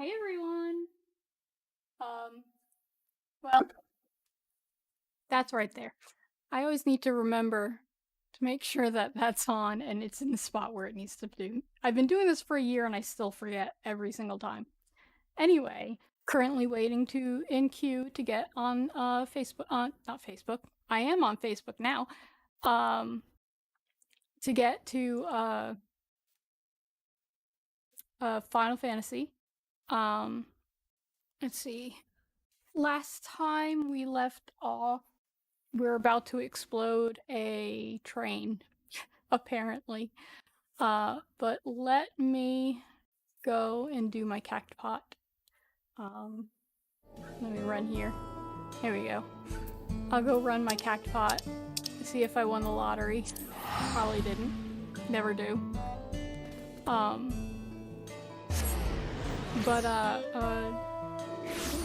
Hi everyone. Well, that's right there. I always need to remember to make sure that that's on and it's in the spot where it needs to be. I've been doing this for a year and I still forget every single time. Anyway, currently waiting to in queue to get on Facebook not Facebook. I am on Facebook now. To get to Final Fantasy. Let's see. Last time we left off, we're about to explode a train, apparently. But let me go and do my cactpot. Let me run here. Here we go. I'll go run my cactpot, see if I won the lottery. Probably didn't. Never do.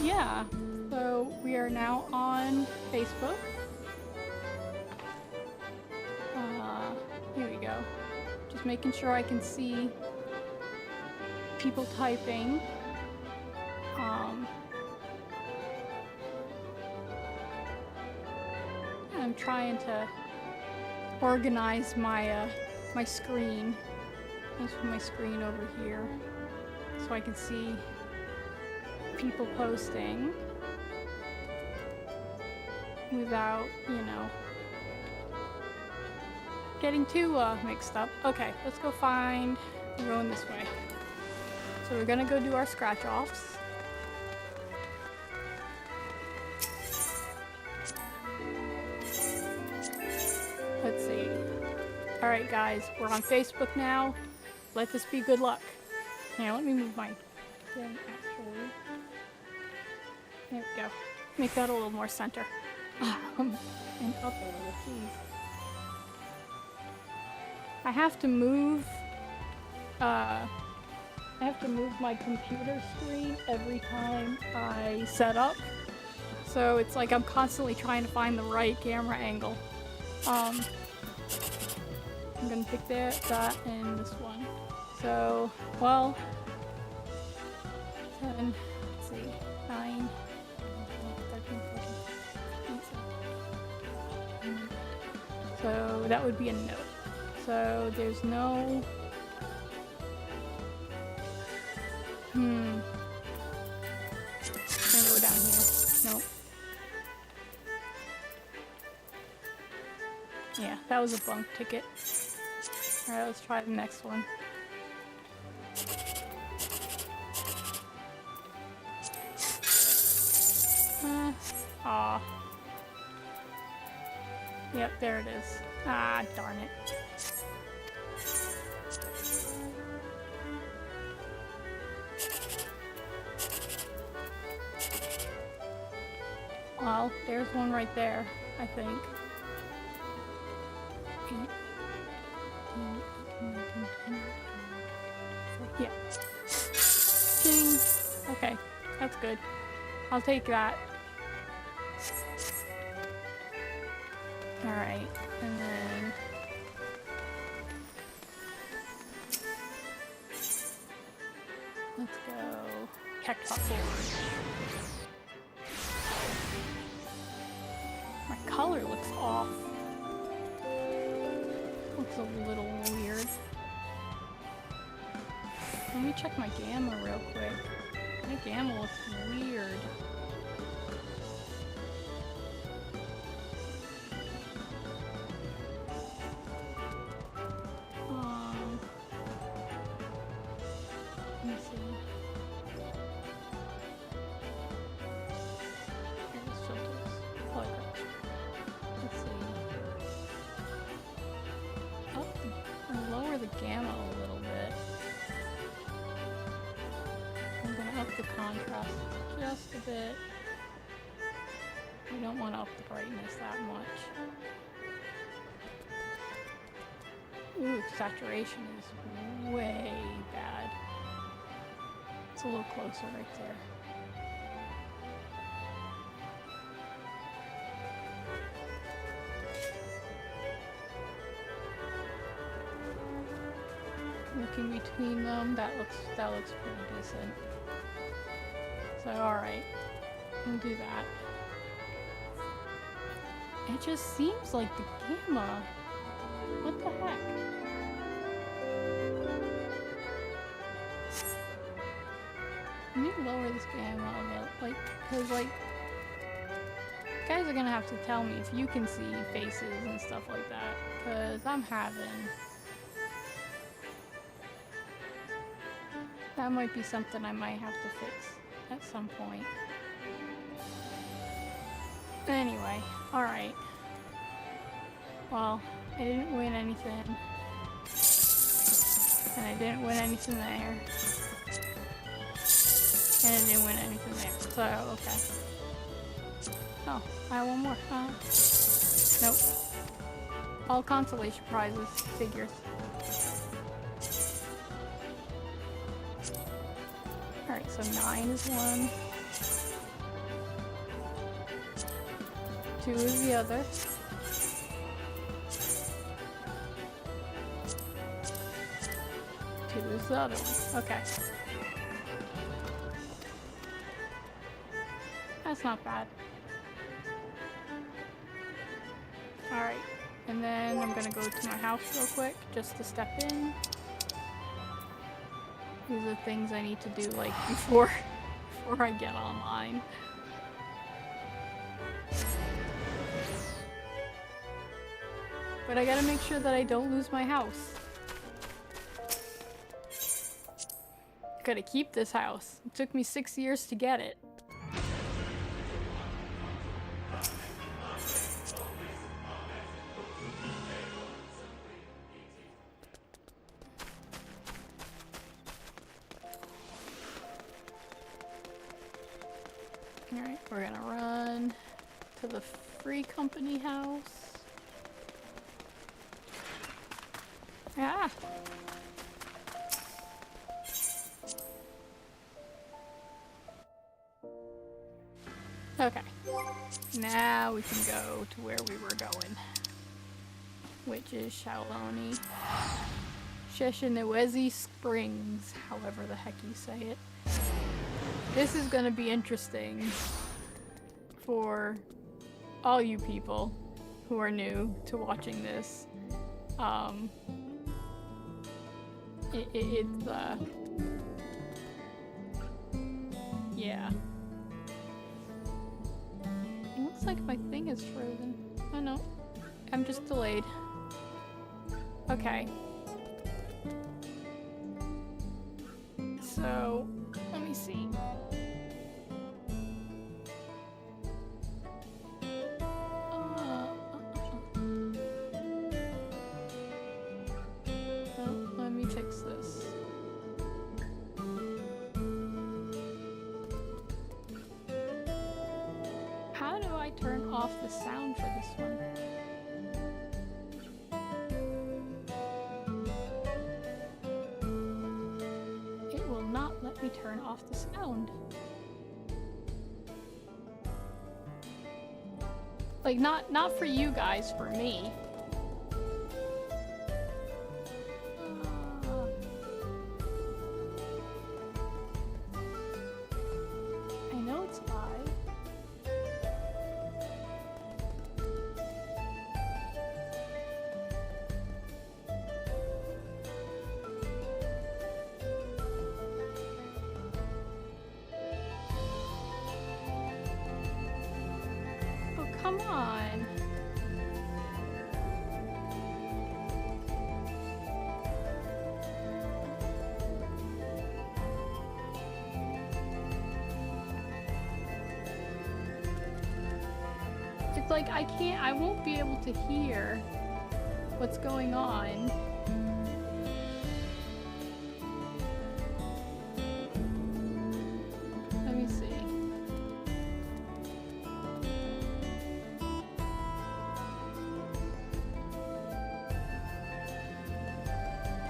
Yeah. So we are now on Facebook. Here we go. Just making sure I can see people typing. I'm trying to organize my my screen. Let's put my screen over here so I can see people posting without, you know, getting too mixed up. Okay, let's go find. We're going this way. So we're gonna go do our scratch offs. Let's see. Alright guys, we're on Facebook now. Let this be good luck. Now let me move my thing actually. There we go. Make that a little more center. And up a little, please. I have to move my computer screen every time I set up. So it's like I'm constantly trying to find the right camera angle. I'm gonna pick that, and this one. So, well, 10, let's see, 9, 13, 14, 15. So that would be a note. So there's no... I'm gonna go down here. Nope. Yeah, that was a bunk ticket. Alright, let's try the next one. Aw. Yep, there it is. Ah, darn it. Well, there's one right there, I think. Yeah. Ding. Okay, that's good. I'll take that. Alright, and then... let's go... cactus forward. My color looks off. Looks a little weird. Let me check my gamma real quick. My gamma looks weird. Let me see. Here's filters. Color correction. Let's see. I'll lower the gamma a little bit. I'm gonna up the contrast just a bit. We don't want to up the brightness that much. Ooh, saturation is way bad. It's a little closer right there. Looking between them, that looks pretty decent. So, alright. We'll do that. It just seems like the gamma. What the heck? Let me lower this gamma a bit. Like, cause like, you guys are gonna have to tell me if you can see faces and stuff like that. Cause I'm having... That might be something I might have to fix at some point. Anyway, alright. Well, I didn't win anything. And I didn't win anything there. And I didn't win anything there. So, okay. Oh, I have one more. Nope. All consolation prizes. Figures. Alright, so 9 is one. 2 is the other. 2 is the other one. Okay. That's not bad. Alright. And then I'm gonna go to my house real quick just to step in. These are things I need to do like before I get online. But I gotta make sure that I don't lose my house. Gotta keep this house. It took me 6 years to get it. Alright, we're gonna run to the free company house. Ah! Okay. Now we can go to where we were going. Which is Shaoloni. Sheshinewezi Springs, however the heck you say it. This is gonna be interesting for all you people who are new to watching this. Yeah. It looks like my thing is frozen. Oh no, I'm just delayed. Okay. So, let me see. Well, let me fix this. How do I turn off the sound for this one? It will not let me turn off the sound. Like, not for you guys, for me. I know it's live. Oh, come on. It's like I won't be able to hear what's going on. Let me see.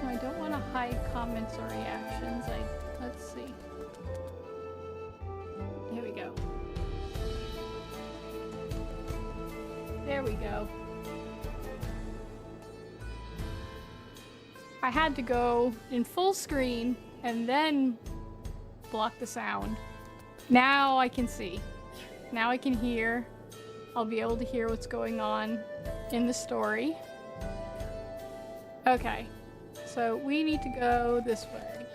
I don't want to hide comments or reactions. Let's see. Here we go. There we go. I had to go in full screen and then block the sound Now I can see. Now I can hear. I'll be able to hear what's going on in the story. Okay, so we need to go this way.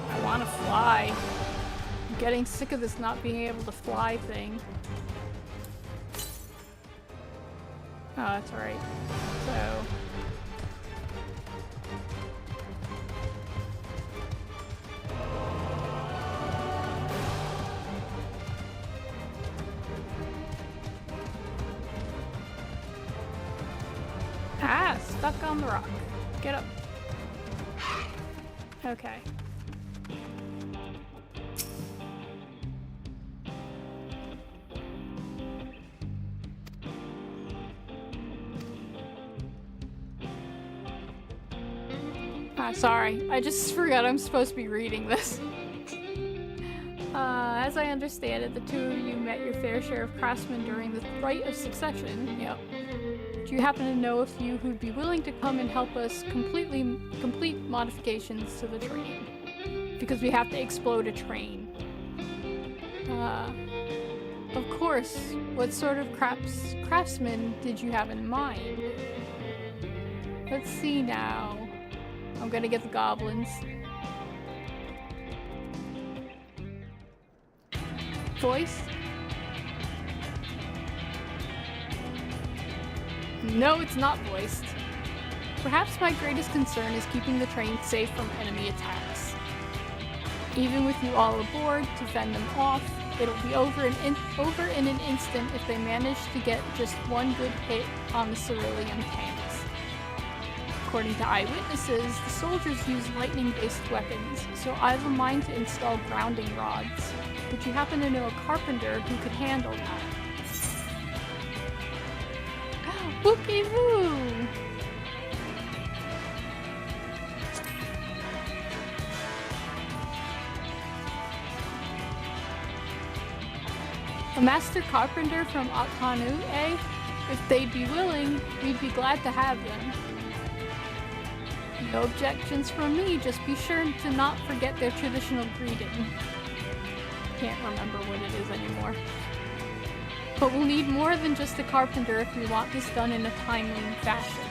I want to fly. I'm getting sick of this not being able to fly thing. Oh, that's alright. So... Ah, stuck on the rock. Get up. Okay. Ah, sorry. I just forgot I'm supposed to be reading this. As I understand it, the two of you met your fair share of craftsmen during the Rite of Succession. Yep. Do you happen to know a few who'd be willing to come and help us complete modifications to the train? Because we have to explode a train. Of course. What sort of craftsmen did you have in mind? Let's see now. I'm gonna get the goblins. Voice? No, it's not voiced. Perhaps my greatest concern is keeping the train safe from enemy attacks. Even with you all aboard to fend them off, it'll be over in an instant if they manage to get just one good hit on the cerulean tanks. According to eyewitnesses, the soldiers use lightning-based weapons, so I have a mind to install grounding rods. Would you happen to know a carpenter who could handle that? Wookie-woo! A master carpenter from Akanu, eh? If they'd be willing, we'd be glad to have them. No objections from me, just be sure to not forget their traditional greeting. Can't remember what it is anymore. But we'll need more than just a carpenter if we want this done in a timely fashion.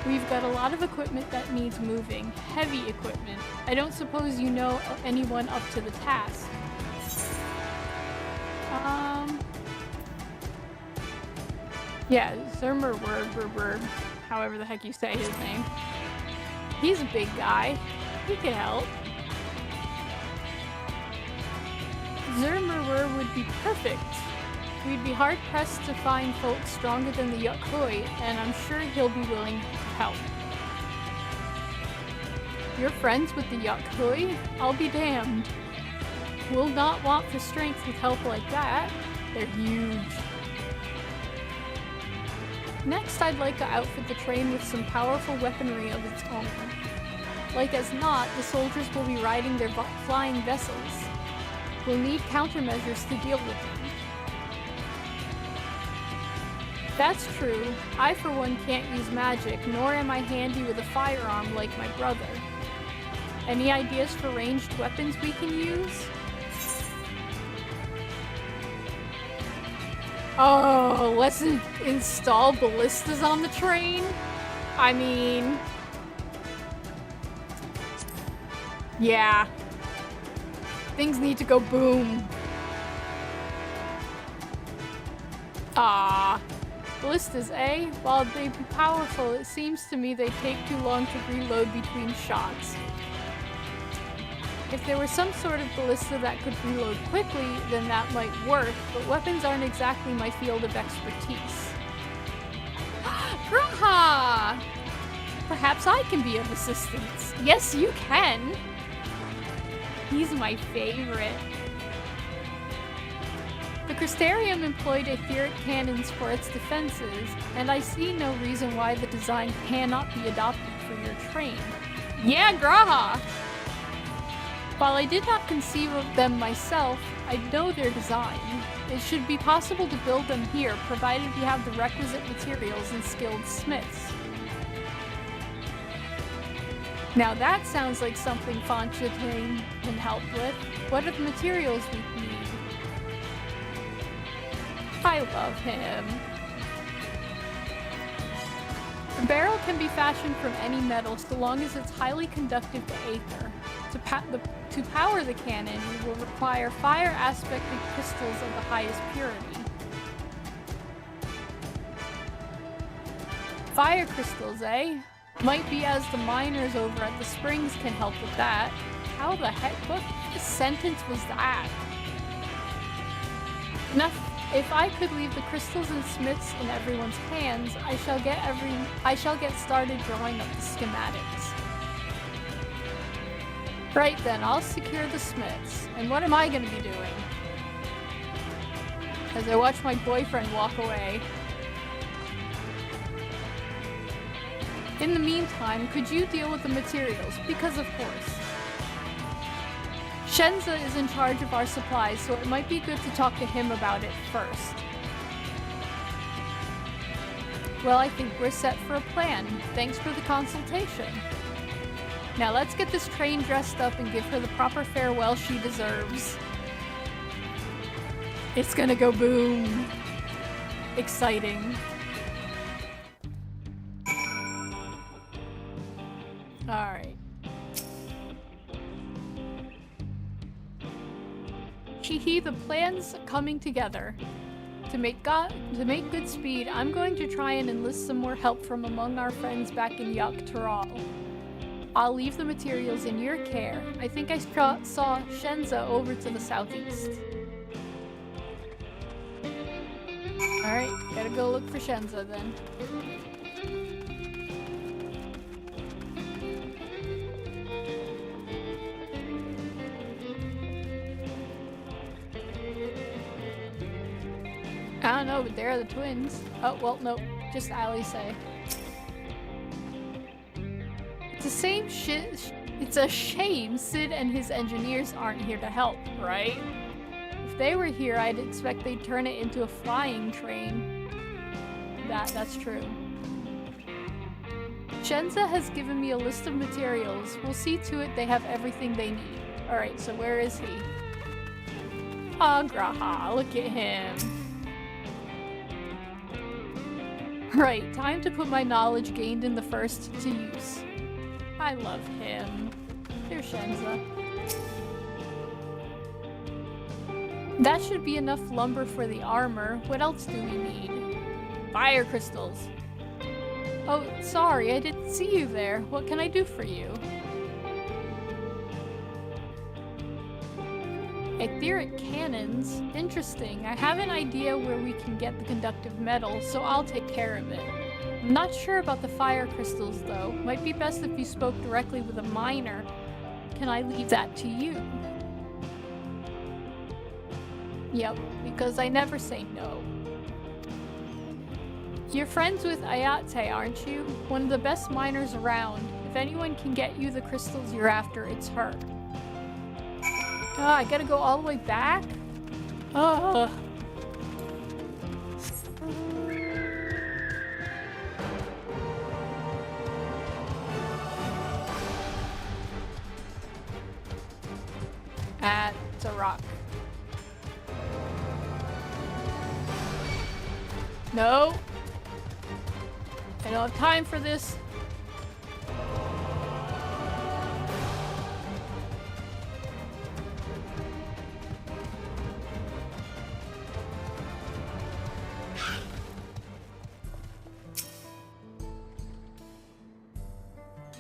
We've got a lot of equipment that needs moving. Heavy equipment. I don't suppose you know anyone up to the task. Yeah, Zermer, however the heck you say his name. He's a big guy. He can help. Zermer would be perfect. We'd be hard-pressed to find folks stronger than the Yokhoi, and I'm sure he'll be willing to help. You're friends with the Yokhoi? I'll be damned. We'll not want for strength with help like that. They're huge. Next, I'd like to outfit the train with some powerful weaponry of its own. Like as not, the soldiers will be riding their flying vessels. We'll need countermeasures to deal with them. That's true. I, for one, can't use magic, nor am I handy with a firearm like my brother. Any ideas for ranged weapons we can use? Oh, let's install ballistas on the train? I mean... yeah. Things need to go boom. Ah. Ballistas, eh? While they be powerful, it seems to me they take too long to reload between shots. If there was some sort of ballista that could reload quickly, then that might work, but weapons aren't exactly my field of expertise. Graha! Perhaps I can be of assistance. Yes, you can! He's my favorite. The Crystarium employed etheric cannons for its defenses, and I see no reason why the design cannot be adopted for your train. Yeah, Graha! While I did not conceive of them myself, I know their design. It should be possible to build them here, provided we have the requisite materials and skilled smiths. Now that sounds like something Fontaine can help with. What are the materials we need? I love him. The barrel can be fashioned from any metal so long as it's highly conductive to aether. To power the cannon, we will require fire-aspected crystals of the highest purity. Fire crystals, eh? Might be as the miners over at the springs can help with that. How the heck? What sentence was that? Enough. If I could leave the crystals and smiths in everyone's hands, I shall get started drawing up the schematics. Right then, I'll secure the smiths. And what am I gonna be doing? As I watch my boyfriend walk away. In the meantime, could you deal with the materials? Because of course. Shenza is in charge of our supplies, so it might be good to talk to him about it first. Well, I think we're set for a plan. Thanks for the consultation. Now let's get this train dressed up and give her the proper farewell she deserves. It's gonna go boom. Exciting. Alright. Hehe, the plan's coming together. To make good speed, I'm going to try and enlist some more help from among our friends back in Yaktaral. I'll leave the materials in your care. I think I saw Shenza over to the southeast. Alright, gotta go look for Shenza then. I don't know, but they're the twins. Oh, well, no, just Alice. It's a shame Sid and his engineers aren't here to help, right? If they were here, I'd expect they'd turn it into a flying train. That's true. Shenza has given me a list of materials. We'll see to it they have everything they need. Alright, so where is he? Oh, Graha, look at him. Right, time to put my knowledge gained in the first to use. I love him. There's Shenza. That should be enough lumber for the armor. What else do we need? Fire crystals. Oh, sorry, I didn't see you there. What can I do for you? Etheric cannons? Interesting. I have an idea where we can get the conductive metal, so I'll take care of it. I'm not sure about the fire crystals, though. Might be best if you spoke directly with a miner. Can I leave that to you? Yep, because I never say no. You're friends with Ayate, aren't you? One of the best miners around. If anyone can get you the crystals you're after, it's her. Oh, I gotta go all the way back? Ugh. It's a rock. No! I don't have time for this.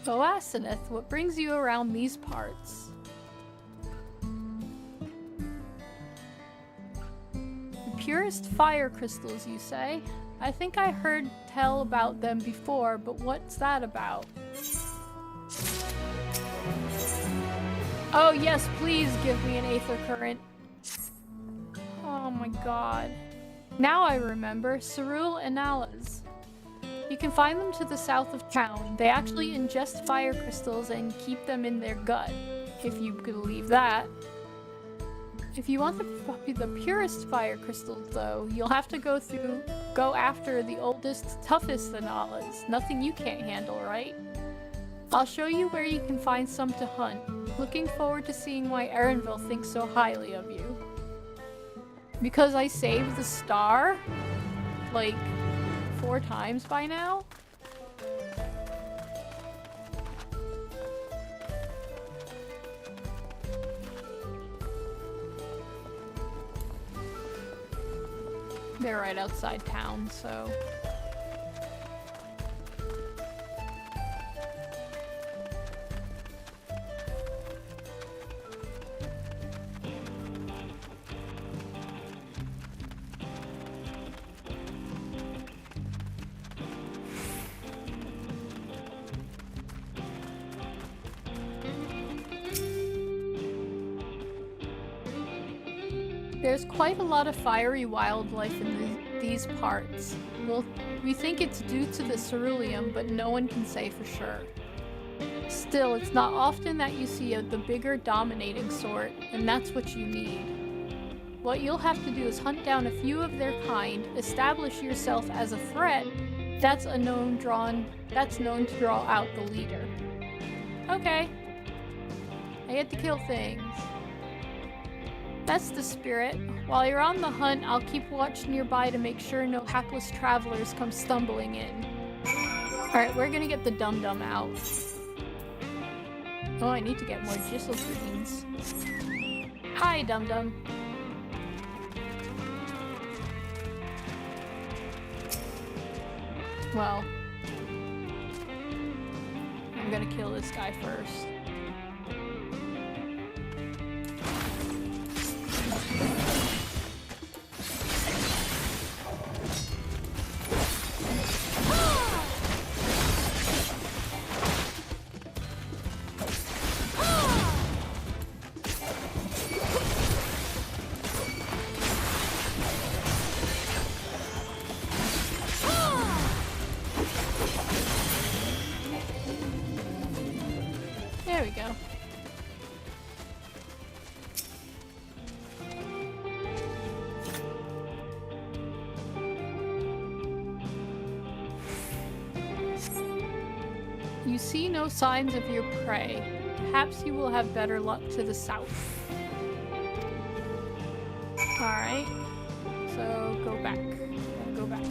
Aseneth, what brings you around these parts? The purest fire crystals, you say? I think I heard tell about them before, but what's that about? Oh yes, please give me an aether current. Oh my god. Now I remember, Cerule and Nalas. You can find them to the south of town. They actually ingest fire crystals and keep them in their gut, if you could believe that. If you want the purest fire crystals, though, you'll have to go after the oldest, toughest Analas. Nothing you can't handle, right? I'll show you where you can find some to hunt. Looking forward to seeing why Erenville thinks so highly of you. Because I saved the star? Like, 4 times by now? They're right outside town, so... There's quite a lot of fiery wildlife in these parts. We think it's due to the ceruleum, but no one can say for sure. Still, it's not often that you see the bigger, dominating sort, and that's what you need. What you'll have to do is hunt down a few of their kind, establish yourself as a threat that's known to draw out the leader. Okay. I get to kill things. That's the spirit. While you're on the hunt, I'll keep watch nearby to make sure no hapless travelers come stumbling in. Alright, we're gonna get the dum-dum out. Oh, I need to get more Gissel greens. Hi, dum-dum. Well, I'm gonna kill this guy first. There we go. You see no signs of your prey. Perhaps you will have better luck to the south. Alright. So, go back. Go back.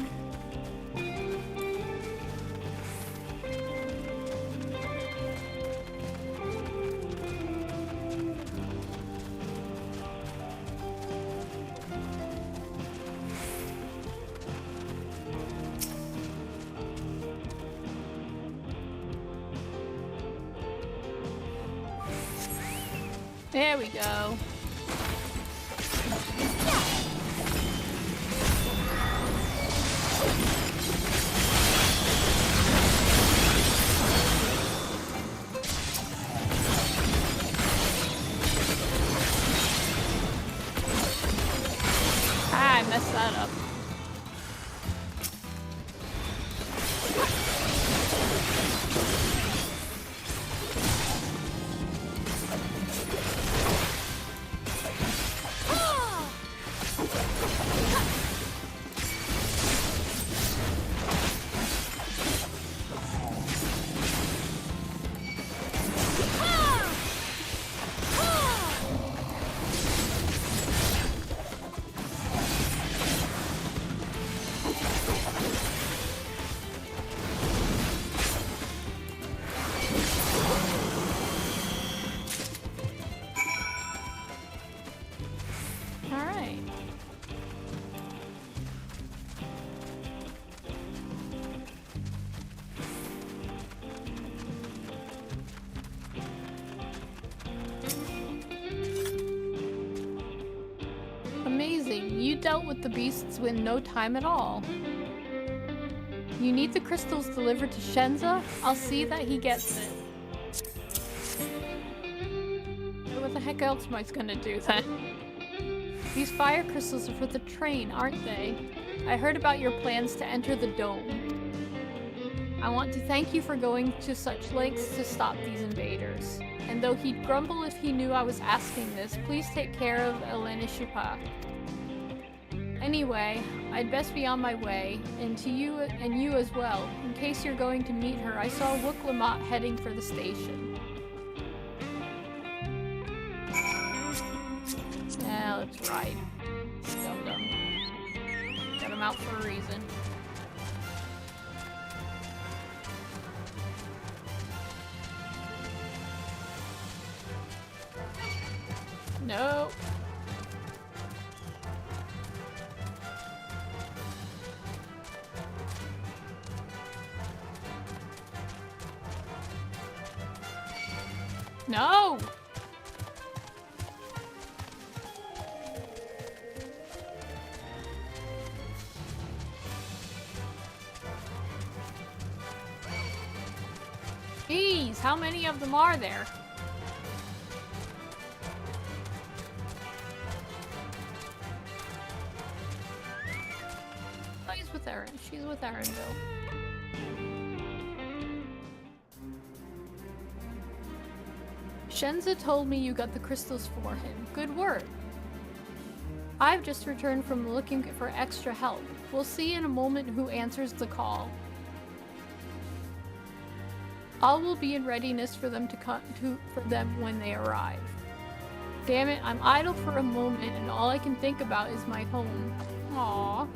There we go. Ah, I messed that up. Amazing, you dealt with the beasts in no time at all. You need the crystals delivered to Shenza? I'll see that he gets it. What the heck else am I gonna do then? These fire crystals are for the train, aren't they? I heard about your plans to enter the dome. I want to thank you for going to such lengths to stop these invaders. And though he'd grumble if he knew I was asking this, please take care of Elenishipa. Anyway, I'd best be on my way, and you as well. In case you're going to meet her, I saw Wook Lamont heading for the station. Yeah, that's right. Dum-dum. Got him out for a reason. No. No! Jeez, how many of them are there? Oh, he's with Erin. She's with Erinville. Shenza told me you got the crystals for him. Good work. I've just returned from looking for extra help. We'll see in a moment who answers the call. All will be in readiness for them for them when they arrive. Damn it, I'm idle for a moment and all I can think about is my home. Aww.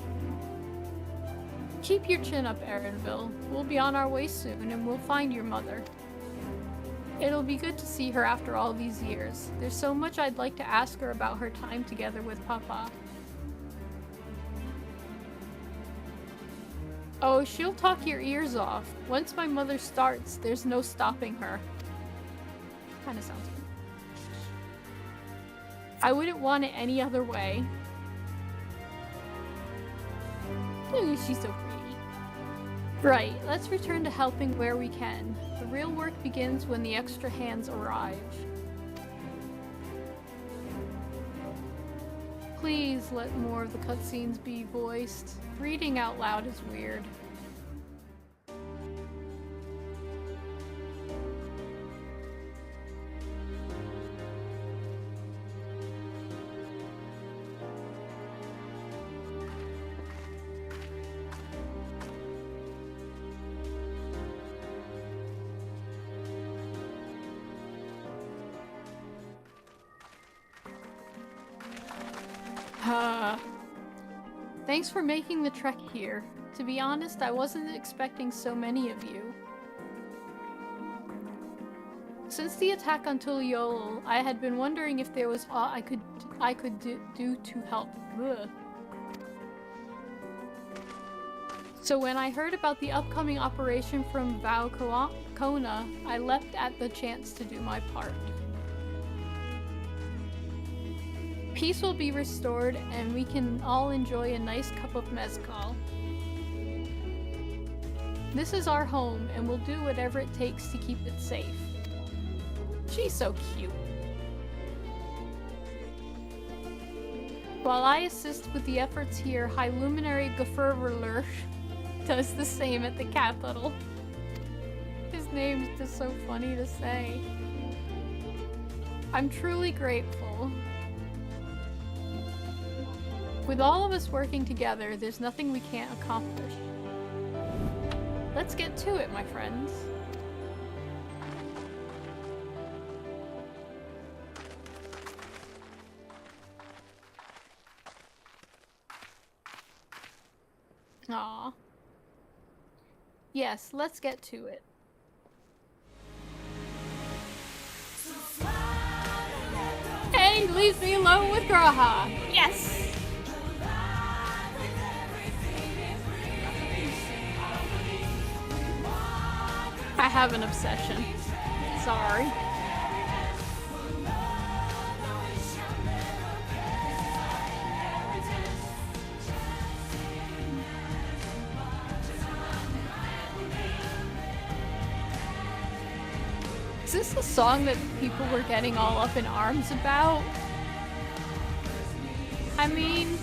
Keep your chin up, Erinville. We'll be on our way soon and we'll find your mother. It'll be good to see her after all these years. There's so much I'd like to ask her about her time together with Papa. Oh, she'll talk your ears off. Once my mother starts, there's no stopping her. Kinda sounds good. I wouldn't want it any other way. Ooh, she's so pretty. Right, let's return to helping where we can. The real work begins when the extra hands arrive. Please let more of the cutscenes be voiced. Reading out loud is weird. Thanks for making the trek here. To be honest, I wasn't expecting so many of you. Since the attack on Tuliol, I had been wondering if there was aught I could do to help. Ugh. So when I heard about the upcoming operation from Val Kona, I leapt at the chance to do my part. Peace will be restored and we can all enjoy a nice cup of mezcal. This is our home and we'll do whatever it takes to keep it safe. She's so cute. While I assist with the efforts here, High Luminary Gafurverler does the same at the capital. His name's just so funny to say. I'm truly grateful. With all of us working together, there's nothing we can't accomplish. Let's get to it, my friends. Aww. Yes, let's get to it. Hey, leave me alone with Graha! Yes! I have an obsession. Sorry. Is this the song that people were getting all up in arms about? I mean,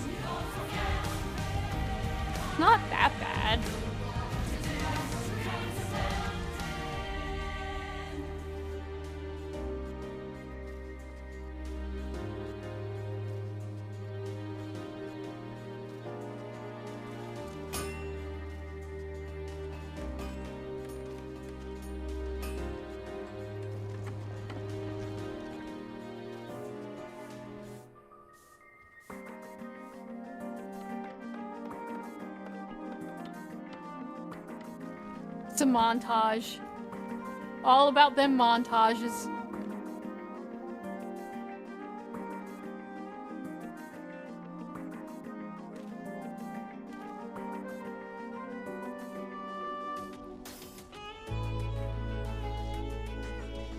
not that bad. It's a montage. All about them montages.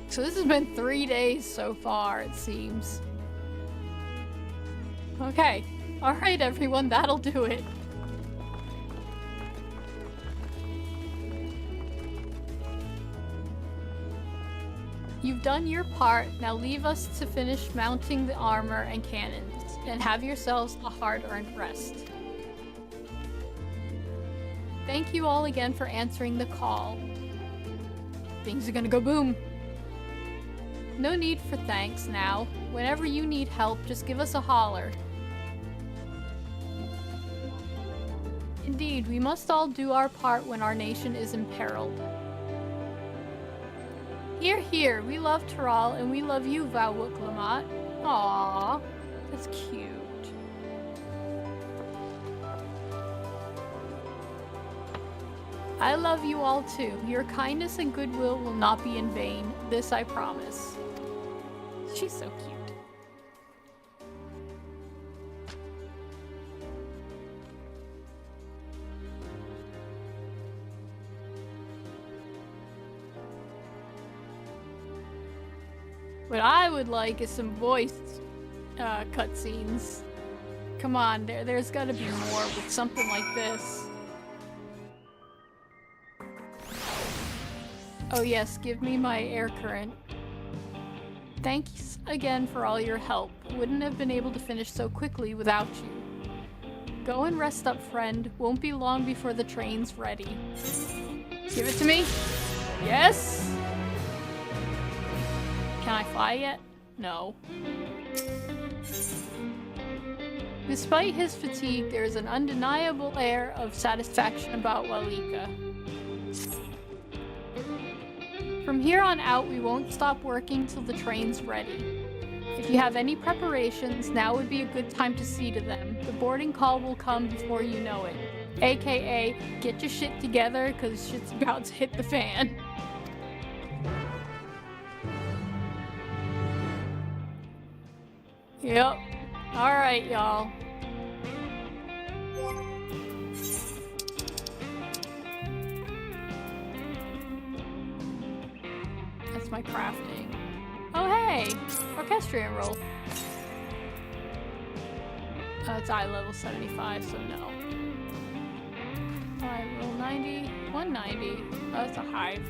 So this has been 3 days so far, it seems. Okay. Alright, everyone, that'll do it. You've done your part, now leave us to finish mounting the armor and cannons, and have yourselves a hard-earned rest. Thank you all again for answering the call. Things are gonna go boom. No need for thanks now. Whenever you need help, just give us a holler. Indeed, we must all do our part when our nation is imperiled. Hear, hear, we love Taral and we love you, Valwuk Lamat. Aww, that's cute. I love you all too. Your kindness and goodwill will not be in vain. This I promise. She's so cute. What I would like is some voiced cutscenes. Come on, there's gotta be more with something like this. Oh yes, give me my air current. Thanks again for all your help. Wouldn't have been able to finish so quickly without you. Go and rest up, friend. Won't be long before the train's ready. Give it to me. Yes! Can I fly yet? No. Despite his fatigue, there is an undeniable air of satisfaction about Walika. From here on out, we won't stop working till the train's ready. If you have any preparations, now would be a good time to see to them. The boarding call will come before you know it. AKA, get your shit together, cause shit's about to hit the fan. Yep. Alright, y'all. That's my crafting. Oh, hey! Orchestrion roll. It's eye level 75, so no. Alright, roll 90. 190. Oh, that's a hive.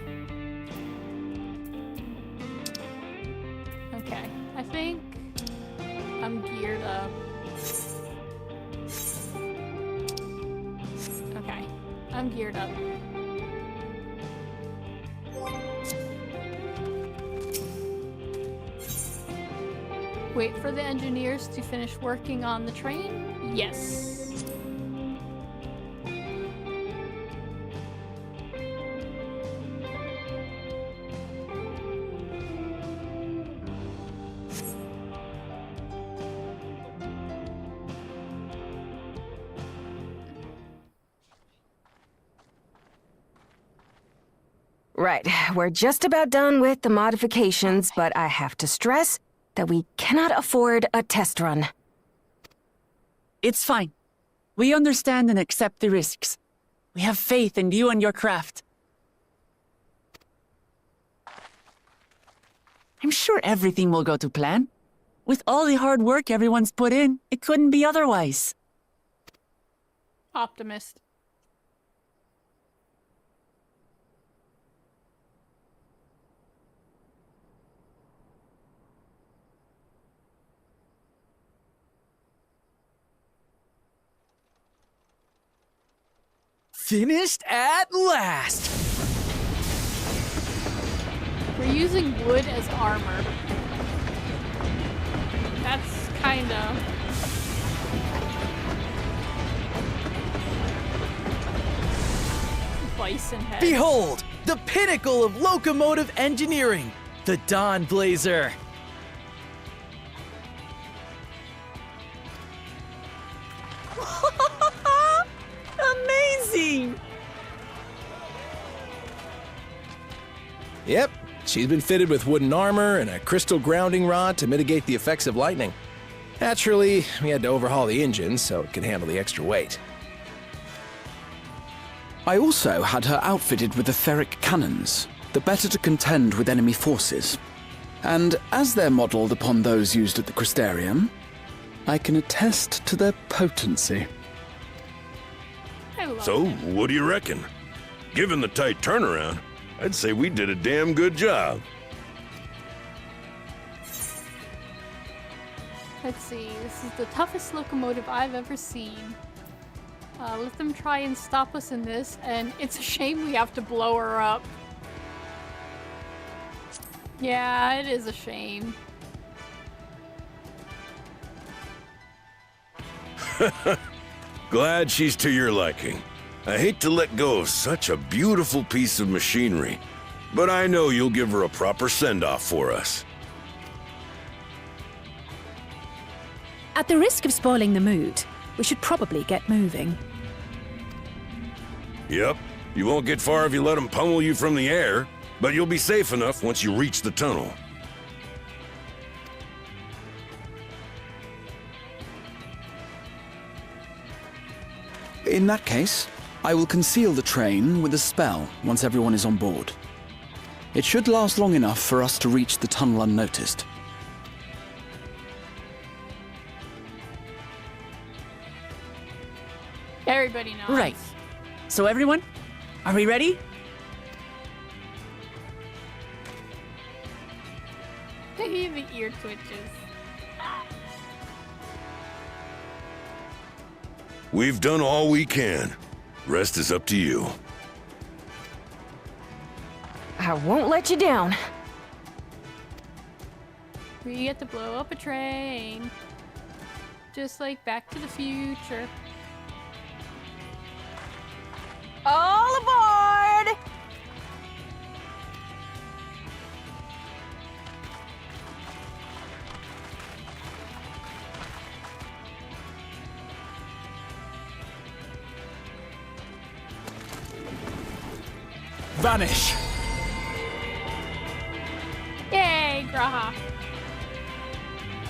Okay. I think I'm geared up. Okay. I'm geared up. Wait for the engineers to finish working on the train? Yes. Right, we're just about done with the modifications, but I have to stress that we cannot afford a test run. It's fine. We understand and accept the risks. We have faith in you and your craft. I'm sure everything will go to plan. With all the hard work everyone's put in, it couldn't be otherwise. Optimist. Finished at last! We're using wood as armor. That's kinda... bison head. Behold, the pinnacle of locomotive engineering, the Dawn Blazer. Amazing! Yep, she's been fitted with wooden armor and a crystal grounding rod to mitigate the effects of lightning. Naturally, we had to overhaul the engine so it could handle the extra weight. I also had her outfitted with etheric cannons, the better to contend with enemy forces. And as they're modelled upon those used at the Crystarium, I can attest to their potency. I love So, him. what do you reckon? Given the tight turnaround, I'd say we did a damn good job. Let's see, this is the toughest locomotive I've ever seen. Let them try and stop us in this, and it's a shame we have to blow her up. Yeah, it is a shame. Glad she's to your liking. I hate to let go of such a beautiful piece of machinery, but I know you'll give her a proper send-off for us. At the risk of spoiling the mood, we should probably get moving. Yep, you won't get far if you let them pummel you from the air, but you'll be safe enough once you reach the tunnel. In that case, I will conceal the train with a spell once everyone is on board. It should last long enough for us to reach the tunnel unnoticed. Everybody knows. Right. So everyone, are we ready? The ear twitches. We've done all we can. Rest is up to you. I won't let you down. We get to blow up a train. Just like Back to the Future. All aboard! Vanish! Yay, Graha.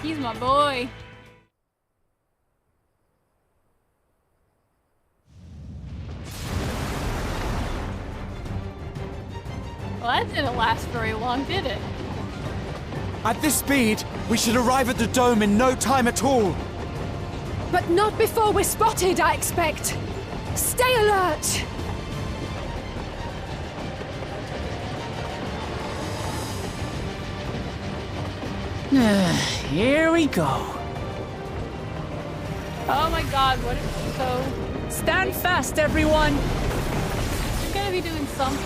He's my boy. Well, that didn't last very long, did it? At this speed, we should arrive at the dome in no time at all. But not before we're spotted, I expect. Stay alert! Here we go. Oh my god, what is so... Stand fast, everyone. You're gonna be doing something.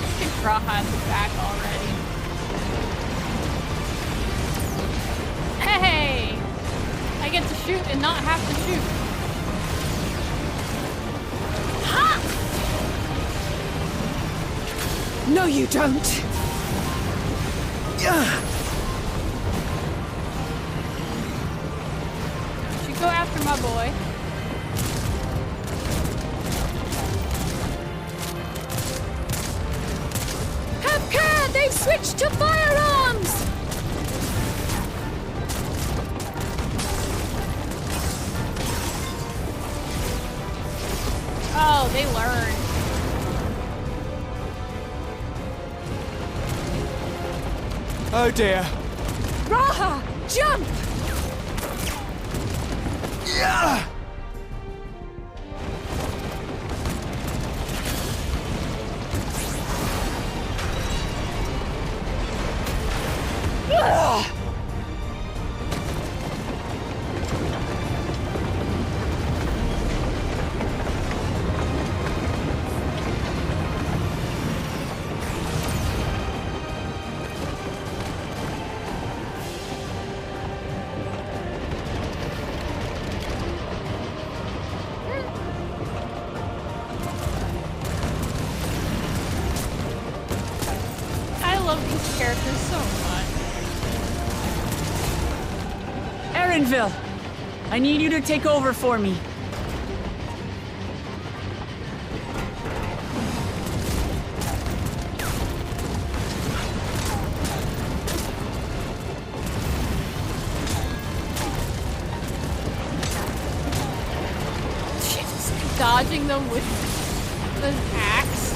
I think Graha is back already. Hey! I get to shoot and not have to shoot. Ha! No, you don't. Should go after my boy. Have care! They've switched to firearms! Oh, they learned. Oh dear. Raha! Jump! Yeah! I love these characters so much. Erenville, I need you to take over for me. dodging them with the axe.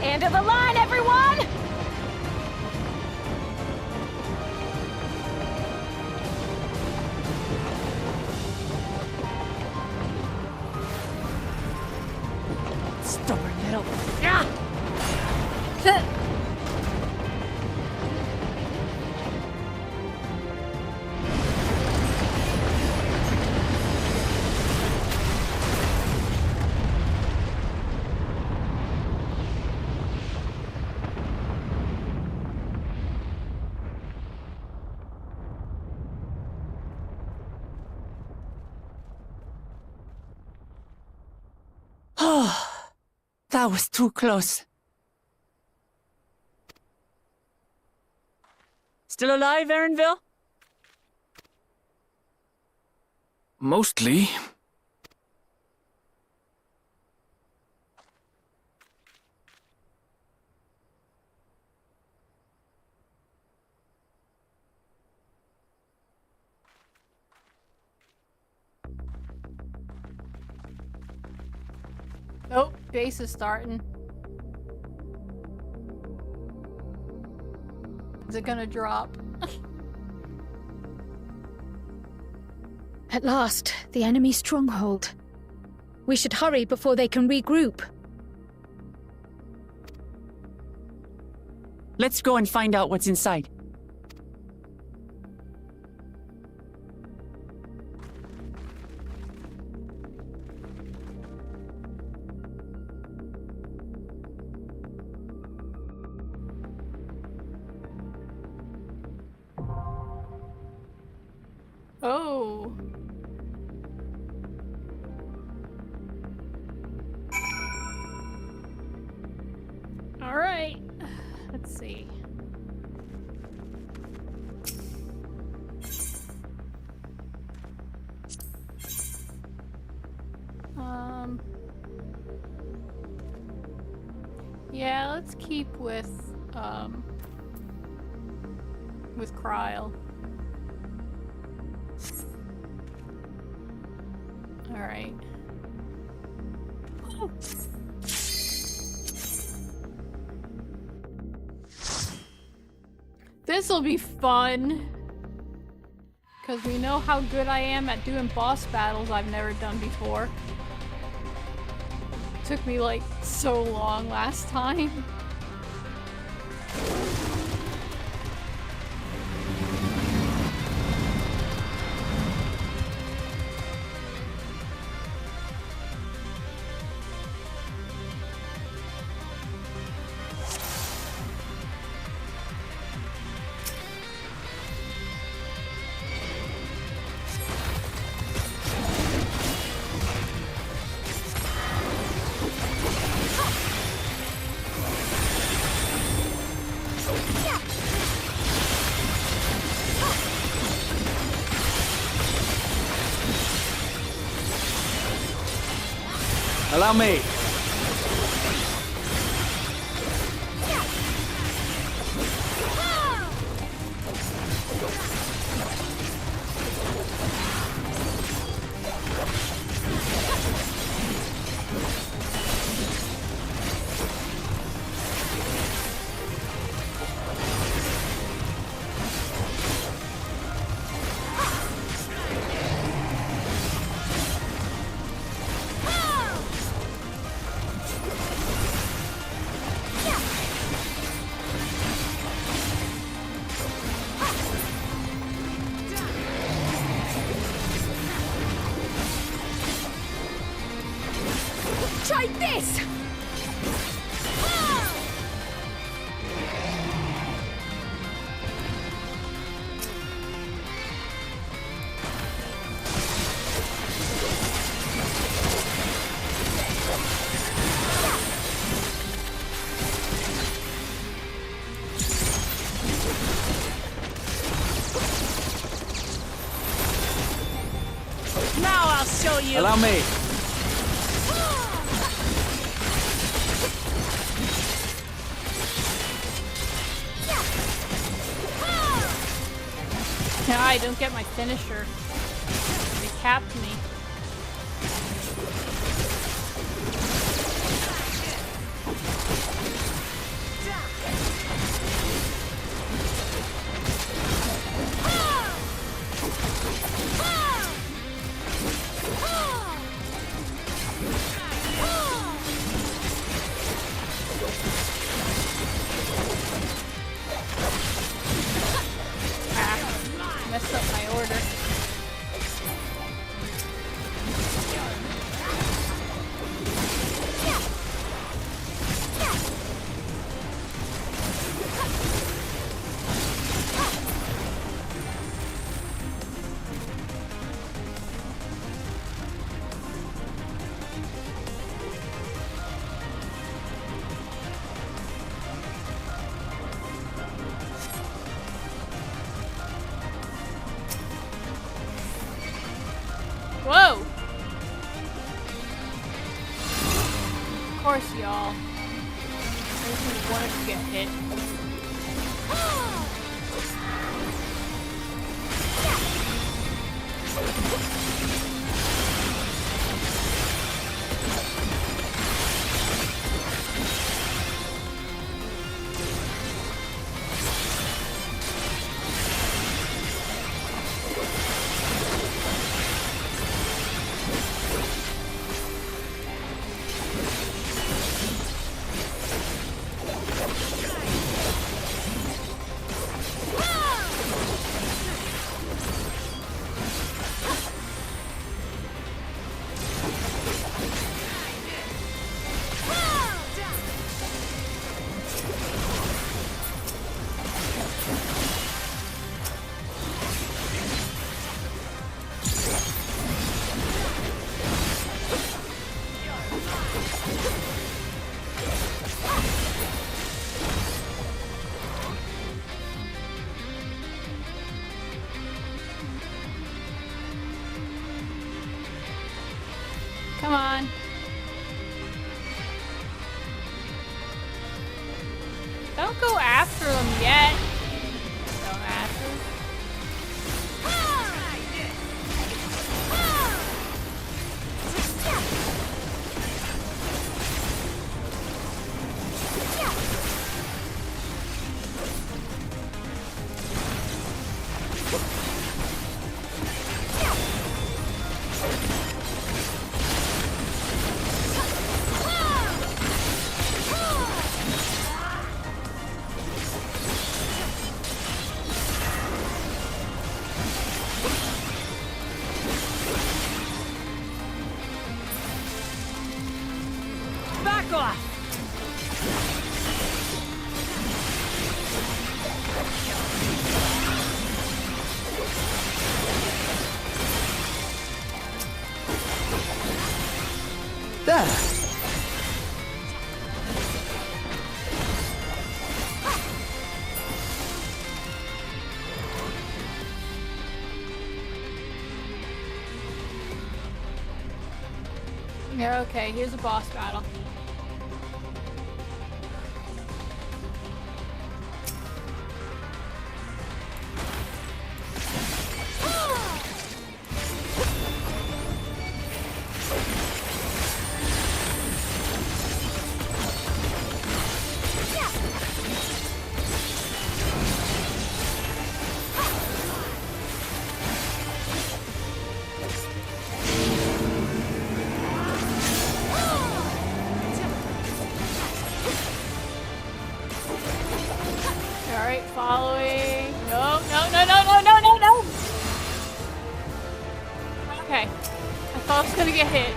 End of the line, everyone! Stubborn little. That was too close. Still alive, Erinville? Mostly. Oh, base is starting. Is it gonna drop? At last, the enemy stronghold. We should hurry before they can regroup. Let's go and find out what's inside. Oh. All right. Let's see. Yeah, let's keep with Kryl. All right. This'll be fun. Because we know how good I am at doing boss battles I've never done before. Took me like so long last time. Allow me. Try this! you. Allow me. No, I don't get my finisher. They capped me. Messed up my order. Whoa! Of course, y'all. I just wanted to get hit. Come on. Don't go after them yet. Don't after. Back off! There. Yeah, okay, here's a boss battle. Alright, following. No, no, no, no, no, no, no, no! Okay. I thought I was gonna get hit.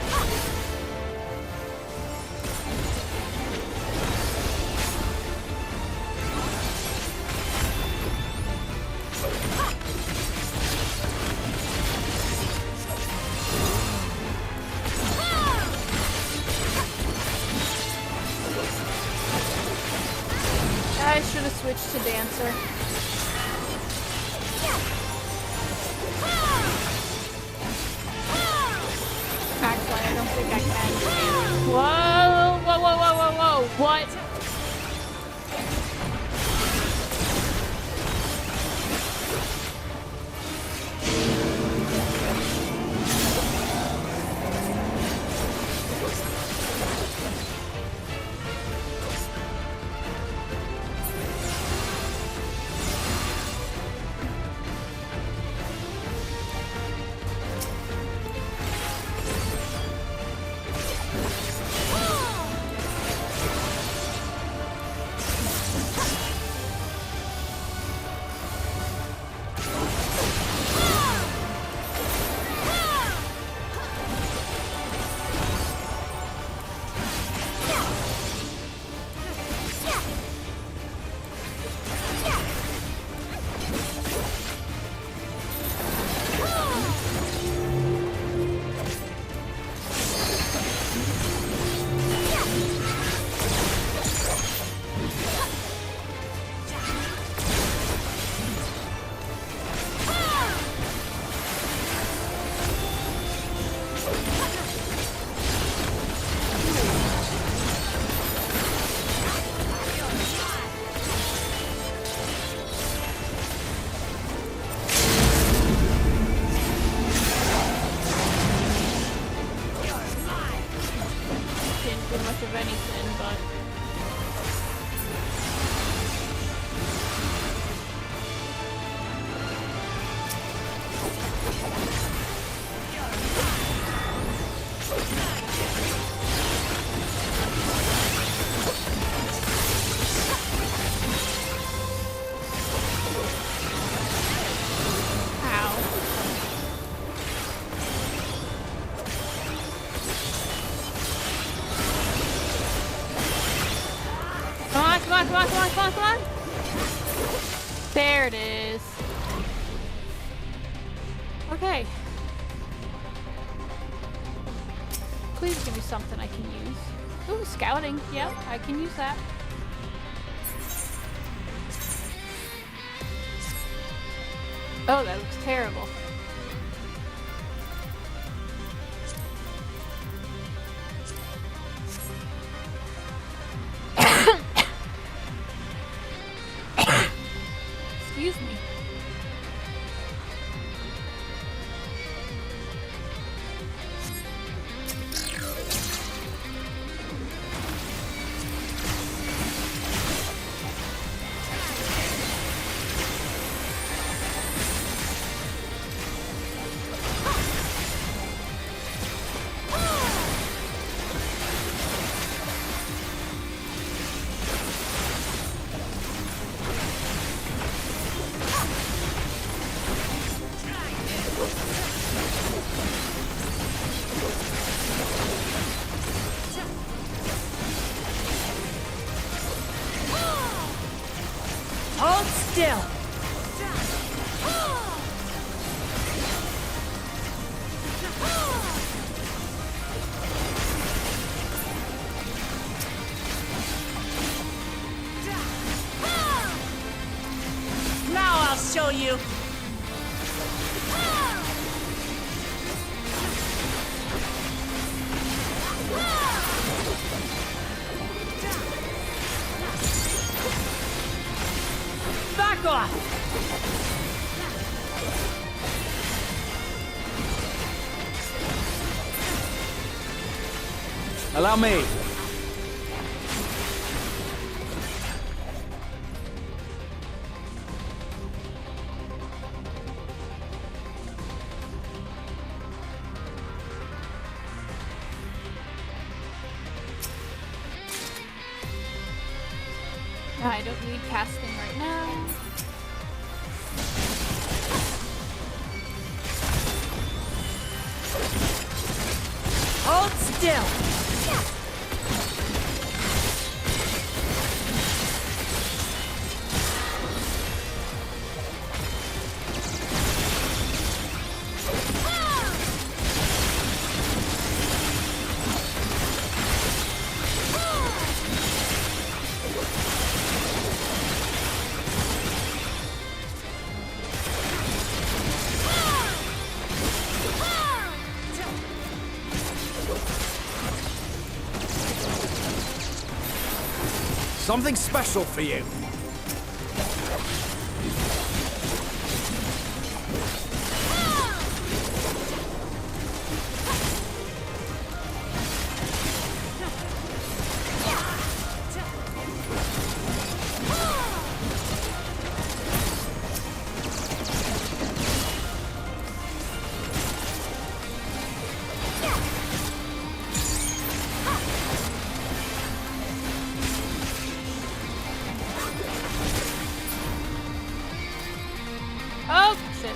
I should have switched to Dancer. What? Of anything, but come on. There it is. Okay. Please give me something I can use. Ooh, scouting. Yep, I can use that. Oh, that looks terrible. Excuse me. Hold still. Now I'll show you. Back off! Allow me. I don't need casting right now. Hold still. something special for you. Oh, shit.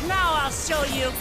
Now I'll show you.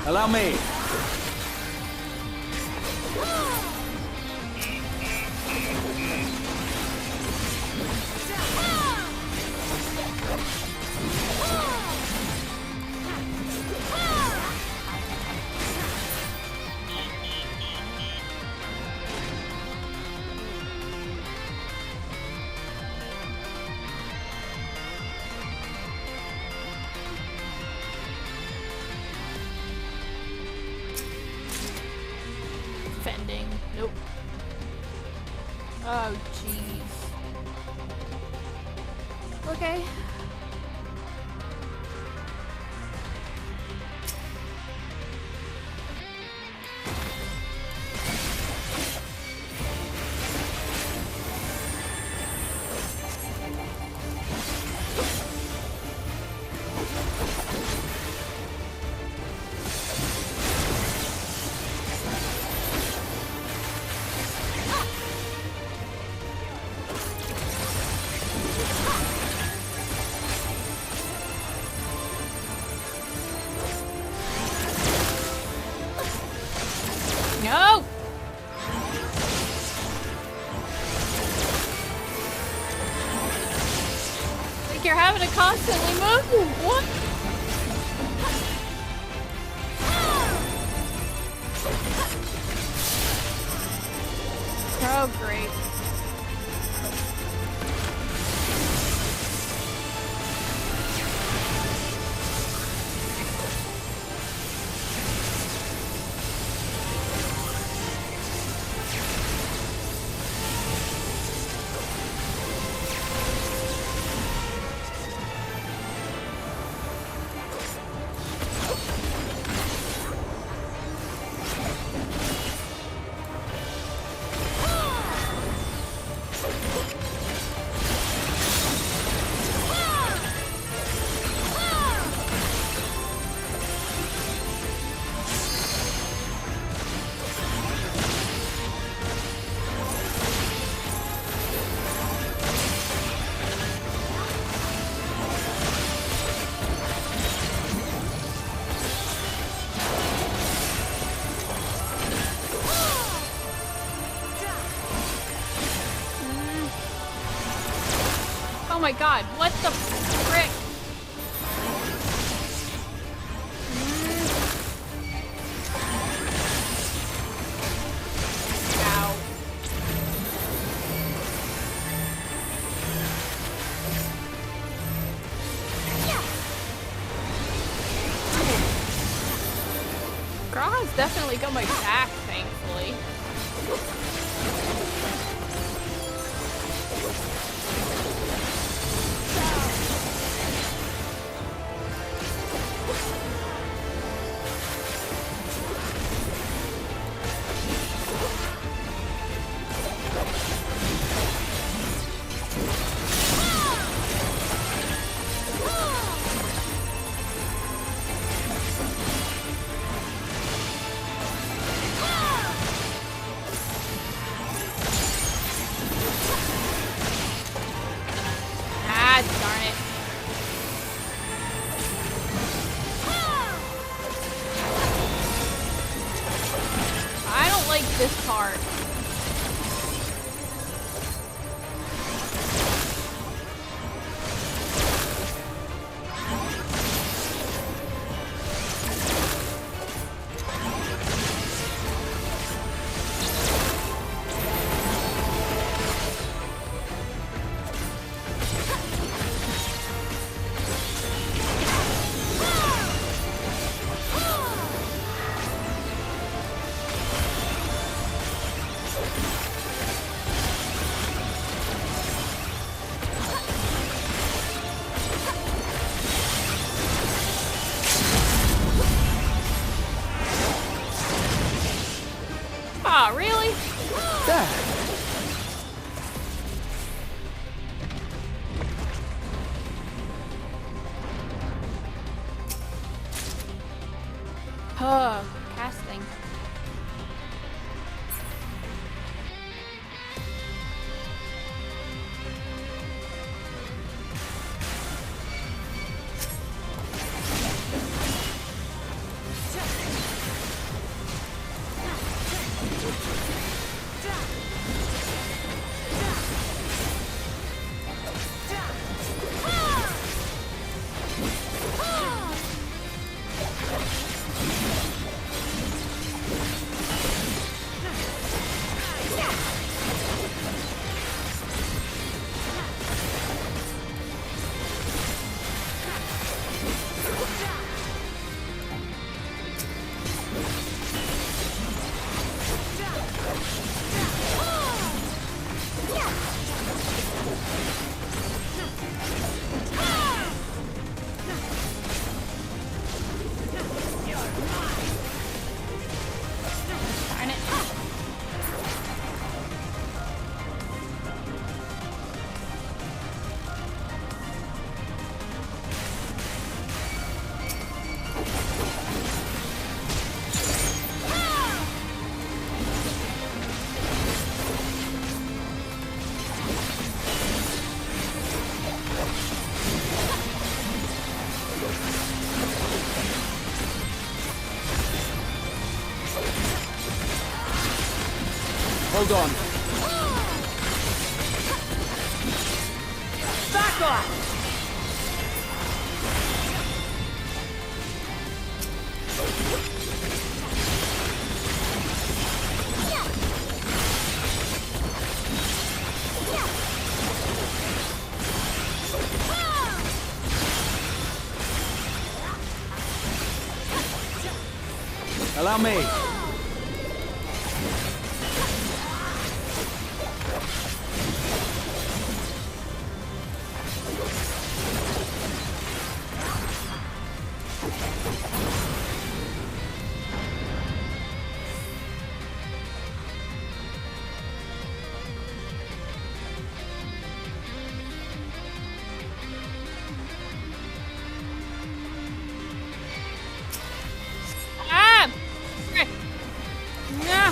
Allow me. Fending. Nope. Oh, jeez. Okay. No! Like you're having to constantly move. What? Oh, great. Oh my god, what the frick? John's definitely got my back, thankfully. Ah, darn it. I don't like this part. Aw, really? There. Casting. Darn it. Hold on. Back off! Allow me. Ah! Frick. Nah.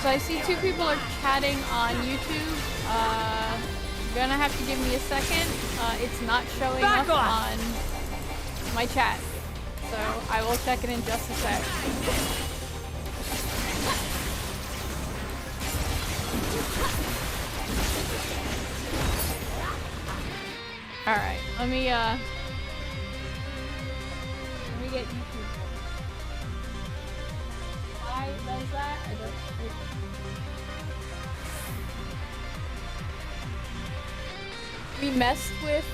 So I see 2 people are chatting on YouTube. You're gonna have to give me a second. It's not showing Back up off! on my chat. So I will check it in just a sec. Alright, let me get YouTube. Why does that? I don't. We messed with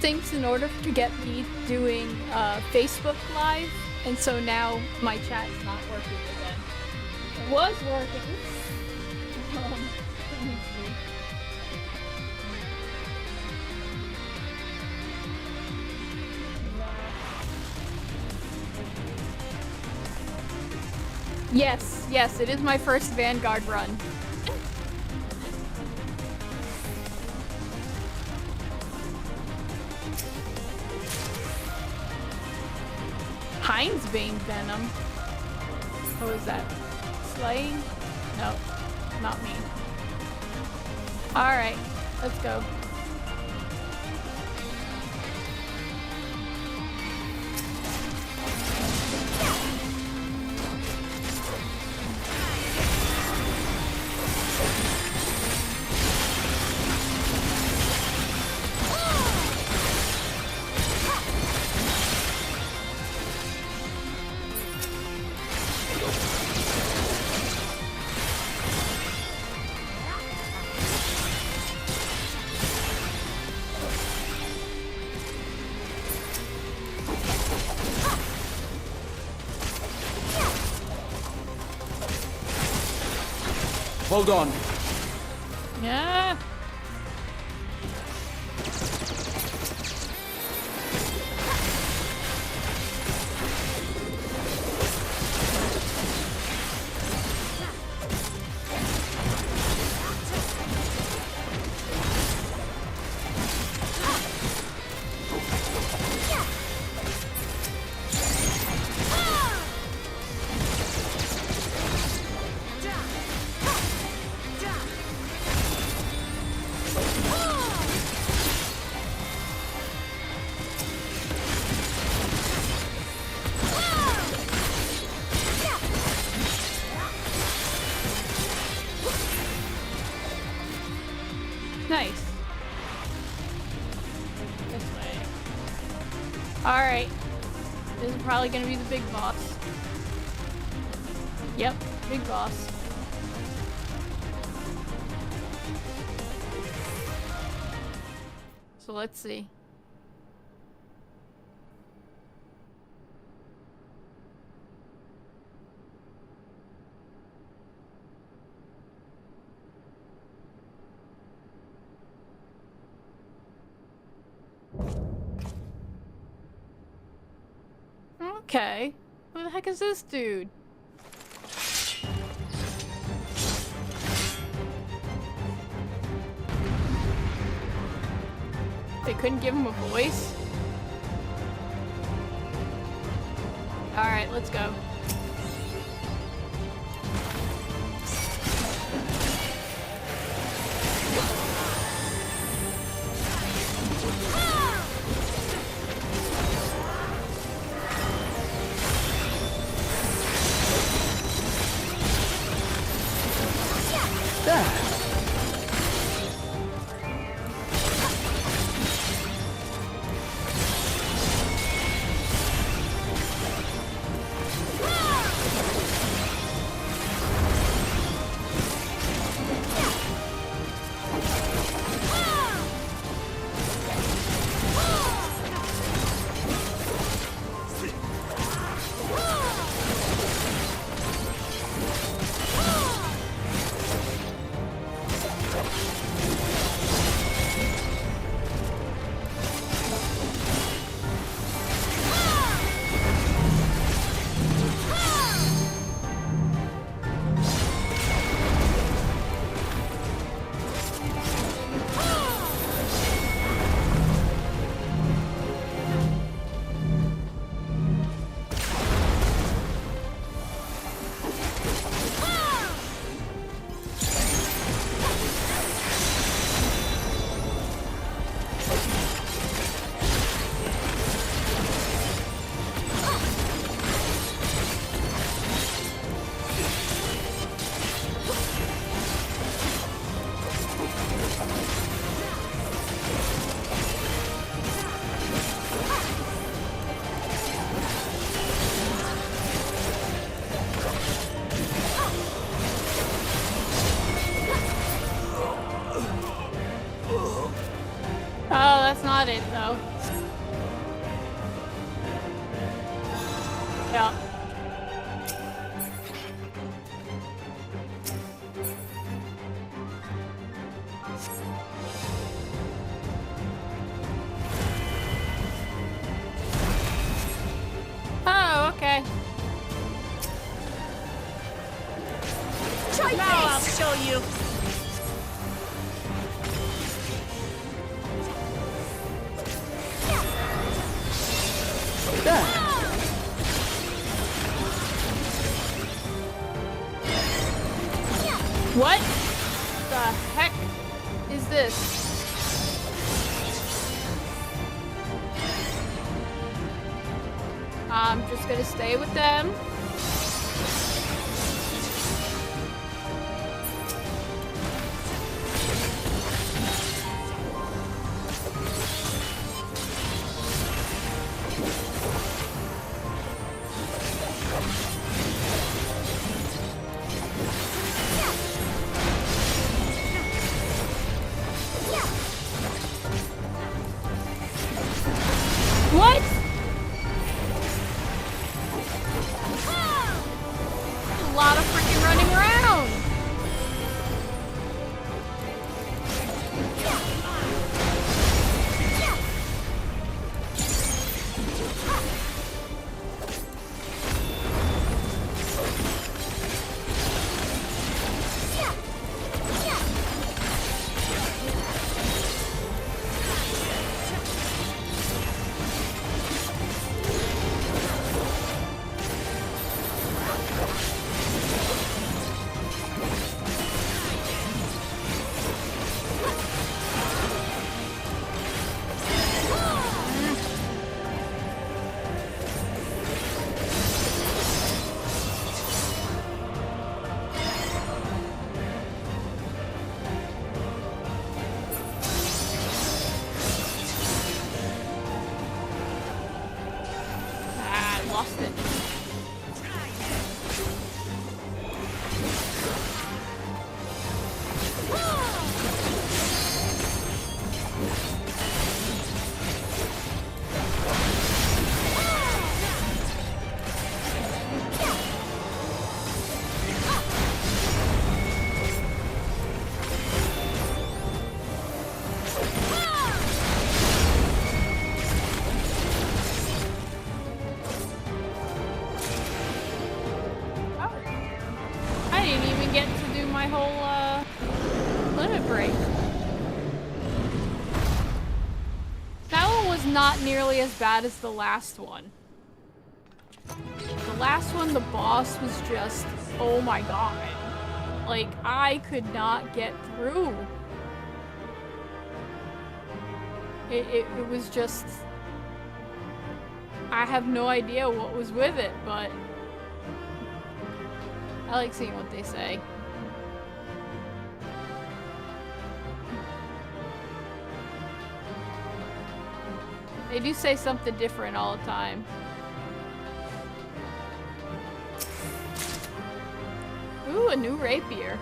things in order to get me doing Facebook Live, and so now my chat's not working again. It was working. Let me see. Yes, it is my first Vanguard run. Heinz Bane Venom. What was that? Slaying? No, not me. Alright, let's go. Hold on. Yeah. Nice. This way. Alright. This is probably gonna be the big boss. Yep, big boss. So let's see. Okay. Who the heck is this dude? They couldn't give him a voice? Alright, let's go. that's not it, though. Yeah. Oh, okay. Now I'll show you. What the heck is this? I'm just gonna stay with them. What? A lot of freaking running around. Lost it. Not nearly as bad as the last one. The last one, the boss was just, oh my god. Like, I could not get through. It was just... I have no idea what was with it, but... I like seeing what they say. They do say something different all the time. Ooh, a new rapier.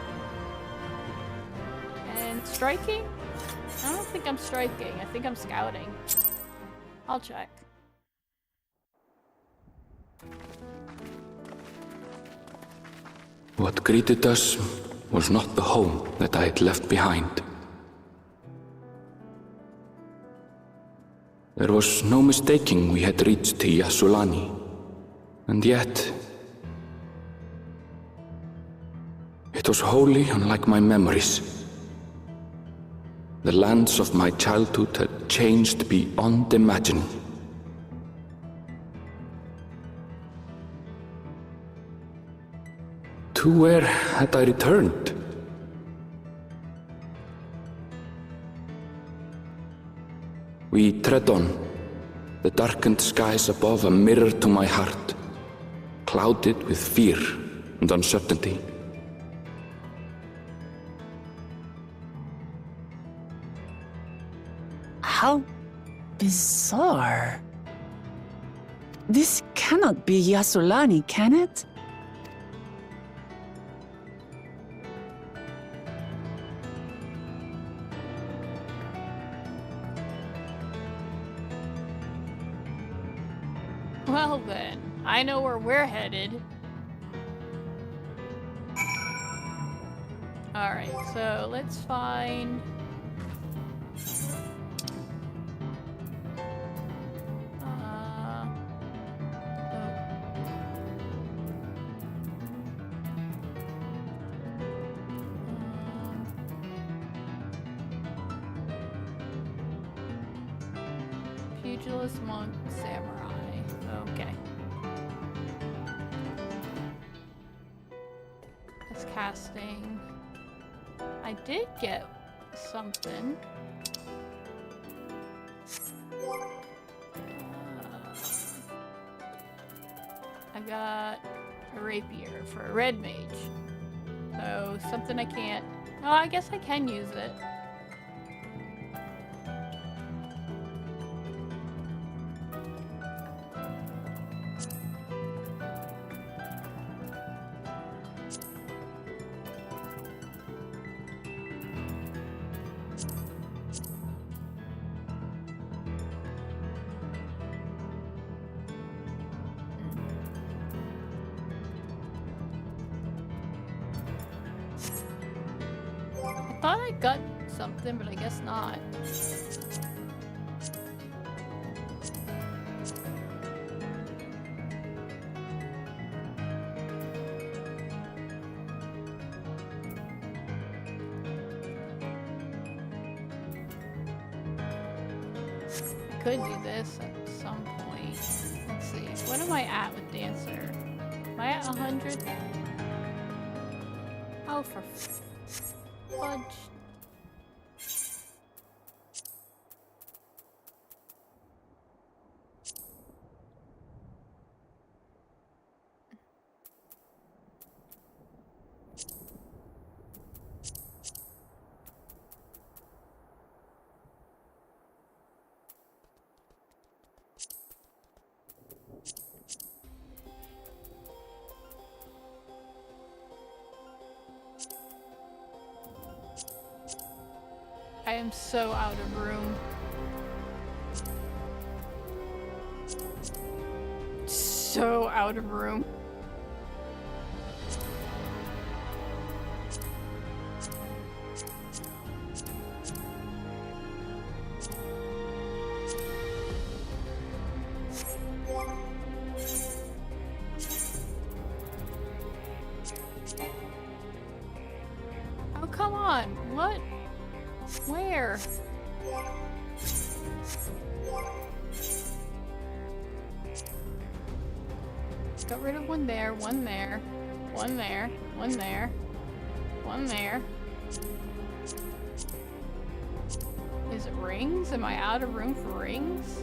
And striking? I don't think I'm striking. I think I'm scouting. I'll check. What greeted us was not the home that I had left behind. There was no mistaking we had reached Yasulani, and yet it was wholly unlike my memories. The lands of my childhood had changed beyond imagining. To where had I returned? We tread on, the darkened skies above a mirror to my heart, clouded with fear and uncertainty. How bizarre. This cannot be Yasulani, can it? Well then, I know where we're headed. Alright, so let's find... Pugilist, monk, samurai. Okay. That's casting. I did get something. I got a rapier for a red mage. So, something I can't... Oh, I guess I can use it. I thought I got something, but I guess not. I could do this at some point. Let's see. What am I at with Dancer? Am I at 100? Oh, for fudge. I am so out of room. So out of room. Oh, come on. What? Where? Got rid of one there, one there, one there, one there, one there. Is it rings? Am I out of room for rings?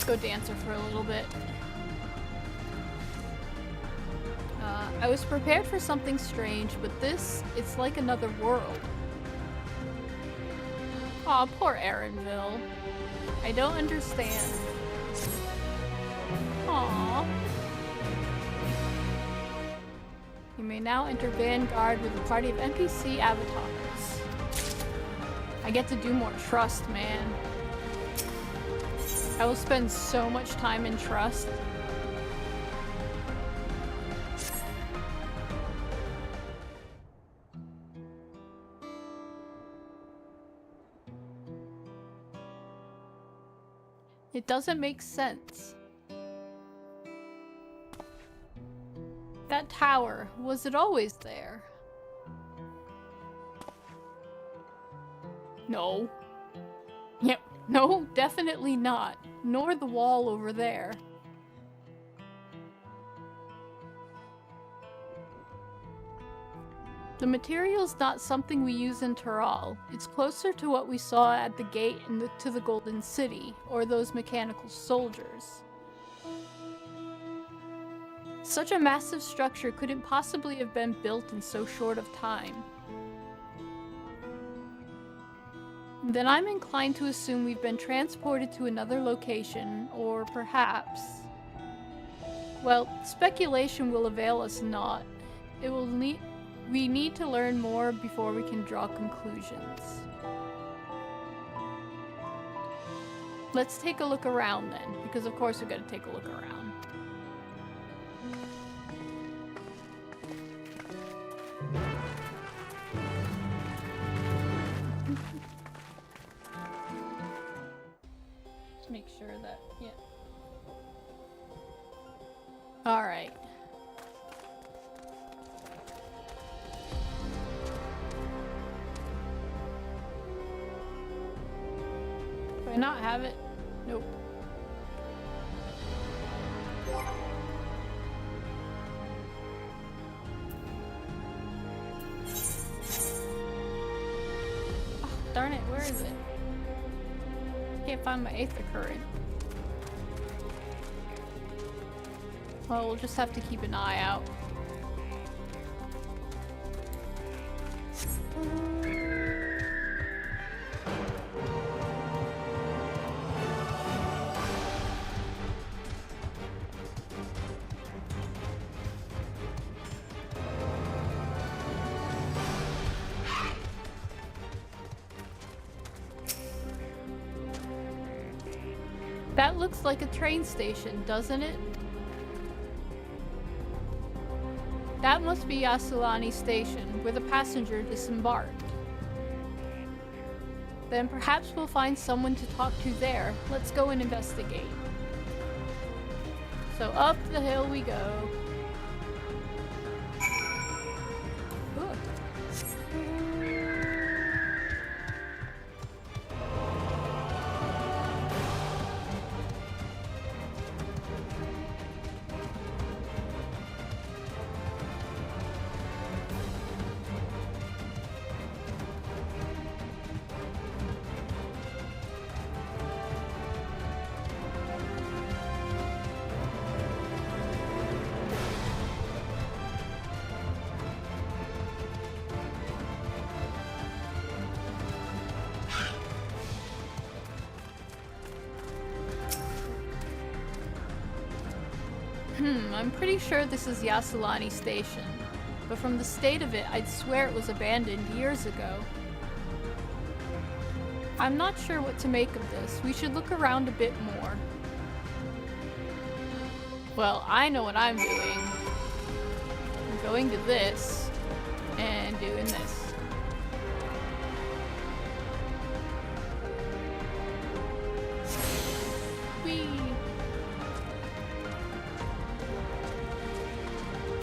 Go Dancer for a little bit. I was prepared for something strange, but this, it's like another world. Aw, poor Erenville. I don't understand. Aw. You may now enter Vanguard with a party of NPC avatars. I get to do more trust, man. I will spend so much time in trust. It doesn't make sense. That tower, was it always there? No. Yep. No, definitely not. Nor the wall over there. The material's not something we use in Tural. It's closer to what we saw at the gate to the Golden City, or those mechanical soldiers. Such a massive structure couldn't possibly have been built in so short of time. Then I'm inclined to assume we've been transported to another location, or perhaps... Well, speculation will avail us not. We need to learn more before we can draw conclusions. Let's take a look around then, because of course we're gonna take a look around. Just make sure that, yeah. Alright. Do I not have it? Nope. Oh, darn it, where is it? Can't find my Aether Current. Well, we'll just have to keep an eye out. That looks like a train station, doesn't it? That must be Yassilani Station, where the passenger disembarked. Then perhaps we'll find someone to talk to there. Let's go and investigate. So up the hill we go. Ooh. I'm pretty sure this is Yassilani Station, but from the state of it, I'd swear it was abandoned years ago. I'm not sure what to make of this. We should look around a bit more. Well, I know what I'm doing. I'm going to this, and doing this.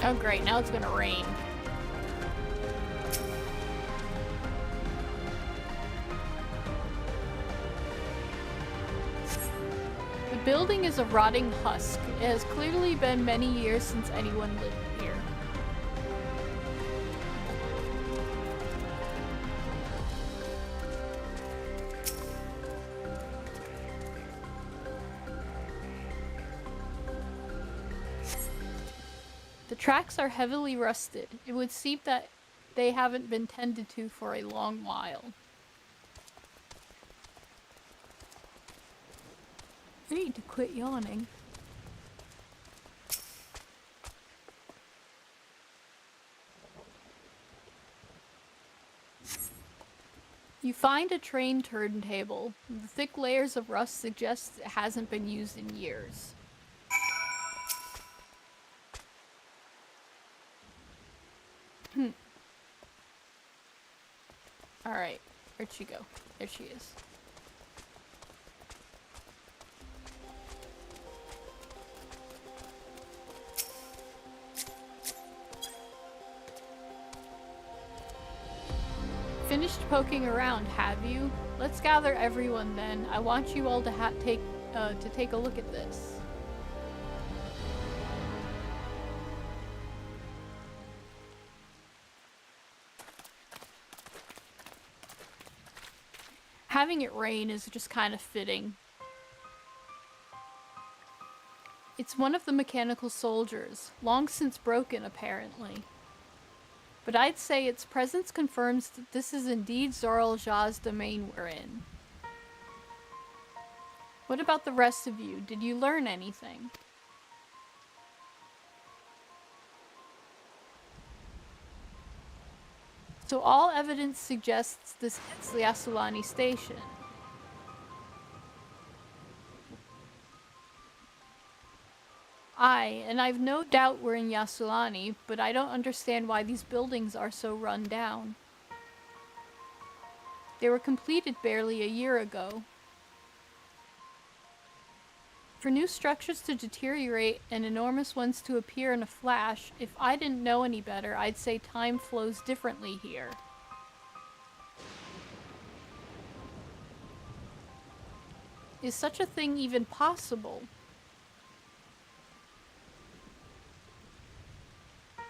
Oh great, now it's gonna rain. The building is a rotting husk. It has clearly been many years since anyone lived here. The tracks are heavily rusted. It would seem that they haven't been tended to for a long while. I need to quit yawning. You find a train turntable. The thick layers of rust suggest it hasn't been used in years. Alright, where'd she go? There she is. Finished poking around, have you? Let's gather everyone then. I want you all to take a look at this. Having it rain is just kind of fitting. It's one of the mechanical soldiers, long since broken apparently. But I'd say its presence confirms that this is indeed Zoral Jah's domain we're in. What about the rest of you? Did you learn anything? So all evidence suggests this hits the Yassulani station. And I've no doubt we're in Yassulani, but I don't understand why these buildings are so run down. They were completed barely a year ago. For new structures to deteriorate and enormous ones to appear in a flash, if I didn't know any better, I'd say time flows differently here. Is such a thing even possible?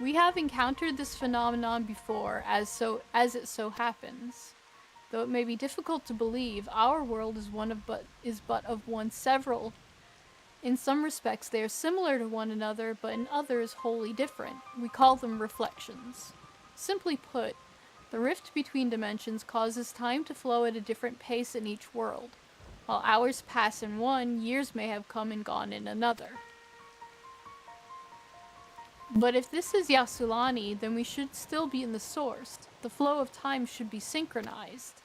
We have encountered this phenomenon before, as it so happens. Though it may be difficult to believe, our world is but of one several. In some respects they are similar to one another, but in others wholly different. We call them reflections. Simply put, the rift between dimensions causes time to flow at a different pace in each world. While hours pass in one, years may have come and gone in another. But if this is Yassulani, then we should still be in the source. The flow of time should be synchronized.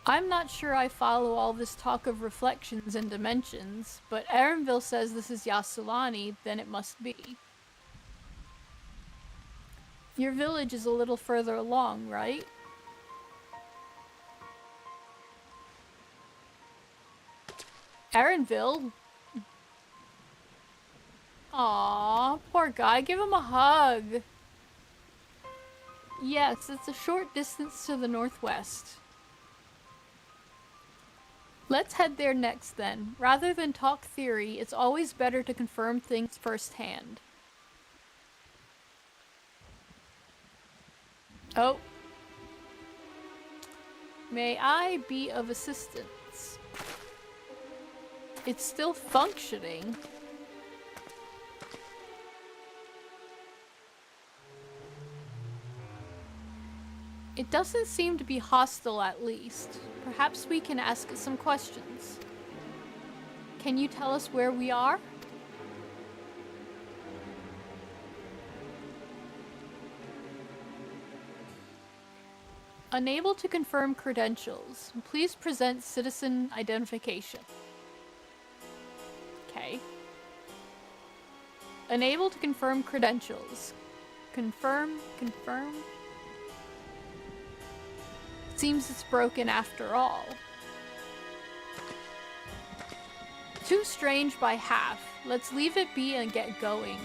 I'm not sure I follow all this talk of reflections and dimensions, but Erenville says this is Yassulani, then it must be. Your village is a little further along, right? Erenville? Aww, poor guy, give him a hug. Yes, it's a short distance to the northwest. Let's head there next then. Rather than talk theory, it's always better to confirm things firsthand. Oh. May I be of assistance? It's still functioning. It doesn't seem to be hostile, at least. Perhaps we can ask it some questions. Can you tell us where we are? Unable to confirm credentials. Please present citizen identification. Okay. Unable to confirm credentials. Confirm. Seems it's broken after all. Too strange by half. Let's leave it be and get going.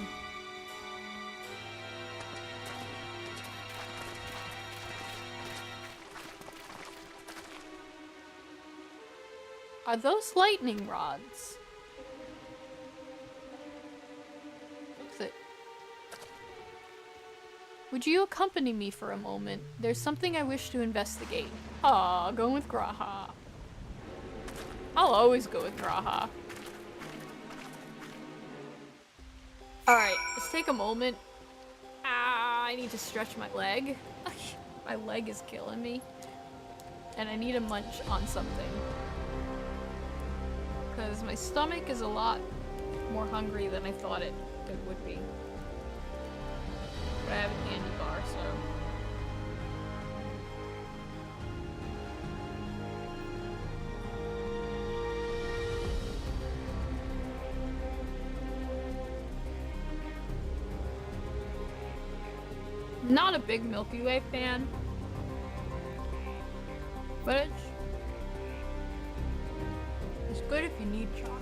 Are those lightning rods? Looks it. Would you accompany me for a moment? There's something I wish to investigate. Aw, going with Graha. I'll always go with Graha. Alright, let's take a moment. I need to stretch my leg. My leg is killing me. And I need to munch on something. Because my stomach is a lot more hungry than I thought it would be. But I have a candy bar, so... Not a big Milky Way fan. But it's good if you need chocolate.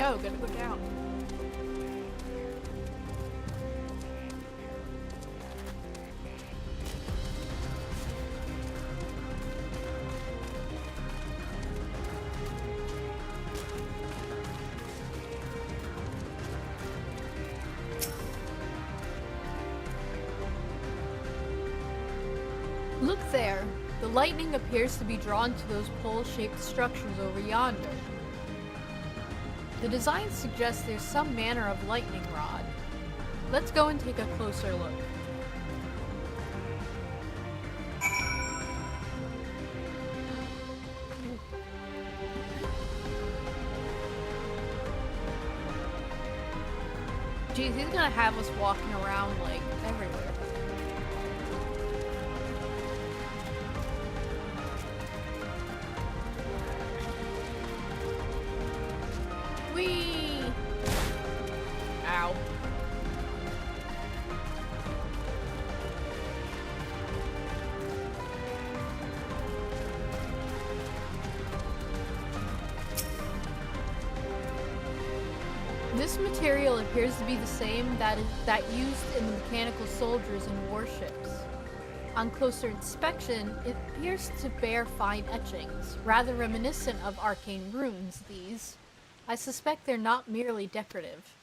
Oh, gotta go down. Look there! The lightning appears to be drawn to those pole-shaped structures over yonder. The design suggests there's some manner of lightning rod. Let's go and take a closer look. Geez, he's gonna have us walking around, like, everywhere. Whee! Ow. This material appears to be the same that used in the mechanical soldiers and warships. On closer inspection, it appears to bear fine etchings, rather reminiscent of arcane runes, these. I suspect they're not merely decorative.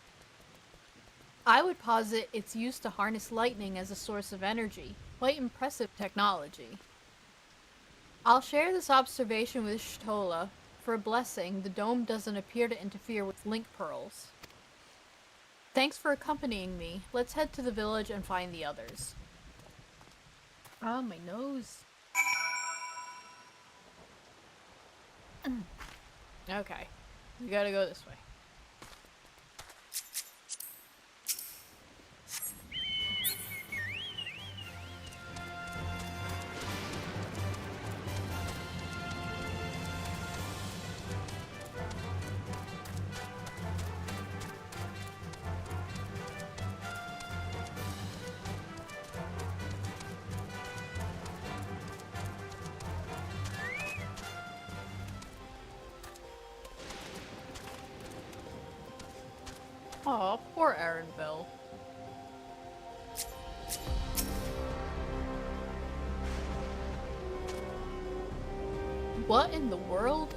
I would posit it's used to harness lightning as a source of energy. Quite impressive technology. I'll share this observation with Shtola. For a blessing, the dome doesn't appear to interfere with link pearls. Thanks for accompanying me. Let's head to the village and find the others. Oh, my nose. Okay. We gotta go this way. Aw, poor Erenville. What in the world?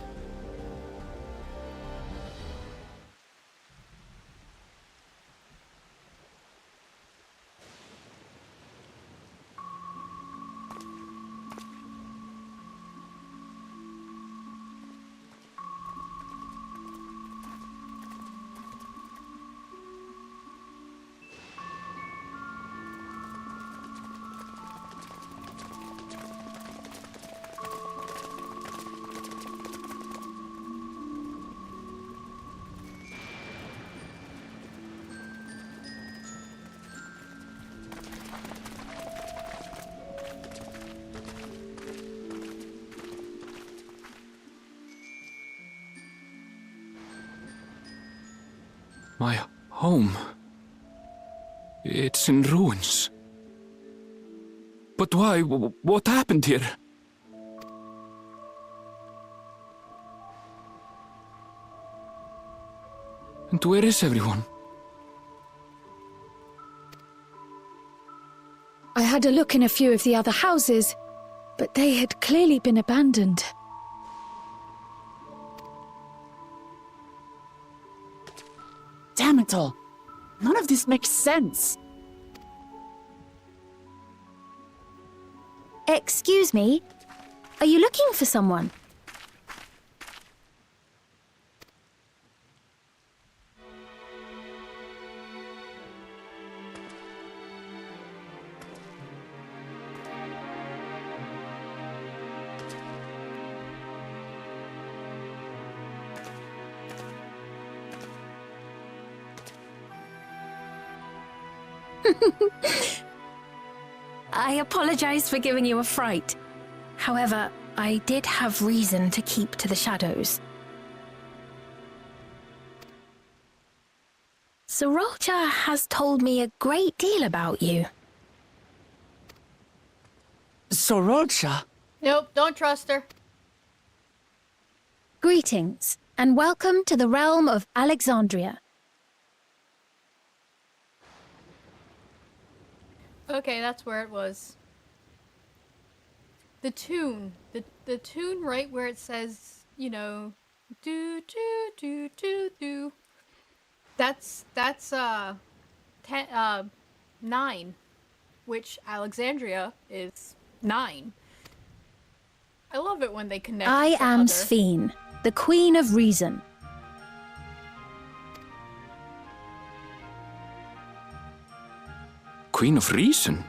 My home. It's in ruins. But why? What happened here? And where is everyone? I had a look in a few of the other houses, but they had clearly been abandoned. Damn it all! None of this makes sense! Excuse me? Are you looking for someone? I apologize for giving you a fright. However, I did have reason to keep to the shadows. Sorolcha has told me a great deal about you. Sorolcha? Nope, don't trust her. Greetings, and welcome to the realm of Alexandria. Okay, that's where it was. The tune. The tune right where it says, you know, do do do do do. That's 9, which Alexandria is 9. I love it when they connect. I each am other. Sphene, the Queen of Reason. Queen of Reason?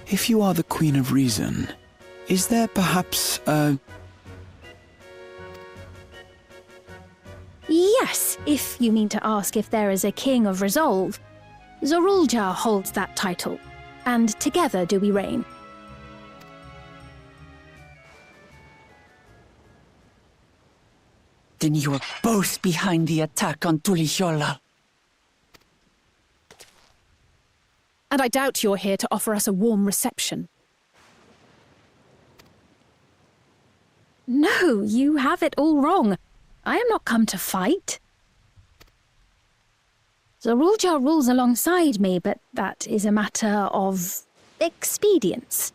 If you are the Queen of Reason, is there perhaps a... Yes, if you mean to ask if there is a King of Resolve. Zorulja holds that title, and together do we reign. Then you are both behind the attack on Tulishola. And I doubt you're here to offer us a warm reception. No, you have it all wrong. I am not come to fight. Zorulja rules alongside me, but that is a matter of expedience.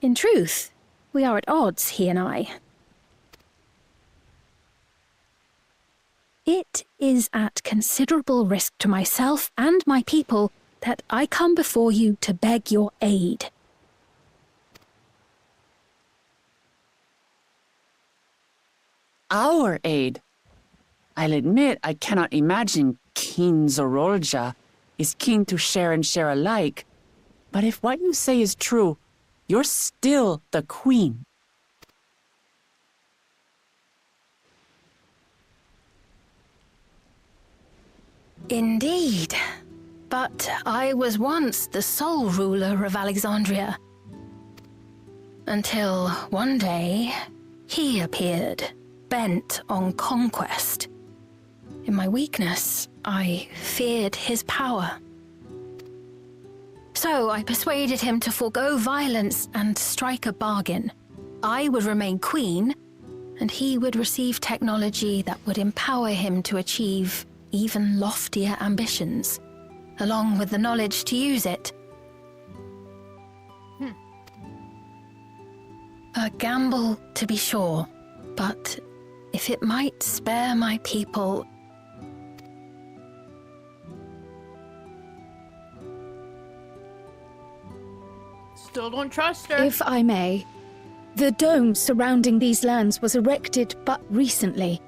In truth, we are at odds, he and I. It is at considerable risk to myself and my people that I come before you to beg your aid. Our aid? I'll admit I cannot imagine King Zorulja is keen to share and share alike. But if what you say is true, you're still the queen. Indeed. But I was once the sole ruler of Alexandria. Until one day, he appeared, bent on conquest. In my weakness, I feared his power. So I persuaded him to forego violence and strike a bargain. I would remain queen, and he would receive technology that would empower him to achieve even loftier ambitions, along with the knowledge to use it. A gamble, to be sure, but if it might spare my people... Still don't trust her. If I may, the dome surrounding these lands was erected but recently.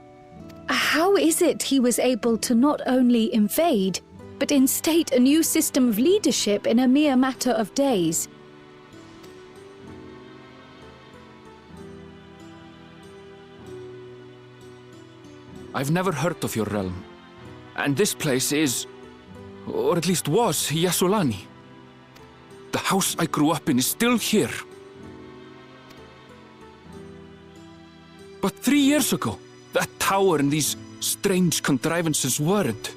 How is it he was able to not only invade, but instate a new system of leadership in a mere matter of days? I've never heard of your realm. And this place is, or at least was, Yasulani. The house I grew up in is still here. But 3 years ago, that tower and these strange contrivances weren't.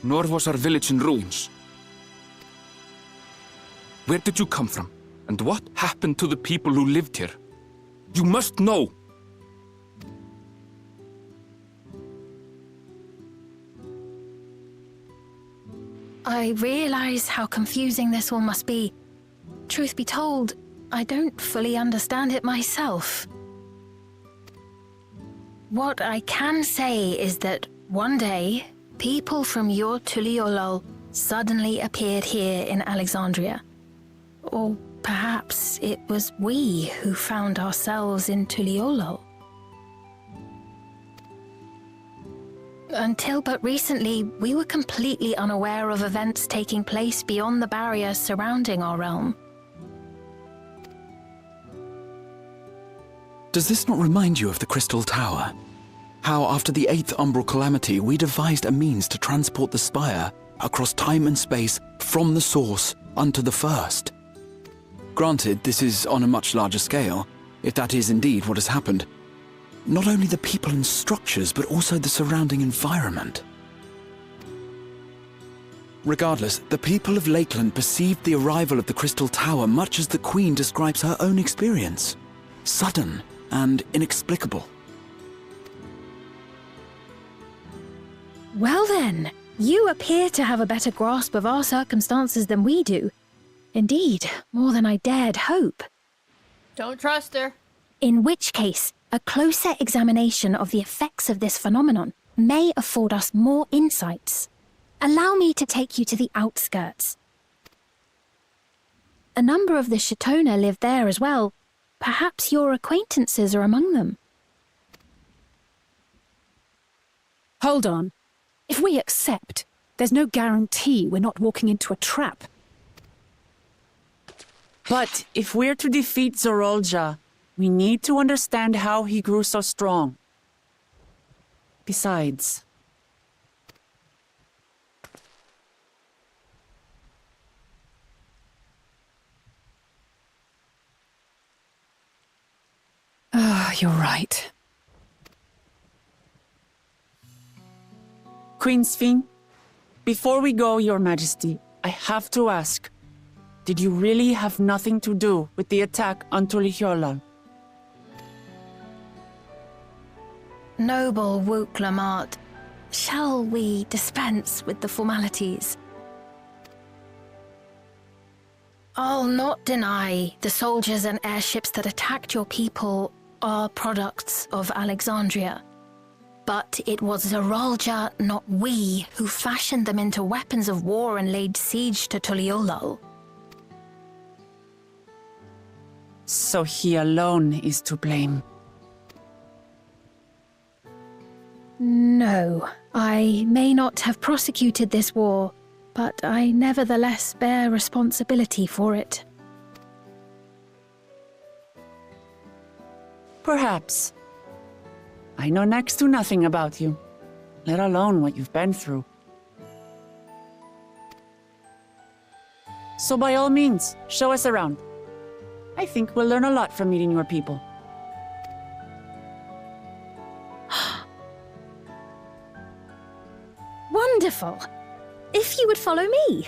Nor was our village in ruins. Where did you come from? And what happened to the people who lived here? You must know! I realize how confusing this all must be. Truth be told, I don't fully understand it myself. What I can say is that one day, people from your Tuliolol suddenly appeared here in Alexandria. Or perhaps it was we who found ourselves in Tuliolol. Until but recently, we were completely unaware of events taking place beyond the barriers surrounding our realm. Does this not remind you of the Crystal Tower? How after the 8th Umbral Calamity, we devised a means to transport the Spire across time and space from the source unto the First. Granted, this is on a much larger scale, if that is indeed what has happened. Not only the people and structures, but also the surrounding environment. Regardless, the people of Lakeland perceived the arrival of the Crystal Tower much as the Queen describes her own experience. Sudden and inexplicable. Well then, you appear to have a better grasp of our circumstances than we do. Indeed, more than I dared hope. Don't trust her. In which case, a closer examination of the effects of this phenomenon may afford us more insights. Allow me to take you to the outskirts. A number of the Shatona live there as well. Perhaps your acquaintances are among them. Hold on. If we accept, there's no guarantee we're not walking into a trap. But if we're to defeat Zorolja, we need to understand how he grew so strong. Besides... You're right. Queen Sphene, before we go, Your Majesty, I have to ask, did you really have nothing to do with the attack on Tulihyolal? Noble Wook Lamart, shall we dispense with the formalities? I'll not deny the soldiers and airships that attacked your people are products of Alexandria. But it was Zorolja, not we, who fashioned them into weapons of war and laid siege to Tuliolal. So he alone is to blame. No, I may not have prosecuted this war, but I nevertheless bear responsibility for it. Perhaps. I know next to nothing about you, let alone what you've been through. So by all means, show us around. I think we'll learn a lot from meeting your people. Wonderful! If you would follow me.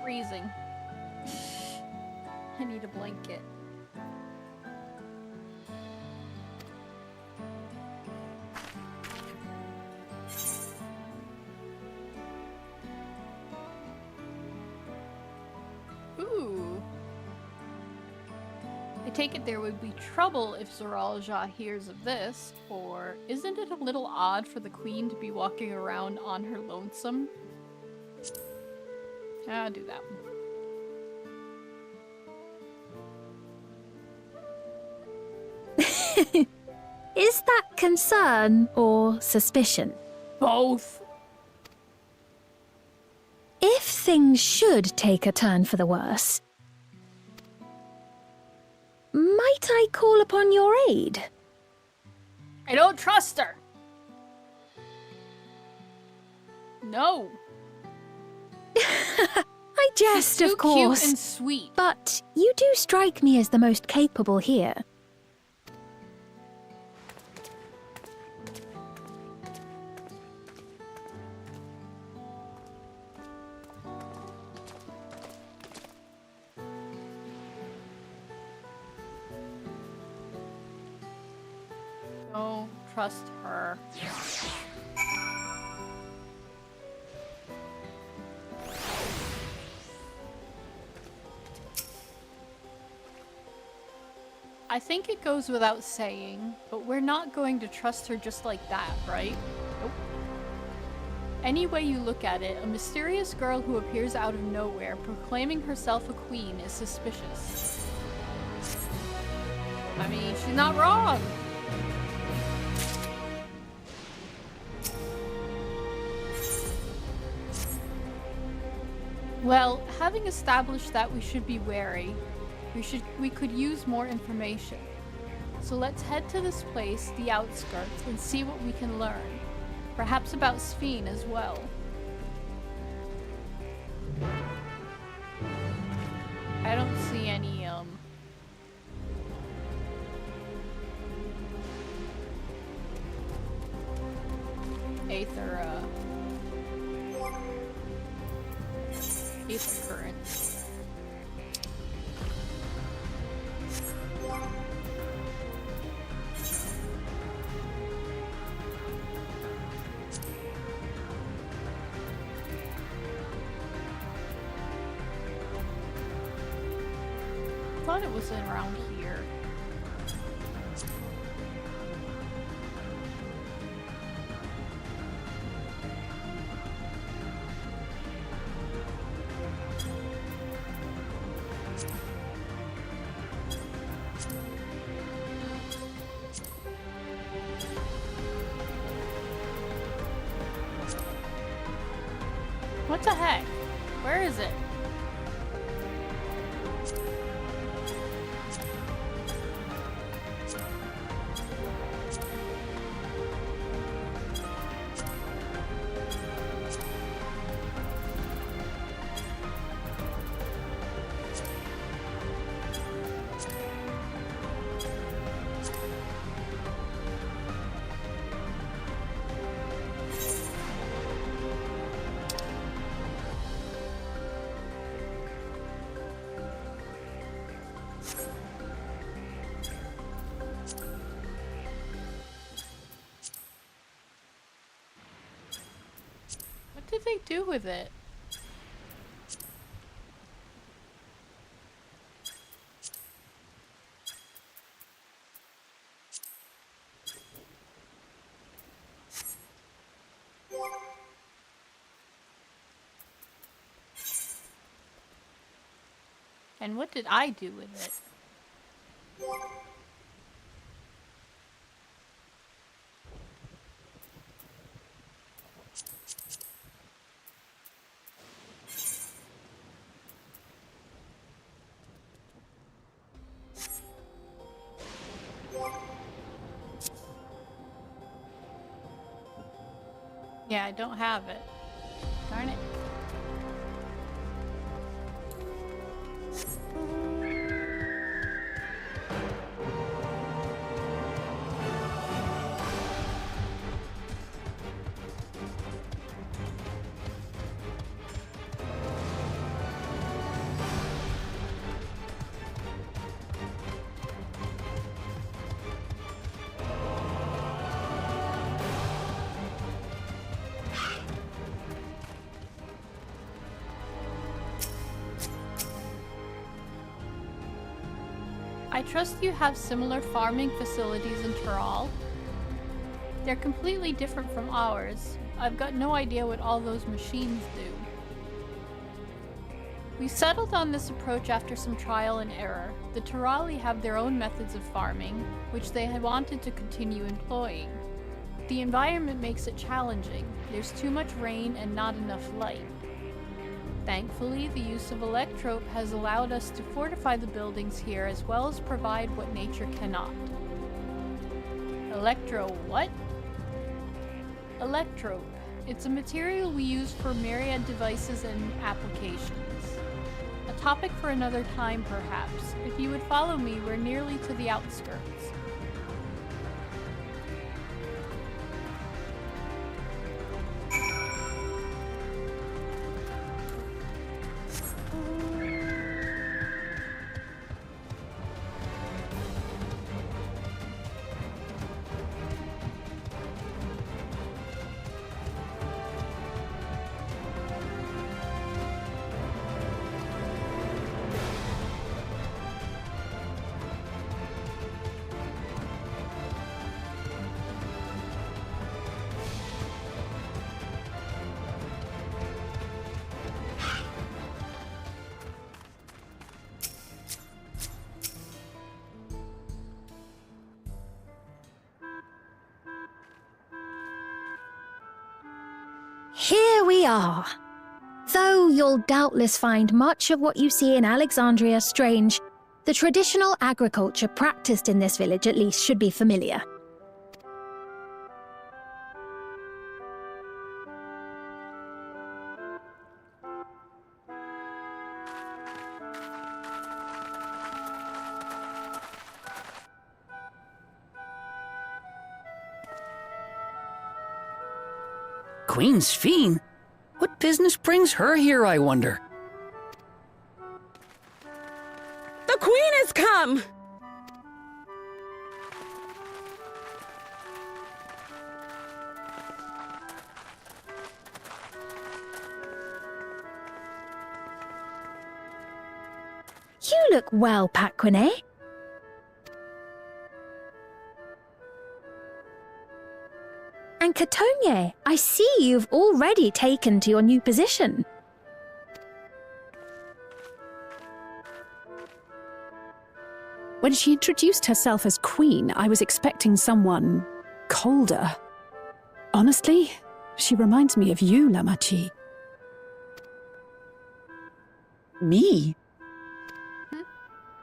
Freezing. I need a blanket. Ooh. I take it there would be trouble if Zorolja hears of this, or isn't it a little odd for the queen to be walking around on her lonesome? I'll do that one. Is that concern or suspicion? Both. If things should take a turn for the worse, might I call upon your aid? I don't trust her. No. I jest, She's of course. Cute and sweet. But you do strike me as the most capable here. Don't trust her. I think it goes without saying, but we're not going to trust her just like that, right? Nope. Any way you look at it, a mysterious girl who appears out of nowhere proclaiming herself a queen is suspicious. I mean, she's not wrong. Well, having established that we should be wary, we could use more information. So let's head to this place, the outskirts, and see what we can learn. Perhaps about Sphene as well. I don't see any, Aether currents. I thought it was around here. What the heck? Where is it? What did they do with it? And what did I do with it? Yeah, I don't have it. Darn it. I trust you have similar farming facilities in Tural. They're completely different from ours. I've got no idea what all those machines do. We settled on this approach after some trial and error. The Turali have their own methods of farming, which they had wanted to continue employing. The environment makes it challenging. There's too much rain and not enough light. Thankfully, the use of electrope has allowed us to fortify the buildings here as well as provide what nature cannot. What? Electrope. It's a material we use for myriad devices and applications. A topic for another time, perhaps. If you would follow me, we're nearly to the outskirts. Here we are. Though you'll doubtless find much of what you see in Alexandria strange, the traditional agriculture practiced in this village at least should be familiar. Queen's Fiend? What business brings her here, I wonder? The Queen has come! You look well, Paquine. And Catogne, I see you've already taken to your new position. When she introduced herself as Queen, I was expecting someone colder. Honestly, she reminds me of you, Lamachi. Me?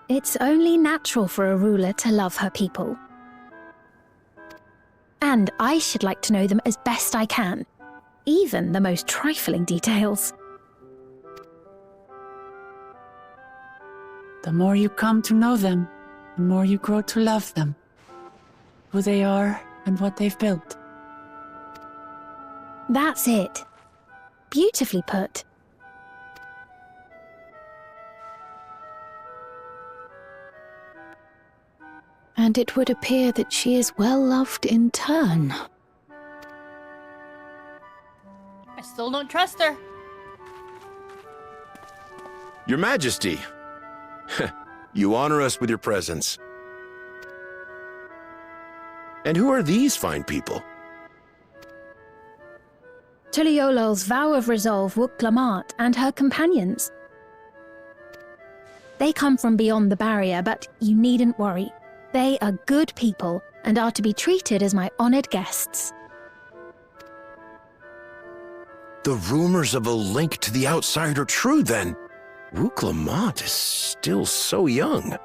It's only natural for a ruler to love her people. And I should like to know them as best I can, even the most trifling details. The more you come to know them, the more you grow to love them. Who they are and what they've built. That's it. Beautifully put. And it would appear that she is well loved in turn. I still don't trust her. Your Majesty, you honor us with your presence. And who are these fine people? Tuliolol's vow of resolve Wuk-Lamat and her companions. They come from beyond the barrier, but you needn't worry. They are good people and are to be treated as my honored guests. The rumors of a link to the outside are true, then. Wuk-Lamat is still so young.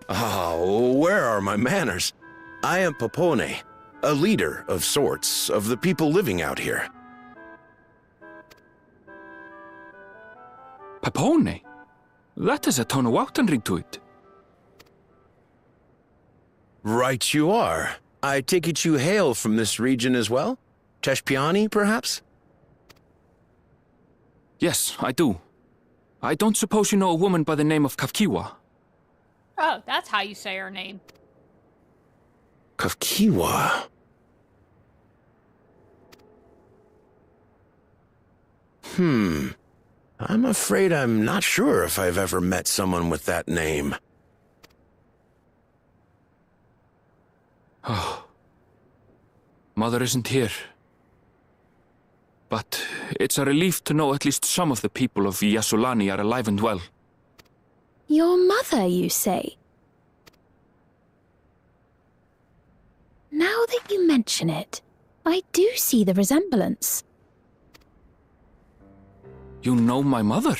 Oh, where are my manners? I am Popone, a leader of sorts of the people living out here. Popone? That is a Tonawautan ring to it. Right you are. I take it you hail from this region as well? Teshpiani, perhaps? Yes, I do. I don't suppose you know a woman by the name of Kafkiwa? Oh, that's how you say her name. Kafkiwa. I'm afraid I'm not sure if I've ever met someone with that name. Oh. Mother isn't here. But it's a relief to know at least some of the people of Yasulani are alive and well. Your mother, you say? Now that you mention it, I do see the resemblance. You know my mother?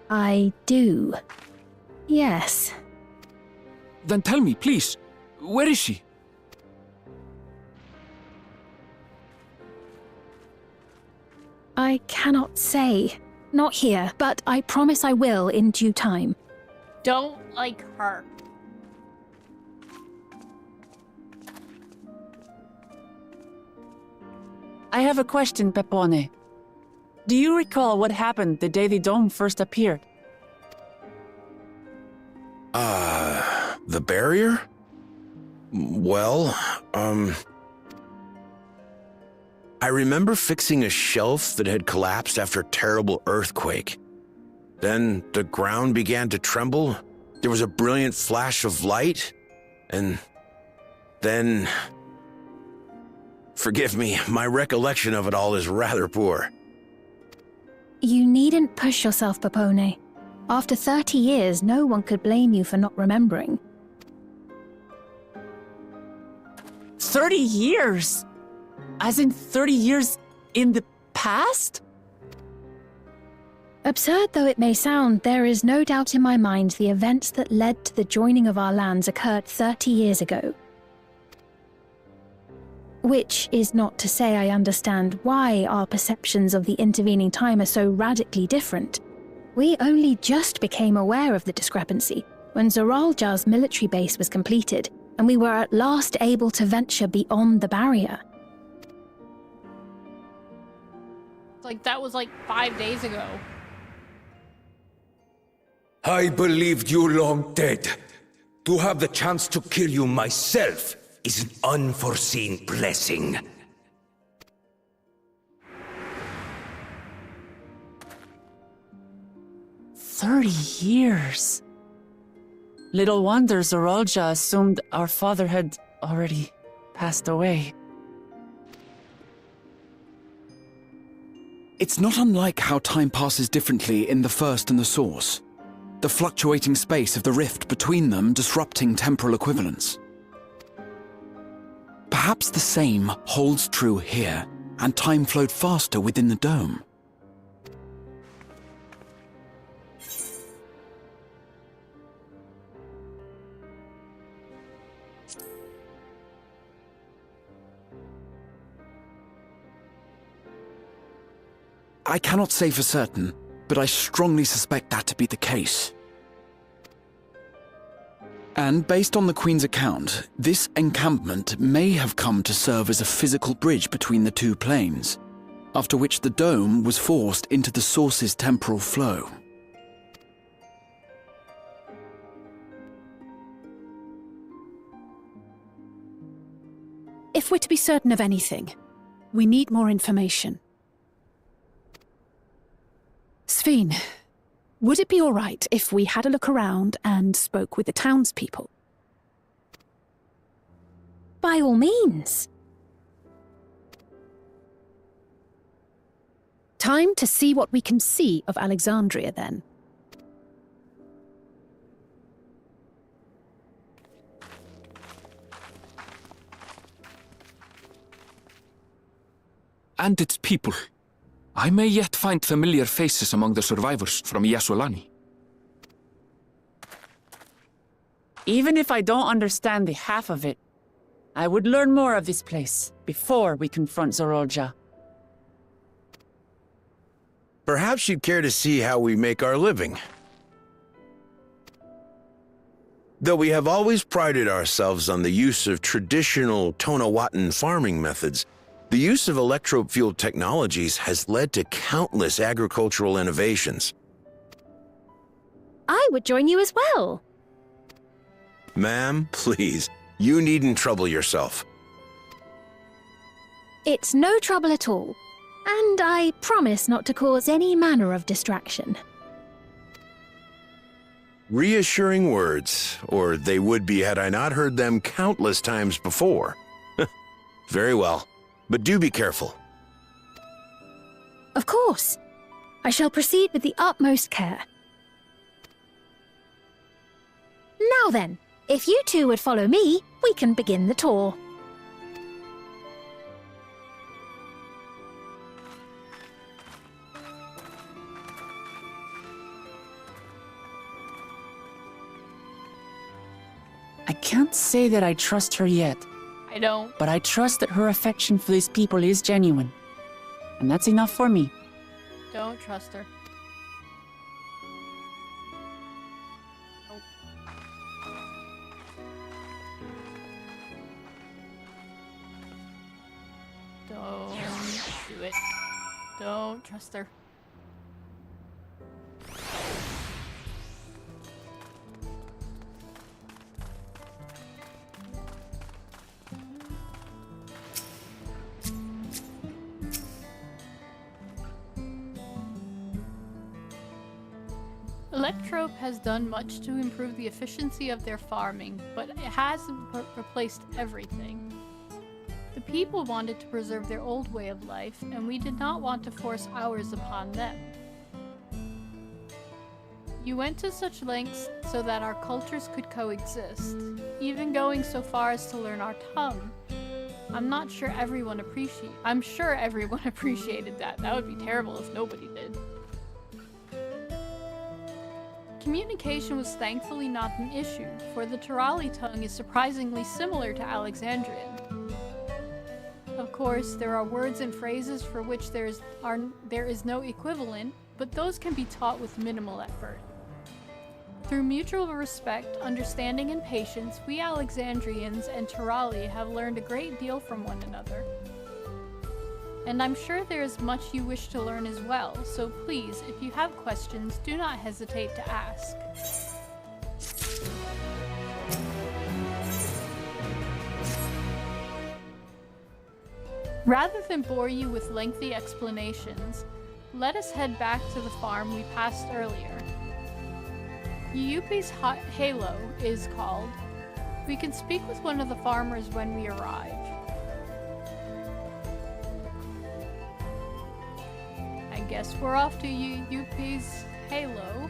I do. Yes. Then tell me, please, where is she? I cannot say. Not here, but I promise I will in due time. Don't like her. I have a question, Pepone. Do you recall what happened the day the dome first appeared? The barrier? Well, I remember fixing a shelf that had collapsed after a terrible earthquake. Then the ground began to tremble. There was a brilliant flash of light, and then... Forgive me, my recollection of it all is rather poor. You needn't push yourself, Popone. After 30 years, no one could blame you for not remembering. 30 years? As in 30 years in the past? Absurd though it may sound, there is no doubt in my mind the events that led to the joining of our lands occurred 30 years ago. Which is not to say I understand why our perceptions of the intervening time are so radically different. We only just became aware of the discrepancy when Zoralja's military base was completed, and we were at last able to venture beyond the barrier. Like, that was like 5 days ago. I believed you long dead. To have the chance to kill you myself is an unforeseen blessing. "30 years. Little wonder Zoralja assumed our father had already passed away." It's not unlike how time passes differently in the First and the Source. The fluctuating space of the rift between them disrupting temporal equivalence. Perhaps the same holds true here, and time flowed faster within the dome. I cannot say for certain, but I strongly suspect that to be the case. And based on the Queen's account, this encampment may have come to serve as a physical bridge between the two planes, after which the dome was forced into the source's temporal flow. If we're to be certain of anything, we need more information. Sphene, would it be all right if we had a look around and spoke with the townspeople? By all means. Time to see what we can see of Alexandria, then. And its people. I may yet find familiar faces among the survivors from Yasolani. Even if I don't understand the half of it, I would learn more of this place before we confront Zorolja. Perhaps you'd care to see how we make our living. Though we have always prided ourselves on the use of traditional Tonawatan farming methods, the use of electro-fueled technologies has led to countless agricultural innovations. I would join you as well. Ma'am, please, you needn't trouble yourself. It's no trouble at all, and I promise not to cause any manner of distraction. Reassuring words, or they would be had I not heard them countless times before. Very well. But do be careful. Of course. I shall proceed with the utmost care. Now then, if you two would follow me, we can begin the tour. I can't say that I trust her yet. I don't. But I trust that her affection for these people is genuine. And that's enough for me. Don't trust her. Nope. Don't do it. Don't trust her. Electrope has done much to improve the efficiency of their farming, but it hasn't replaced everything. The people wanted to preserve their old way of life, and we did not want to force ours upon them. You went to such lengths so that our cultures could coexist, even going so far as to learn our tongue. I'm sure everyone appreciated that. That would be terrible if nobody did. Communication was thankfully not an issue, for the Tirali tongue is surprisingly similar to Alexandrian. Of course, there are words and phrases for which there is no equivalent, but those can be taught with minimal effort. Through mutual respect, understanding, and patience, we Alexandrians and Tirali have learned a great deal from one another. And I'm sure there is much you wish to learn as well, so please, if you have questions, do not hesitate to ask. Rather than bore you with lengthy explanations, let us head back to the farm we passed earlier. Yuupi's Halo is called. We can speak with one of the farmers when we arrive. I guess we're off to Yuupi's Halo.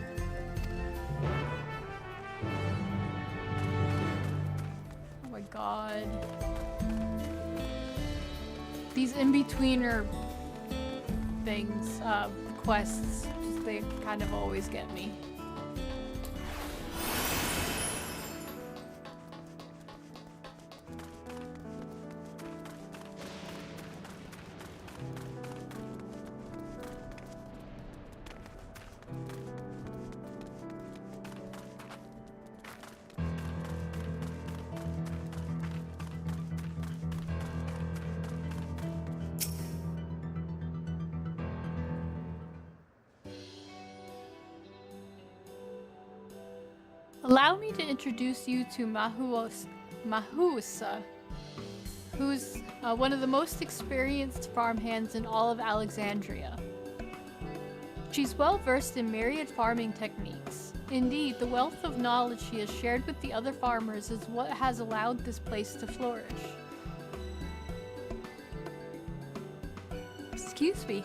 Oh my god. These these in-betweener things, quests, they kind of always get me. Allow me to introduce you to Mahusa, who's one of the most experienced farmhands in all of Alexandria. She's well versed in myriad farming techniques. Indeed, the wealth of knowledge she has shared with the other farmers is what has allowed this place to flourish. Excuse me.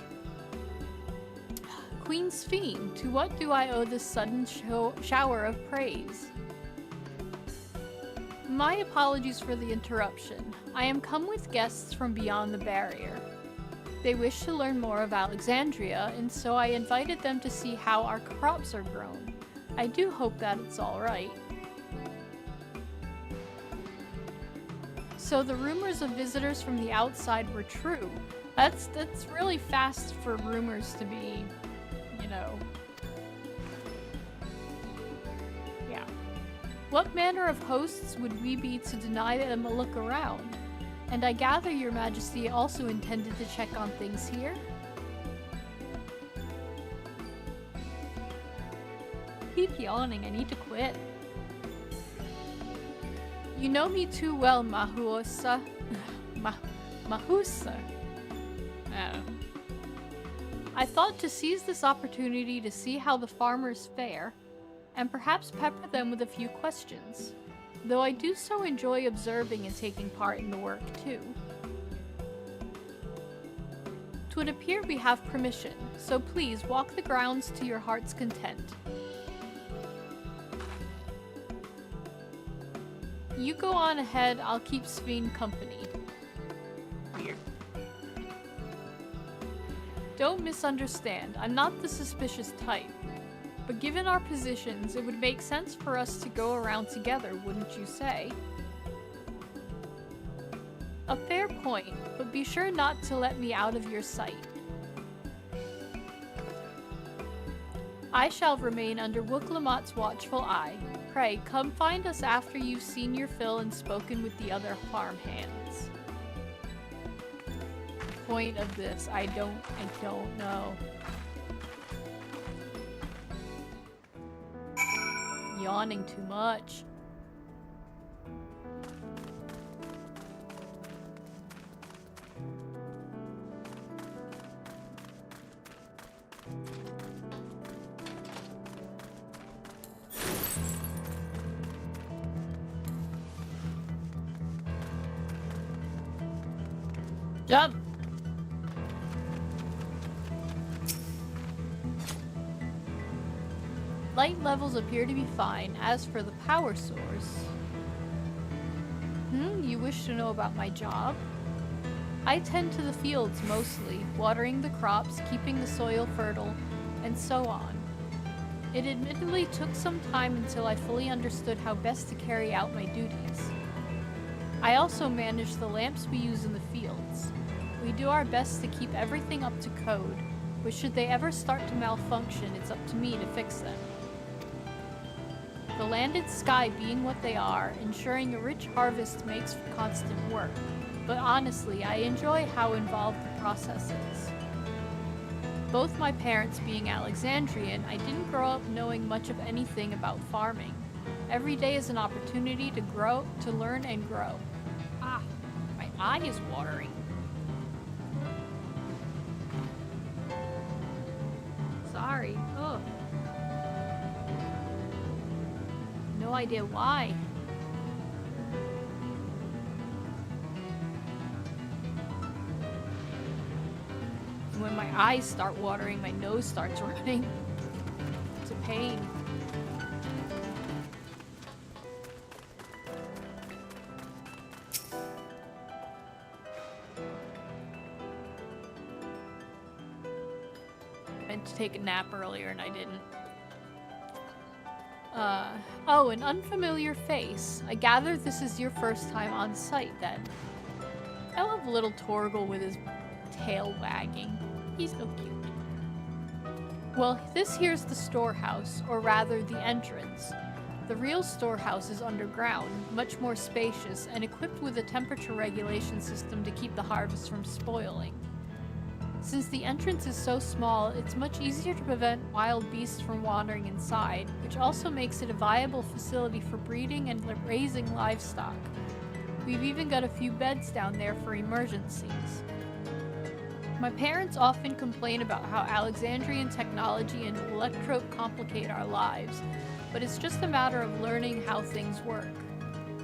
Queen Sphene, to what do I owe this sudden shower of praise? My apologies for the interruption. I am come with guests from beyond the barrier. They wish to learn more of Alexandria, and so I invited them to see how our crops are grown. I do hope that it's all right. So the rumors of visitors from the outside were true. That's really fast for rumors to be, you know. Yeah. What manner of hosts would we be to deny them a look around? And I gather your majesty also intended to check on things here? Keep yawning, I need to quit. You know me too well, Mahusa. Mahusa. Oh. I thought to seize this opportunity to see how the farmers fare, and perhaps pepper them with a few questions, though I do so enjoy observing and taking part in the work too. 'Twould appear we have permission, so please walk the grounds to your heart's content. You go on ahead, I'll keep Sphene company. Weird. Don't misunderstand, I'm not the suspicious type. But given our positions, it would make sense for us to go around together, wouldn't you say? A fair point, but be sure not to let me out of your sight. I shall remain under Wooklamat's watchful eye. Pray, come find us after you've seen your fill and spoken with the other farmhands. The point of this, I don't know. Yawning too much. Jump! Light levels appear to be fine. As for the power source... You wish to know about my job? I tend to the fields mostly, watering the crops, keeping the soil fertile, and so on. It admittedly took some time until I fully understood how best to carry out my duties. I also manage the lamps we use in the fields. We do our best to keep everything up to code, but should they ever start to malfunction, it's up to me to fix them. The land and sky being what they are, ensuring a rich harvest makes for constant work, but honestly, I enjoy how involved the process is. Both my parents being Alexandrian, I didn't grow up knowing much of anything about farming. Every day is an opportunity to grow, to learn and grow. Ah, my eye is watering. Sorry. Ugh. No idea why. When my eyes start watering, my nose starts running. It's a pain. to take a nap earlier and I didn't. Oh, an unfamiliar face. I gather this is your first time on site, then. I love little Torgal with his tail wagging. He's so cute. Well, this here's the storehouse, or rather the entrance. The real storehouse is underground, much more spacious, and equipped with a temperature regulation system to keep the harvest from spoiling. Since the entrance is so small, it's much easier to prevent wild beasts from wandering inside, which also makes it a viable facility for breeding and raising livestock. We've even got a few beds down there for emergencies. My parents often complain about how Alexandrian technology and electrope complicate our lives, but it's just a matter of learning how things work.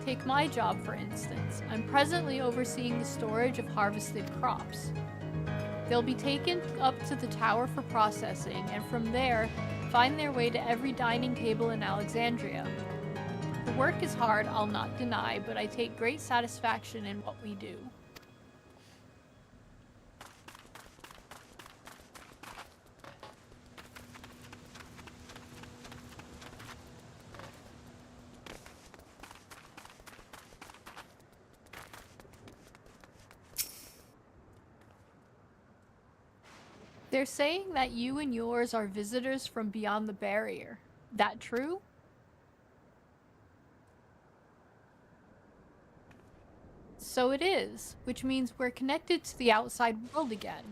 Take my job, for instance. I'm presently overseeing the storage of harvested crops. They'll be taken up to the tower for processing, and from there, find their way to every dining table in Alexandria. The work is hard, I'll not deny, but I take great satisfaction in what we do. They're saying that you and yours are visitors from beyond the barrier. That true? So it is, which means we're connected to the outside world again.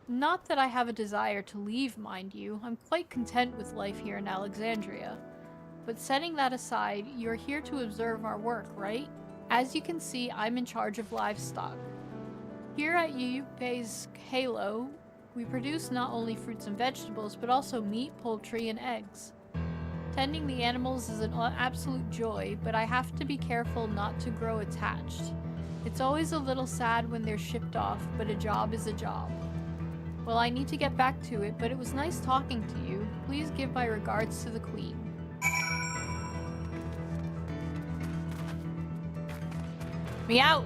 Not that I have a desire to leave, mind you. I'm quite content with life here in Alexandria. But setting that aside, you're here to observe our work, right? As you can see, I'm in charge of livestock. Here at Yupe's Halo, we produce not only fruits and vegetables, but also meat, poultry, and eggs. Tending the animals is an absolute joy, but I have to be careful not to grow attached. It's always a little sad when they're shipped off, but a job is a job. Well, I need to get back to it, but it was nice talking to you. Please give my regards to the Queen. Me out!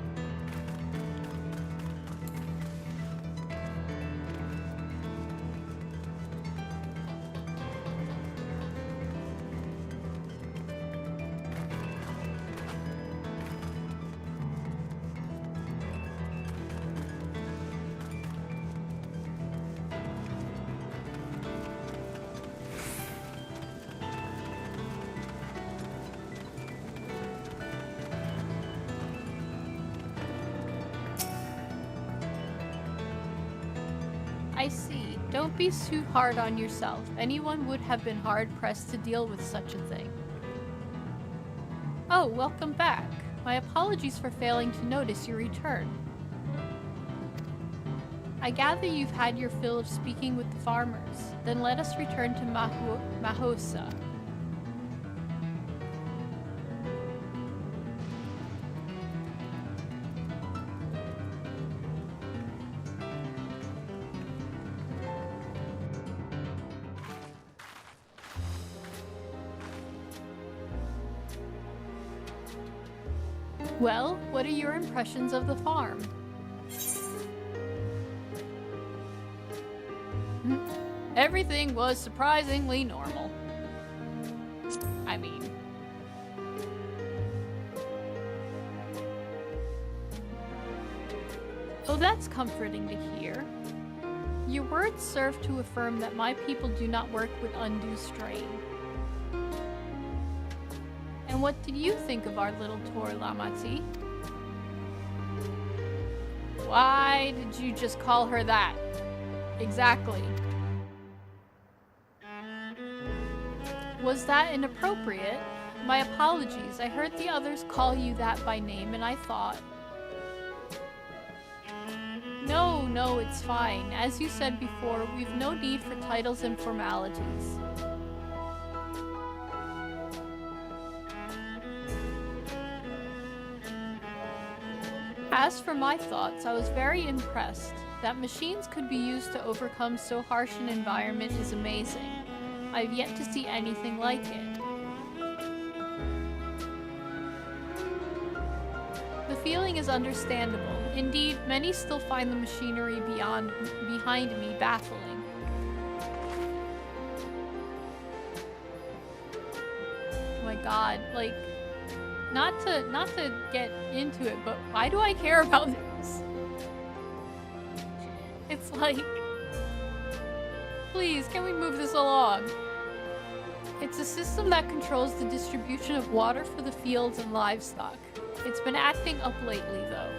I see. Don't be too hard on yourself. Anyone would have been hard-pressed to deal with such a thing. Oh, welcome back. My apologies for failing to notice your return. I gather you've had your fill of speaking with the farmers. Then let us return to Mahosa. Well, what are your impressions of the farm? Everything was surprisingly normal. I mean... Oh, that's comforting to hear. Your words serve to affirm that my people do not work with undue strain. And what did you think of our little Tor Lamati? Why did you just call her that? Exactly. Was that inappropriate? My apologies. I heard the others call you that by name and I thought... No, it's fine. As you said before, we've no need for titles and formalities. As for my thoughts, I was very impressed. That machines could be used to overcome so harsh an environment is amazing. I've yet to see anything like it. The feeling is understandable. Indeed, many still find the machinery behind me baffling. my god, like, not to get into it, but why do I care about this? It's like, please, can we move this along? It's a system that controls the distribution of water for the fields and livestock. It's been acting up lately, though.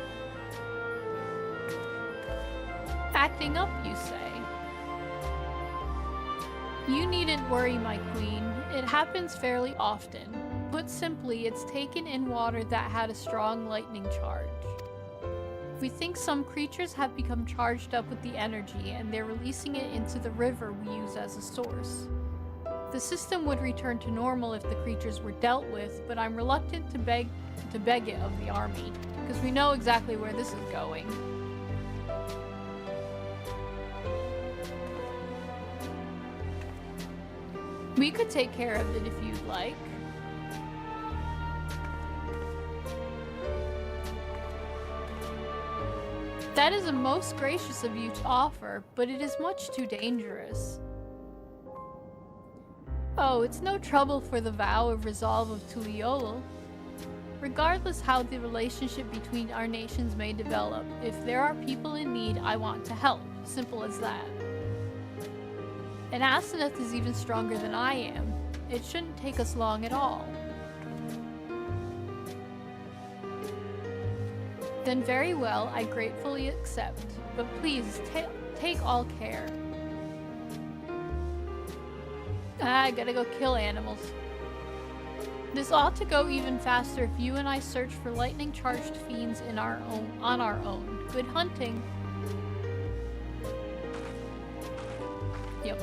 Acting up, you say? You needn't worry, my queen. It happens fairly often. Put simply, it's taken in water that had a strong lightning charge. We think some creatures have become charged up with the energy, and they're releasing it into the river we use as a source. The system would return to normal if the creatures were dealt with, but I'm reluctant to beg it of the army, because we know exactly where this is going. We could take care of it if you'd like. That is a most gracious of you to offer, but it is much too dangerous. Oh, it's no trouble for the vow of resolve of Tuliol. Regardless how the relationship between our nations may develop, if there are people in need, I want to help. Simple as that. And Asenath is even stronger than I am. It shouldn't take us long at all. Then very well, I gratefully accept. But please, take all care. I gotta go kill animals. This ought to go even faster if you and I search for lightning-charged fiends on our own. Good hunting. Yep.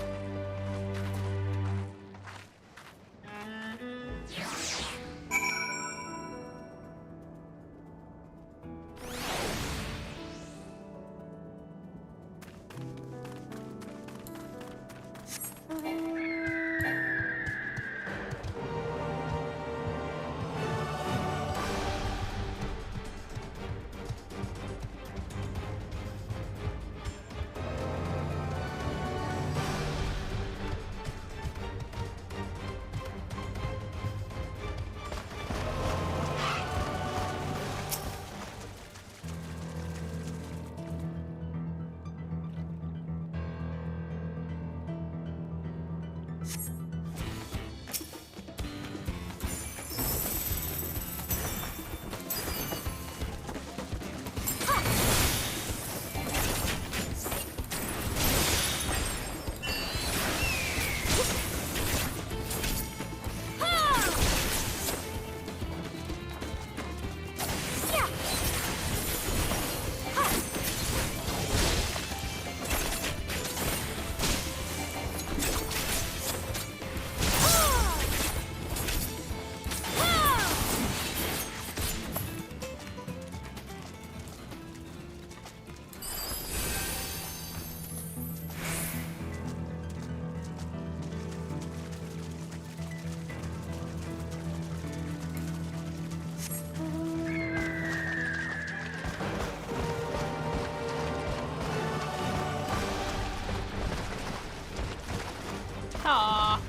Aw,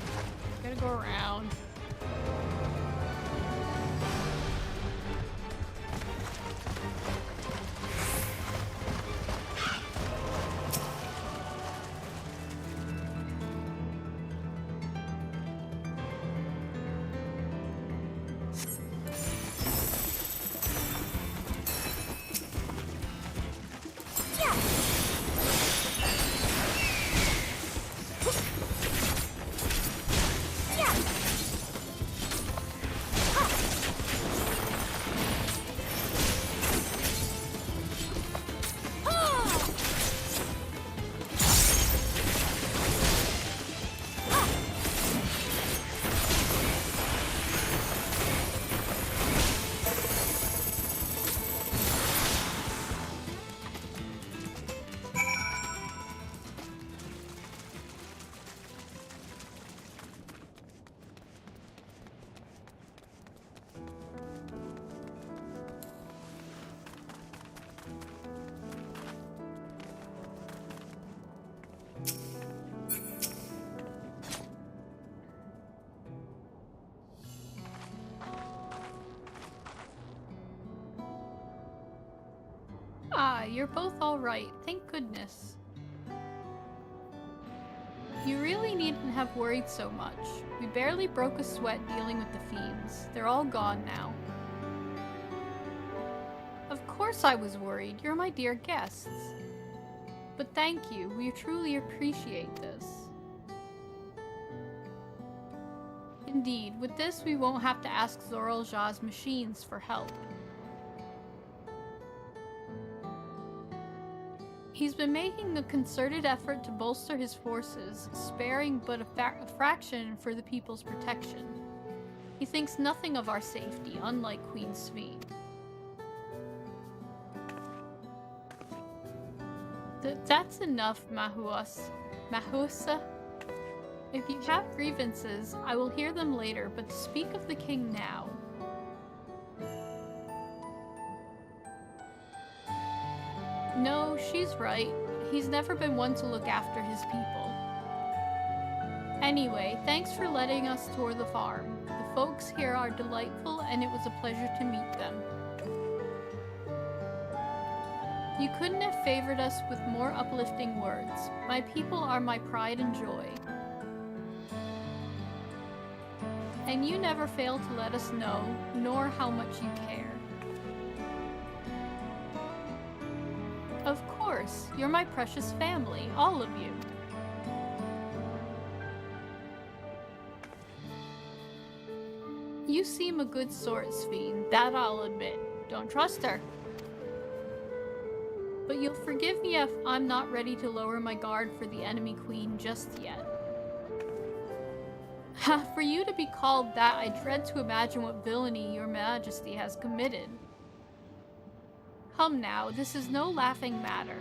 gotta go around. Ah, you're both alright. Thank goodness. You really needn't have worried so much. We barely broke a sweat dealing with the fiends. They're all gone now. Of course I was worried. You're my dear guests. But thank you. We truly appreciate this. Indeed, with this we won't have to ask Zoralja's machines for help. He's been making a concerted effort to bolster his forces, sparing but a fraction for the people's protection. He thinks nothing of our safety, unlike Queen Sveen. That's enough, Mahusa. If you have grievances, I will hear them later, but to speak of the king now. No, she's right. He's never been one to look after his people. Anyway, thanks for letting us tour the farm. The folks here are delightful, and it was a pleasure to meet them. You couldn't have favored us with more uplifting words. My people are my pride and joy. And you never fail to let us know, nor how much you care. Of course, you're my precious family, all of you. You seem a good sort, Sveen, that I'll admit. Don't trust her. But you'll forgive me if I'm not ready to lower my guard for the enemy queen just yet. For you to be called that, I dread to imagine what villainy your majesty has committed. Come now, this is no laughing matter.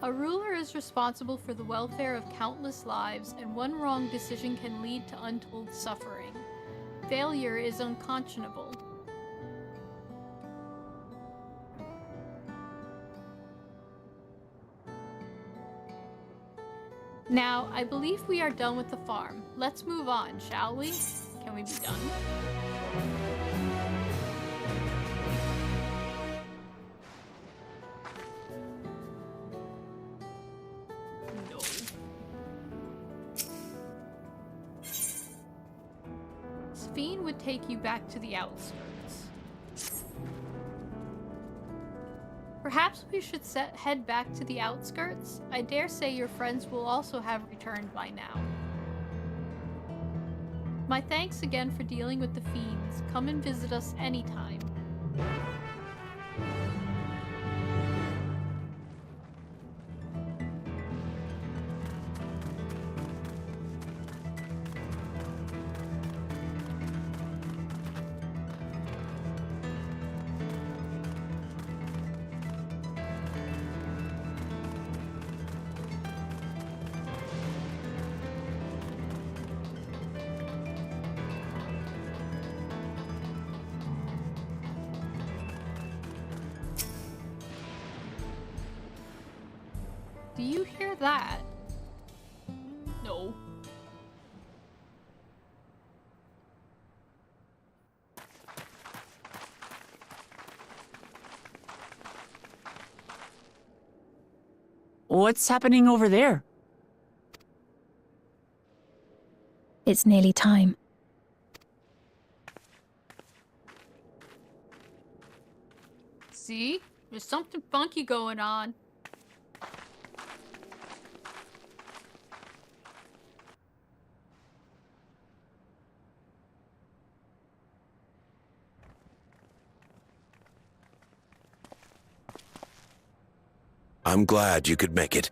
A ruler is responsible for the welfare of countless lives, and one wrong decision can lead to untold suffering. Failure is unconscionable. Now, I believe we are done with the farm. Let's move on, shall we? Can we be done? No. Sveen would take you back to the outskirts. Perhaps we should head back to the outskirts? I dare say your friends will also have returned by now. My thanks again for dealing with the fiends. Come and visit us anytime. Do you hear that? No. What's happening over there? It's nearly time. See? There's something funky going on. I'm glad you could make it.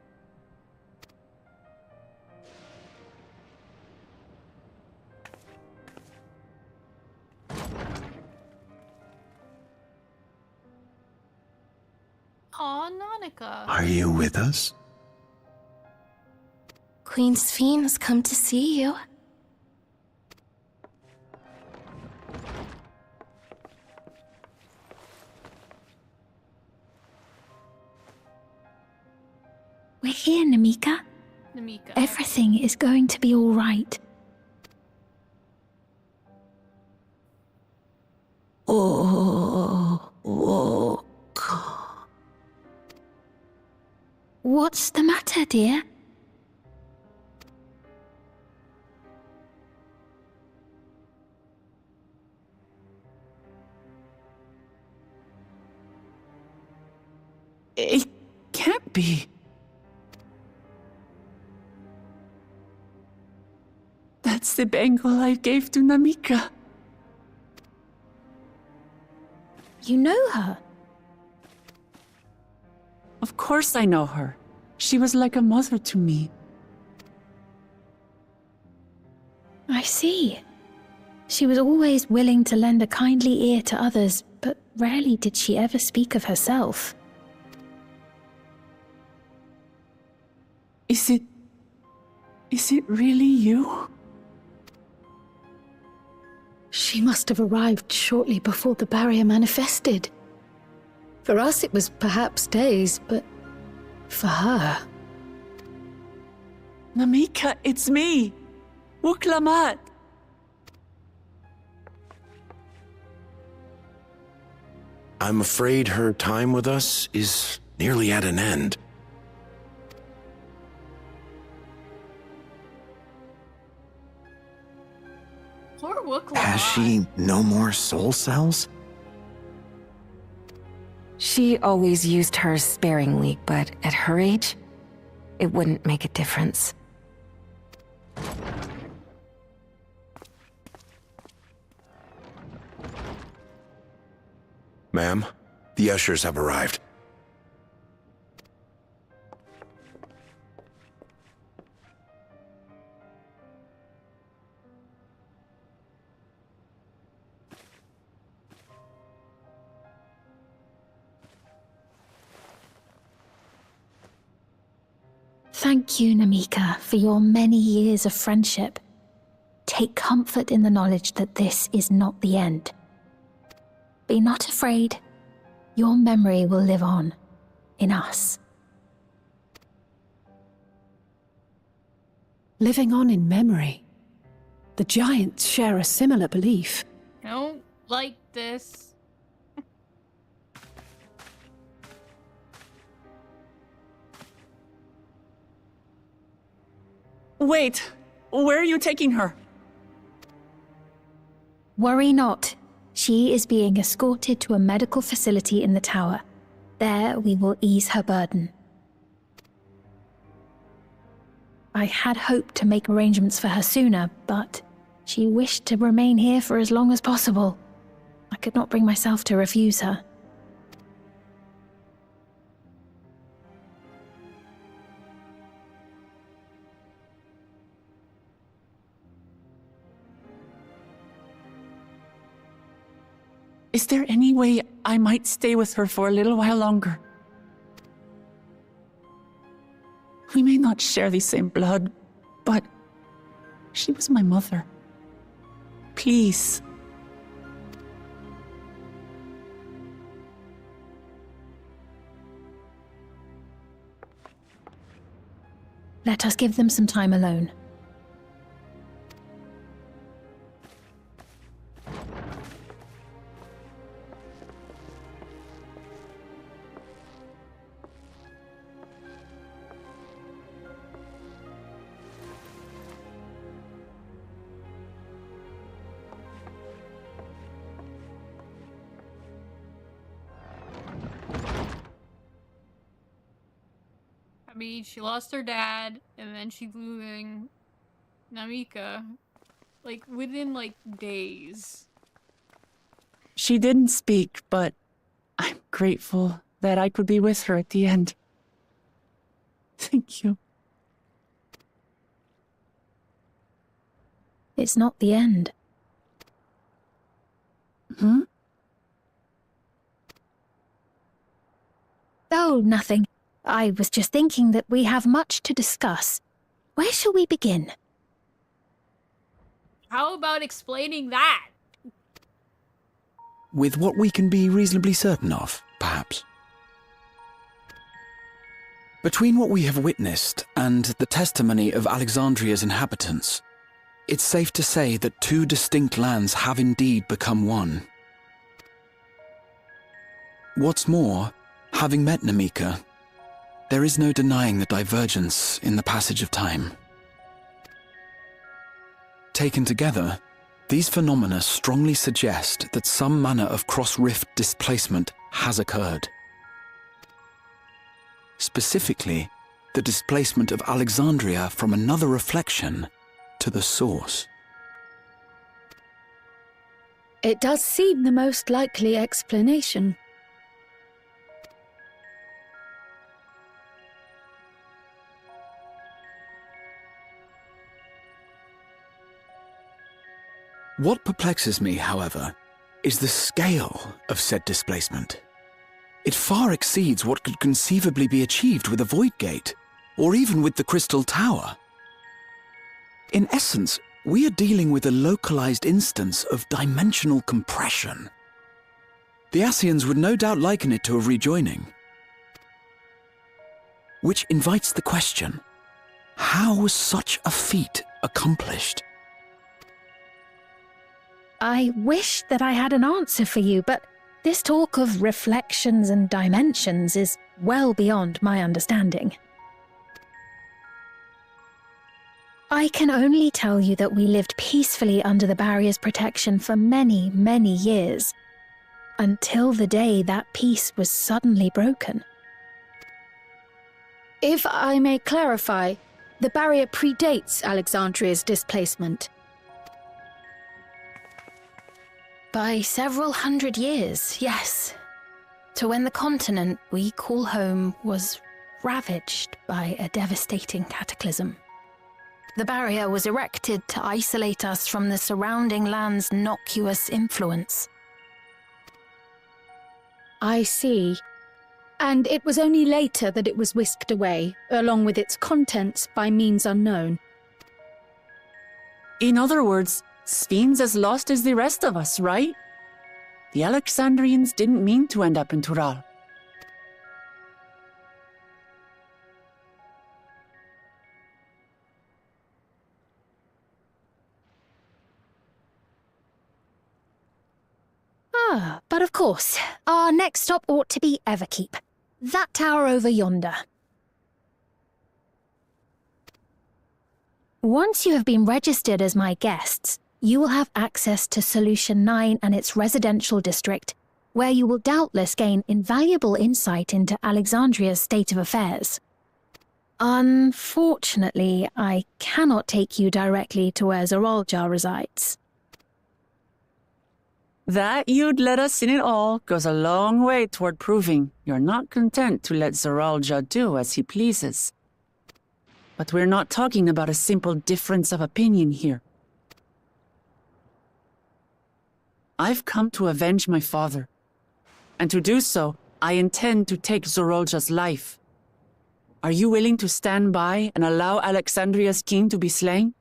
Aw, Nonica. Are you with us? Queen Sveen has come to see you. We're here, Namika. Namika. Everything is going to be all right. What's the matter, dear? It can't be. That's the bangle I gave to Namika. You know her? Of course I know her. She was like a mother to me. I see. She was always willing to lend a kindly ear to others, but rarely did she ever speak of herself. Is it really you? She must have arrived shortly before the barrier manifested. For us, it was perhaps days, but for her... Namika, it's me! Wuklamat! I'm afraid her time with us is nearly at an end. Poor Wuklamat. Has she no more soul cells? She always used hers sparingly, but at her age, it wouldn't make a difference. Ma'am, the ushers have arrived. Thank you, Namika, for your many years of friendship. Take comfort in the knowledge that this is not the end. Be not afraid. Your memory will live on, in us. Living on in memory. The giants share a similar belief. I don't like this. Wait, where are you taking her? Worry not. She is being escorted to a medical facility in the tower. There we will ease her burden. I had hoped to make arrangements for her sooner, but she wished to remain here for as long as possible. I could not bring myself to refuse her. Is there any way I might stay with her for a little while longer? We may not share the same blood, but she was my mother. Please. Let us give them some time alone. I mean, she lost her dad, and then she's losing Namika, like, within, like, days. She didn't speak, but I'm grateful that I could be with her at the end. Thank you. It's not the end. Hmm? Oh, nothing. I was just thinking that we have much to discuss. Where shall we begin? How about explaining that? With what we can be reasonably certain of, perhaps. Between what we have witnessed and the testimony of Alexandria's inhabitants, it's safe to say that two distinct lands have indeed become one. What's more, having met Namika, there is no denying the divergence in the passage of time. Taken together, these phenomena strongly suggest that some manner of cross-rift displacement has occurred. Specifically, the displacement of Alexandria from another reflection to the source. It does seem the most likely explanation. What perplexes me, however, is the scale of said displacement. It far exceeds what could conceivably be achieved with a void gate, or even with the Crystal Tower. In essence, we are dealing with a localized instance of dimensional compression. The Ascians would no doubt liken it to a rejoining. Which invites the question, how was such a feat accomplished? I wish that I had an answer for you, but this talk of reflections and dimensions is well beyond my understanding. I can only tell you that we lived peacefully under the barrier's protection for many, many years, until the day that peace was suddenly broken. If I may clarify, the barrier predates Alexandria's displacement. By several hundred years, yes. To when the continent we call home was ravaged by a devastating cataclysm. The barrier was erected to isolate us from the surrounding land's innocuous influence. I see. And it was only later that it was whisked away, along with its contents, by means unknown. In other words, Sphene's as lost as the rest of us, right? The Alexandrians didn't mean to end up in Tural. But of course, our next stop ought to be Everkeep. That tower over yonder. Once you have been registered as my guests, you will have access to Solution 9 and its residential district, where you will doubtless gain invaluable insight into Alexandria's state of affairs. Unfortunately, I cannot take you directly to where Zoralja resides. That you'd let us in it all goes a long way toward proving you're not content to let Zoralja do as he pleases. But we're not talking about a simple difference of opinion here. I've come to avenge my father. And to do so, I intend to take Zoralja's life. Are you willing to stand by and allow Alexandria's king to be slain?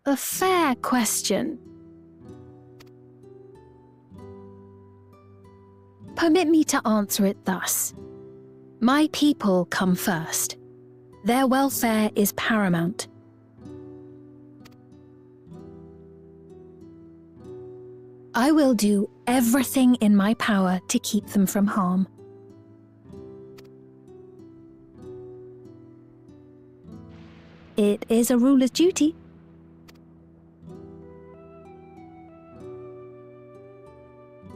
A fair question. Permit me to answer it thus. My people come first. Their welfare is paramount. I will do everything in my power to keep them from harm. It is a ruler's duty.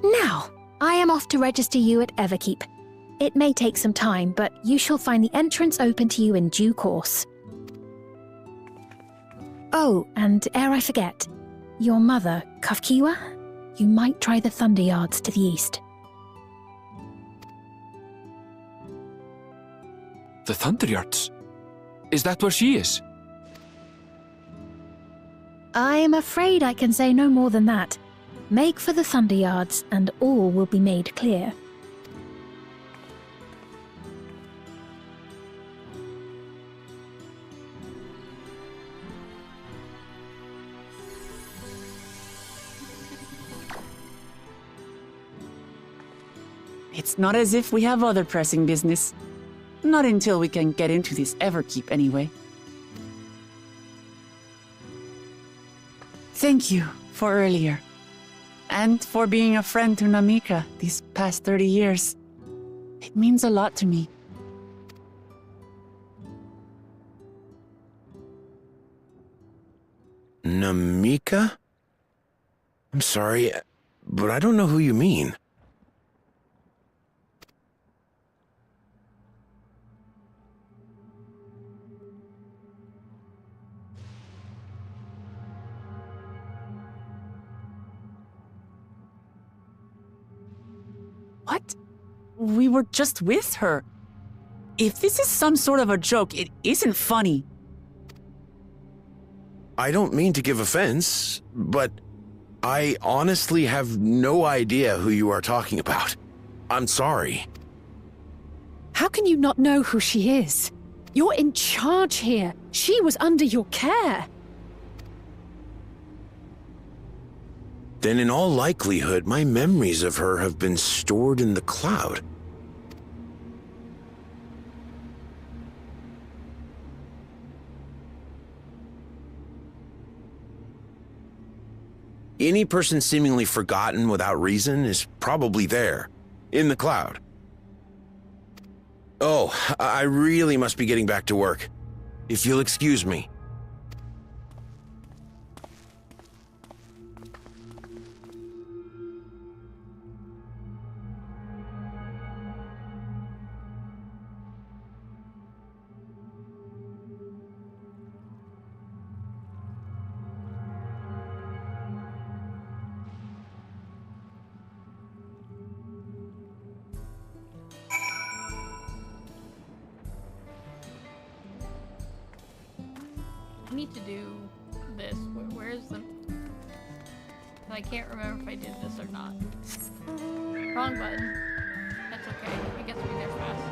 Now, I am off to register you at Everkeep. It may take some time, but you shall find the entrance open to you in due course. Oh, and ere I forget, your mother, Kafkiwa? You might try the Thunder Yards to the east. The Thunder Yards? Is that where she is? I am afraid I can say no more than that. Make for the Thunder Yards, and all will be made clear. It's not as if we have other pressing business. Not until we can get into this Everkeep, anyway. Thank you for earlier. and for being a friend to Namika these past 30 years. It means a lot to me. Namika? I'm sorry, but I don't know who you mean. What? We were just with her. If this is some sort of a joke, it isn't funny. I don't mean to give offense, but I honestly have no idea who you are talking about. I'm sorry. How can you not know who she is? You're in charge here. She was under your care. Then in all likelihood, my memories of her have been stored in the cloud. Any person seemingly forgotten without reason is probably there, in the cloud. Oh, I really must be getting back to work. If you'll excuse me. I need to do this. Where's the... I can't remember if I did this or not. Wrong button. That's okay. It gets me there fast.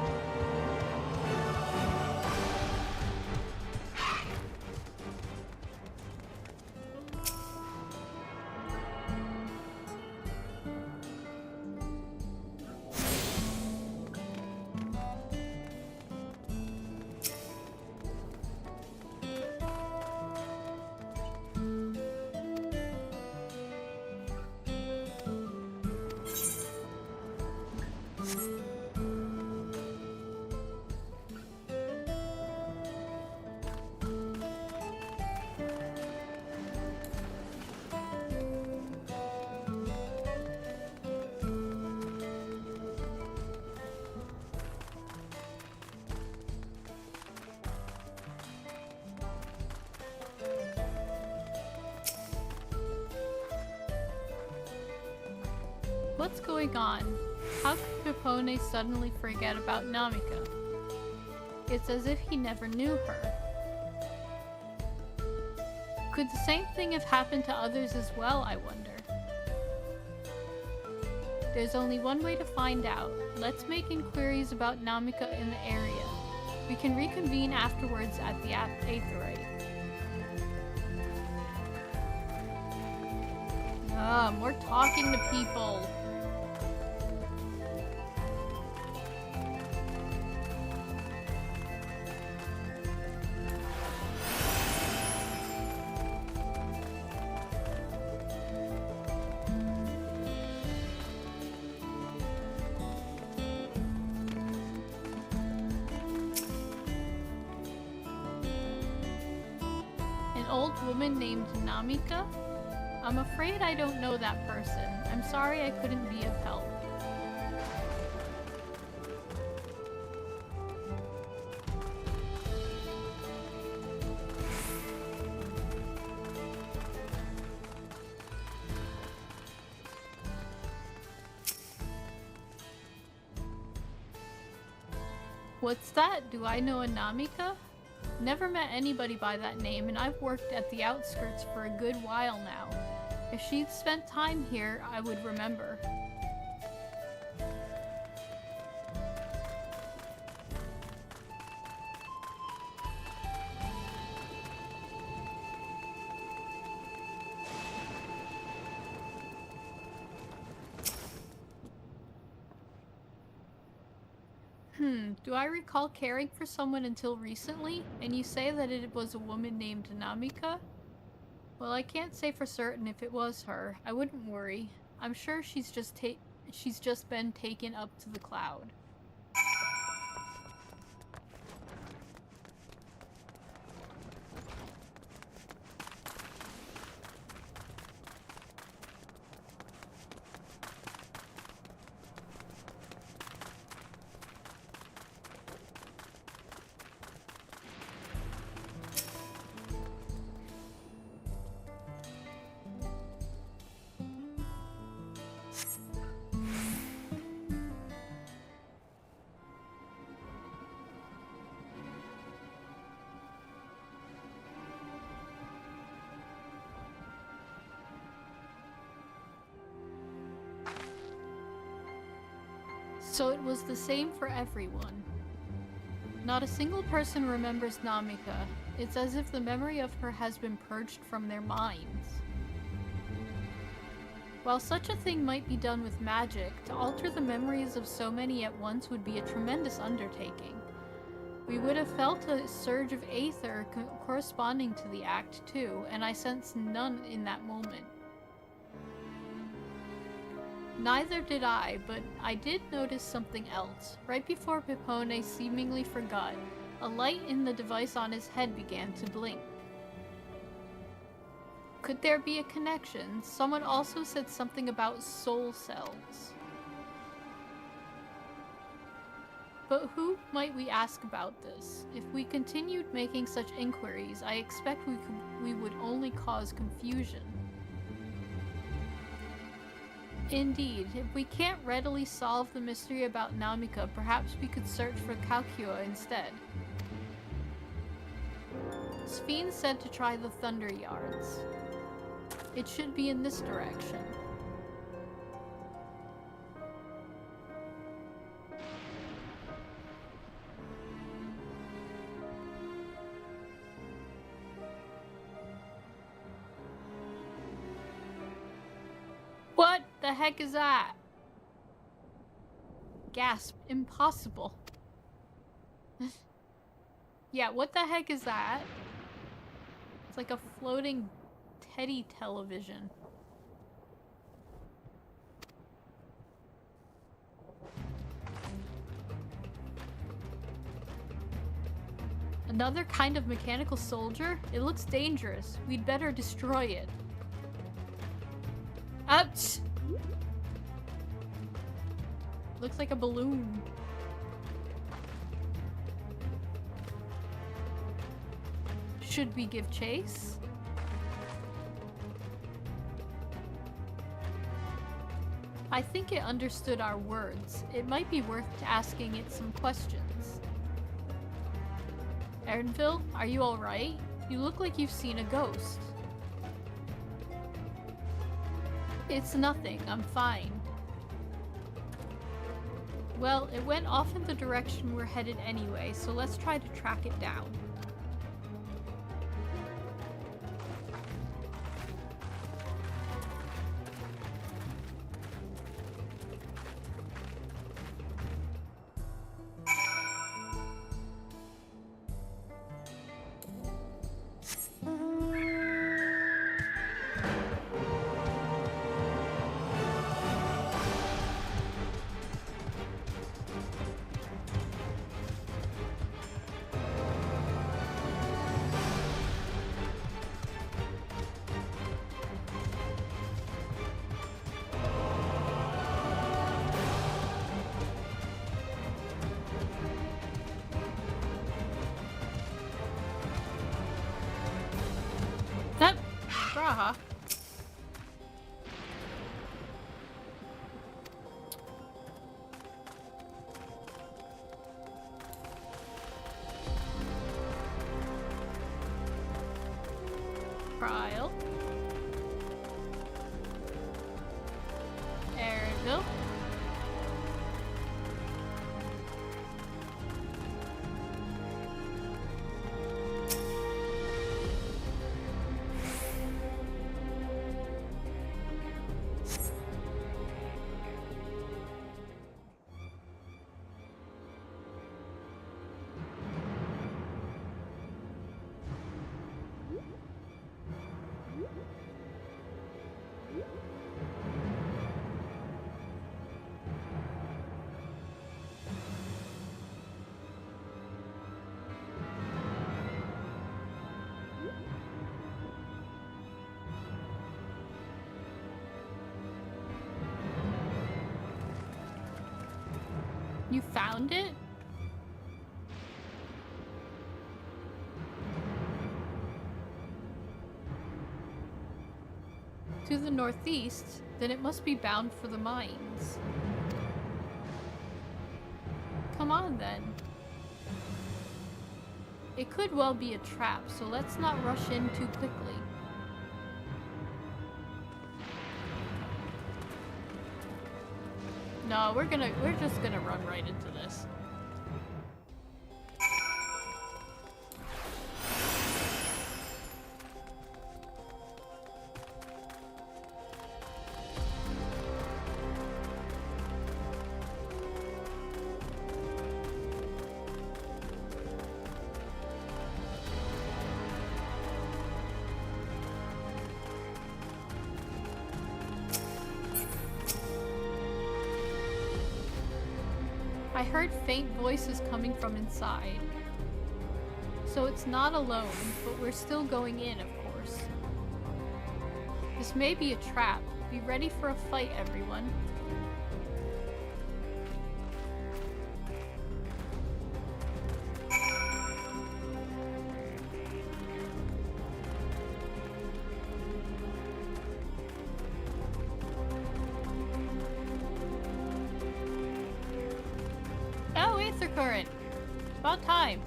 What's going on? How could Capone suddenly forget about Namika? It's as if he never knew her. Could the same thing have happened to others as well, I wonder? There's only one way to find out. Let's make inquiries about Namika in the area. We can reconvene afterwards at the Aetheryte. More talking to people. An old woman named Namika? I'm afraid I don't know that person. I'm sorry I couldn't be of help. What's that? Do I know a Namika? Never met anybody by that name, and I've worked at the outskirts for a good while now. If she'd spent time here, I would remember. Do I recall caring for someone until recently? And you say that it was a woman named Namika? Well, I can't say for certain if it was her. I wouldn't worry. I'm sure she's just been taken up to the cloud. So it was the same for everyone. Not a single person remembers Namika. It's as if the memory of her has been purged from their minds. While such a thing might be done with magic, to alter the memories of so many at once would be a tremendous undertaking. We would have felt a surge of aether corresponding to the act too, and I sensed none in that moment. Neither did I, but I did notice something else. Right before Pipone seemingly forgot, a light in the device on his head began to blink. Could there be a connection? Someone also said something about soul cells. But who might we ask about this? If we continued making such inquiries, I expect we would only cause confusion. Indeed, if we can't readily solve the mystery about Namika, perhaps we could search for Kalkua instead. Sphene said to try the Thunder Yards. It should be in this direction. What the heck is that? Gasp. Impossible. Yeah, what the heck is that? It's like a floating teddy television. Another kind of mechanical soldier? It looks dangerous. We'd better destroy it. Ouch! Looks like a balloon. Should we give chase? I think it understood our words. It might be worth asking it some questions. Ernville, are you alright? You look like you've seen a ghost. It's nothing, I'm fine. Well, it went off in the direction we're headed anyway, so let's try to track it down. Braha. Trial. Erinville. You found it? To the northeast, then it must be bound for the mines. Come on then. It could well be a trap, so let's not rush in too quickly. No, we're just gonna run right into this. I heard faint voices coming from inside. So it's not alone, but we're still going in, of course. This may be a trap. Be ready for a fight, everyone. Oh, Aether Current! About time.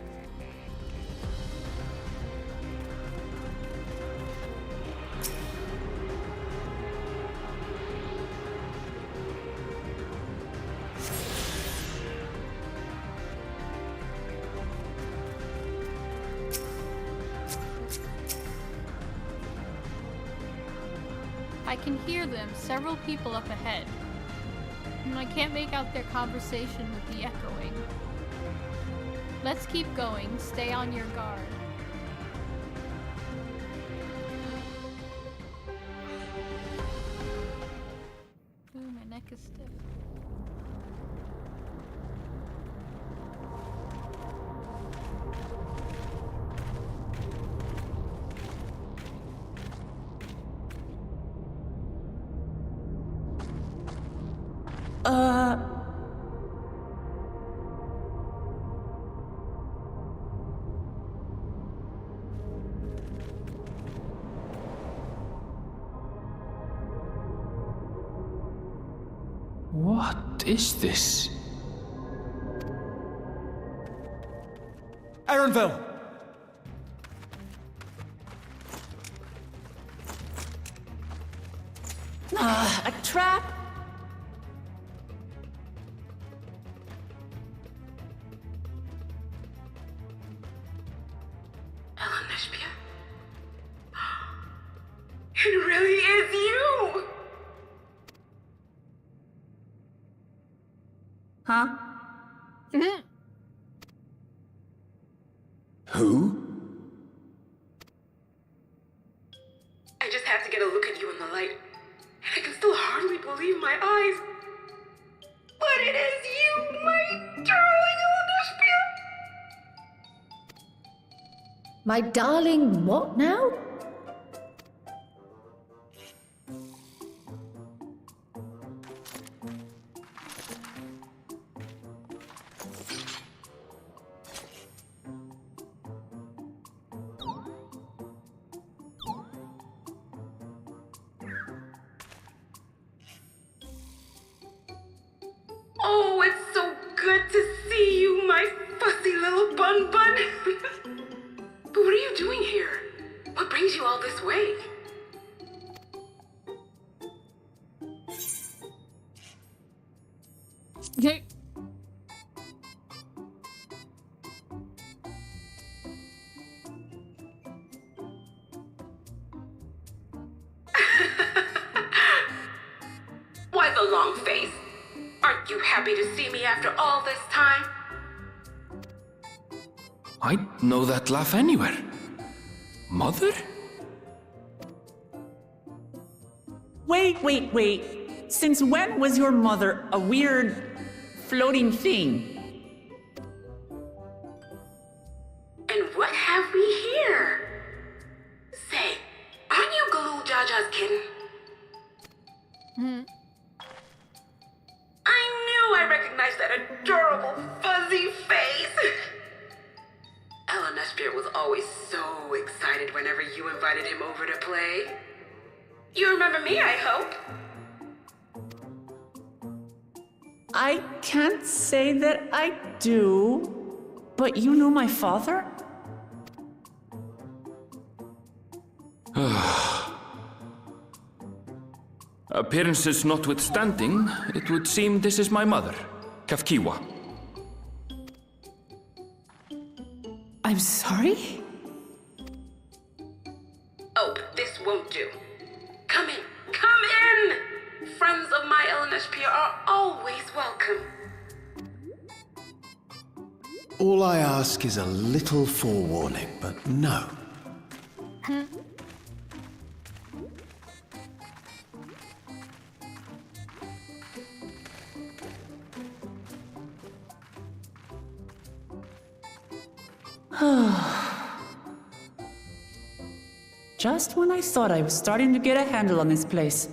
I can hear them, several people up ahead. And I can't make out their conversation with the echoing. Let's keep going. Stay on your guard. Ooh, my neck is stiff. What is this? Aaronville! A trap? It really is you! Huh? Who? I just have to get a look at you in the light. And I can still hardly believe my eyes. But it is you, my darling Olympia! My darling, what now? Oh, it's so good to see you, my fussy little bun bun. But what are you doing here? What brings you all this way? Why the long face? Aren't you happy to see me after all this time? I'd know that laugh anywhere. Mother? Wait. Since when was your mother a weird floating thing? And what have we here? Say, aren't you Galoo Jaja's kitten? I knew I recognized that adorable always so excited whenever you invited him over to play. You remember me, I hope? I can't say that I do, but you knew my father? Appearances notwithstanding, it would seem this is my mother, Kafkiwa. I'm sorry? Oh, this won't do. Come in, come in! Friends of my LNSP are always welcome. All I ask is a little forewarning, but no. Just when I thought I was starting to get a handle on this place,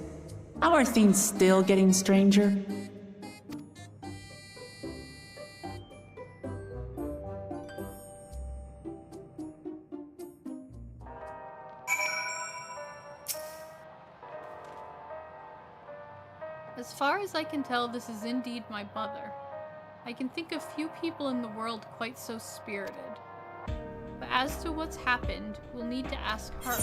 how are things still getting stranger? As far as I can tell, this is indeed my mother. I can think of few people in the world quite so spirited. But as to what's happened, we'll need to ask her.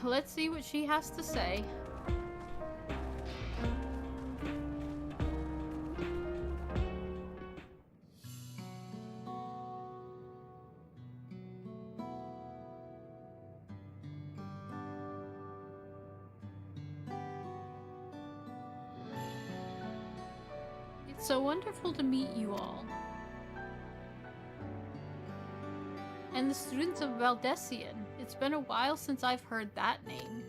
Let's see what she has to say. It's so wonderful to meet you all. And the students of Valdesian. It's been a while since I've heard that name.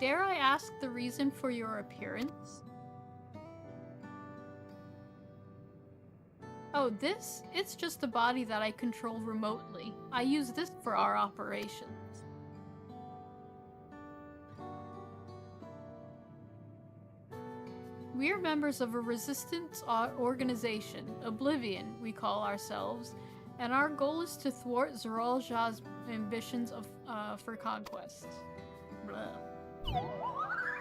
Dare I ask the reason for your appearance? Oh, this? It's just a body that I control remotely. I use this for our operations. We are members of a resistance organization, Oblivion, we call ourselves, and our goal is to thwart Zoralja's ambitions for conquest. Blah.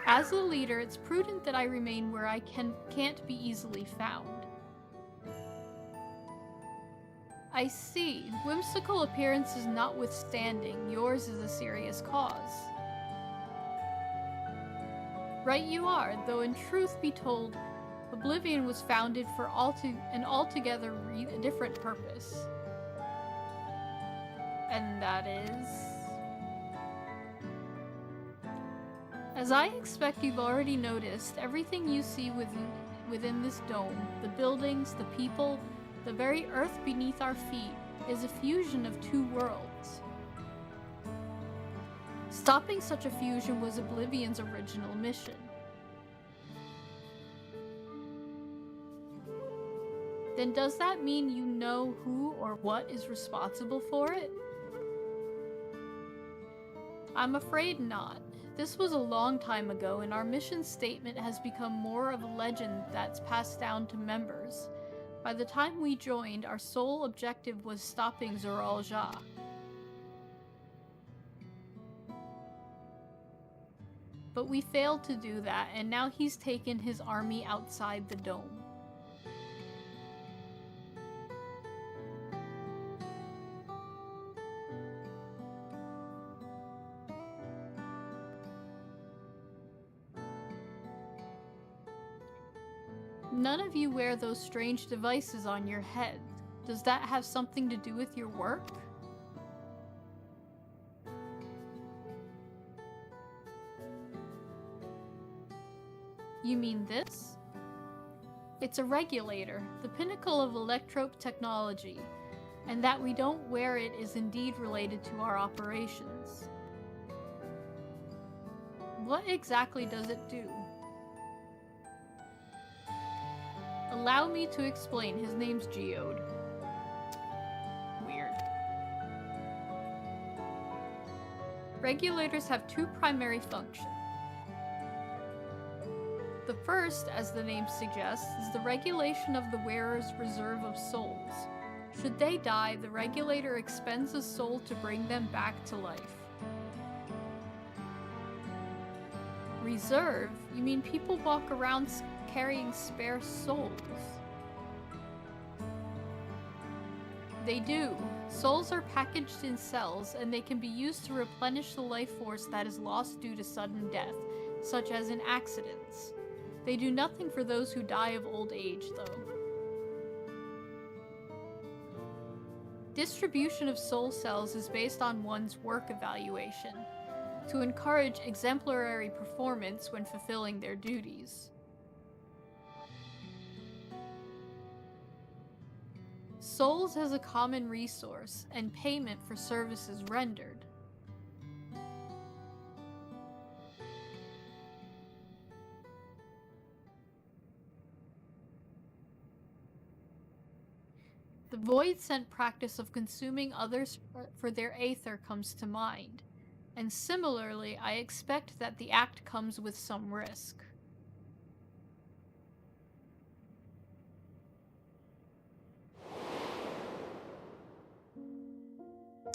As the leader, it's prudent that I remain where I can't be easily found. I see. Whimsical appearances notwithstanding, yours is a serious cause. Right you are, though in truth be told, Oblivion was founded for an altogether different purpose. And that is... As I expect you've already noticed, everything you see within this dome, the buildings, the people, the very earth beneath our feet, is a fusion of two worlds. Stopping such a fusion was Oblivion's original mission. Then does that mean you know who or what is responsible for it? I'm afraid not. This was a long time ago, and our mission statement has become more of a legend that's passed down to members. By the time we joined, our sole objective was stopping Zoralja. But we failed to do that, and now he's taken his army outside the dome. None of you wear those strange devices on your head. Does that have something to do with your work? You mean this? It's a regulator, the pinnacle of electrope technology, and that we don't wear it is indeed related to our operations. What exactly does it do? Allow me to explain. His name's Geode. Weird. Regulators have two primary functions. The first, as the name suggests, is the regulation of the wearer's reserve of souls. Should they die, the regulator expends a soul to bring them back to life. Reserve? You mean people walk around carrying spare souls? They do. Souls are packaged in cells, and they can be used to replenish the life force that is lost due to sudden death, such as in accidents. They do nothing for those who die of old age, though. Distribution of soul cells is based on one's work evaluation, to encourage exemplary performance when fulfilling their duties. Souls as a common resource and payment for services rendered. The void-sent practice of consuming others for their aether comes to mind, and similarly, I expect that the act comes with some risk.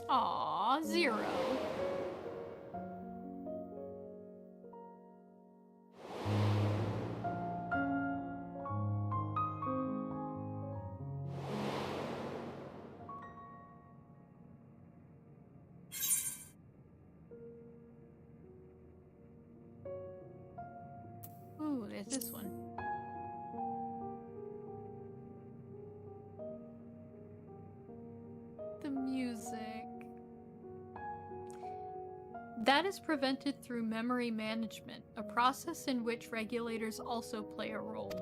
Aww, 0. Ooh, there's this one. The music. That is prevented through memory management, a process in which regulators also play a role.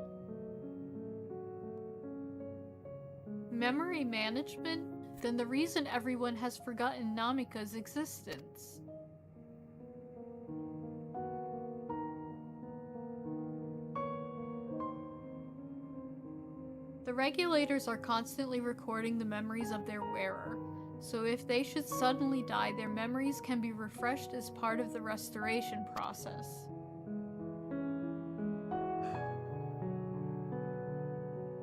Memory management? Then the reason everyone has forgotten Namika's existence. The regulators are constantly recording the memories of their wearer, so if they should suddenly die, their memories can be refreshed as part of the restoration process.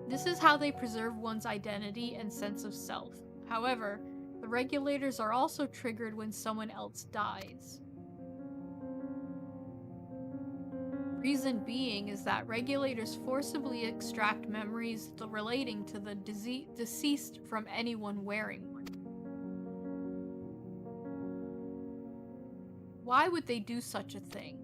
This is how they preserve one's identity and sense of self. However, the regulators are also triggered when someone else dies. Reason being is that regulators forcibly extract memories relating to the deceased from anyone wearing one. Why would they do such a thing?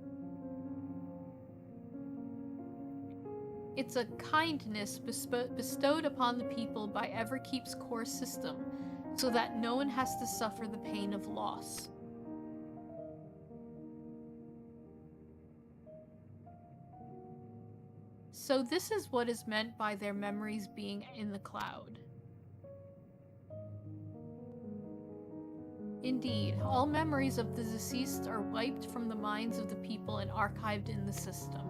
It's a kindness bestowed upon the people by Everkeep's core system, so that no one has to suffer the pain of loss. So this is what is meant by their memories being in the cloud. Indeed, all memories of the deceased are wiped from the minds of the people and archived in the system.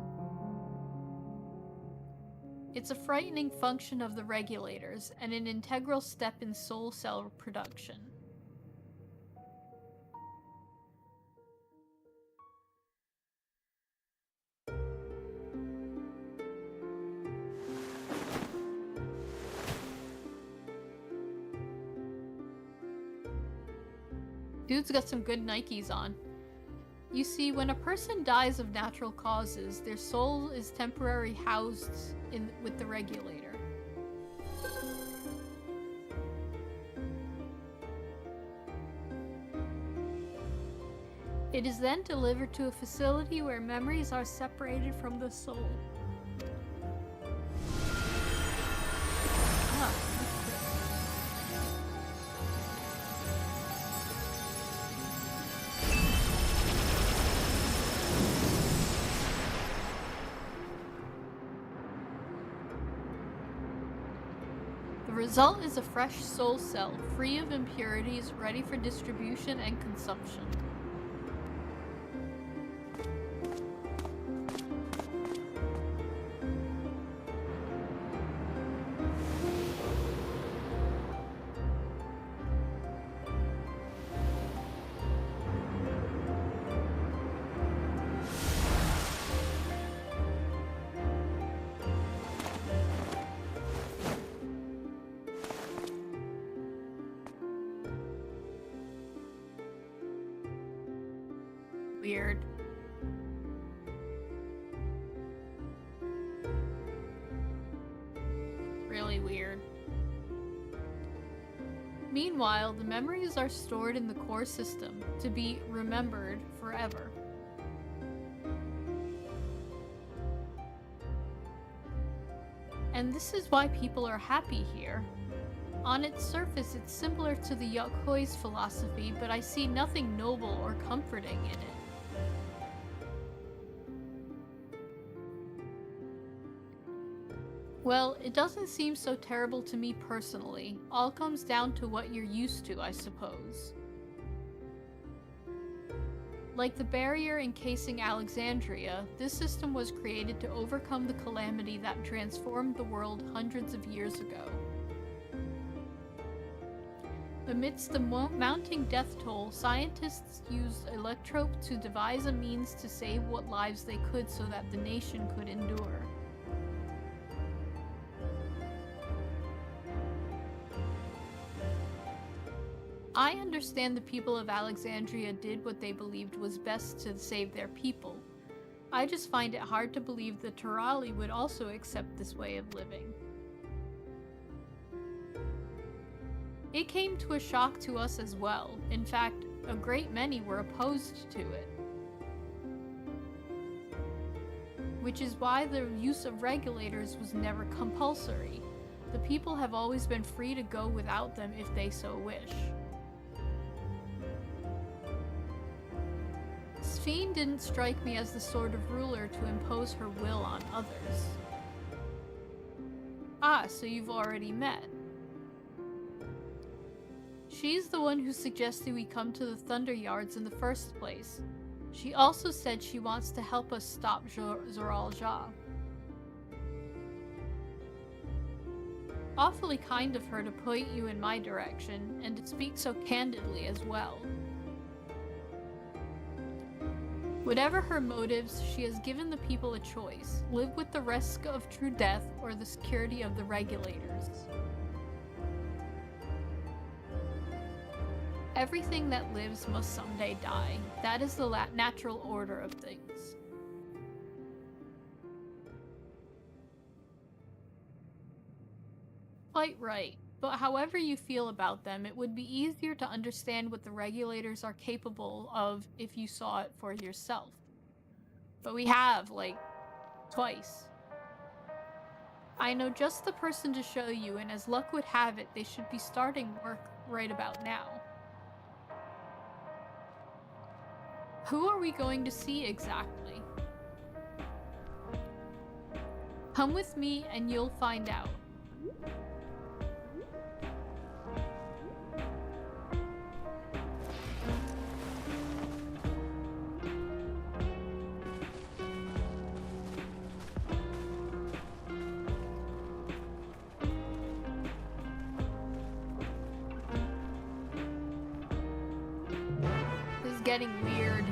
It's a frightening function of the regulators, and an integral step in soul cell production. Dude's got some good Nikes on. You see, when a person dies of natural causes, their soul is temporarily housed with the regulator. It is then delivered to a facility where memories are separated from the soul. The result is a fresh soul cell, free of impurities, ready for distribution and consumption. Weird. Really weird. Meanwhile, the memories are stored in the core system to be remembered forever. And this is why people are happy here. On its surface, it's similar to the Yokhoi's philosophy, but I see nothing noble or comforting in it. Well, it doesn't seem so terrible to me personally. All comes down to what you're used to, I suppose. Like the barrier encasing Alexandria, this system was created to overcome the calamity that transformed the world hundreds of years ago. Amidst the mounting death toll, scientists used Electrope to devise a means to save what lives they could so that the nation could endure. I understand the people of Alexandria did what they believed was best to save their people. I just find it hard to believe the Turali would also accept this way of living. It came to a shock to us as well. In fact, a great many were opposed to it. Which is why the use of regulators was never compulsory. The people have always been free to go without them if they so wish. Sphene didn't strike me as the sort of ruler to impose her will on others. Ah, so you've already met. She's the one who suggested we come to the Thunder Yards in the first place. She also said she wants to help us stop Zoral Ja. Awfully kind of her to point you in my direction, and to speak so candidly as well. Whatever her motives, she has given the people a choice: live with the risk of true death or the security of the regulators. Everything that lives must someday die. That is the natural order of things. Quite right. But however you feel about them, it would be easier to understand what the regulators are capable of if you saw it for yourself. But we have, like, twice. I know just the person to show you, and as luck would have it, they should be starting work right about now. Who are we going to see exactly? Come with me and you'll find out. This is getting weird.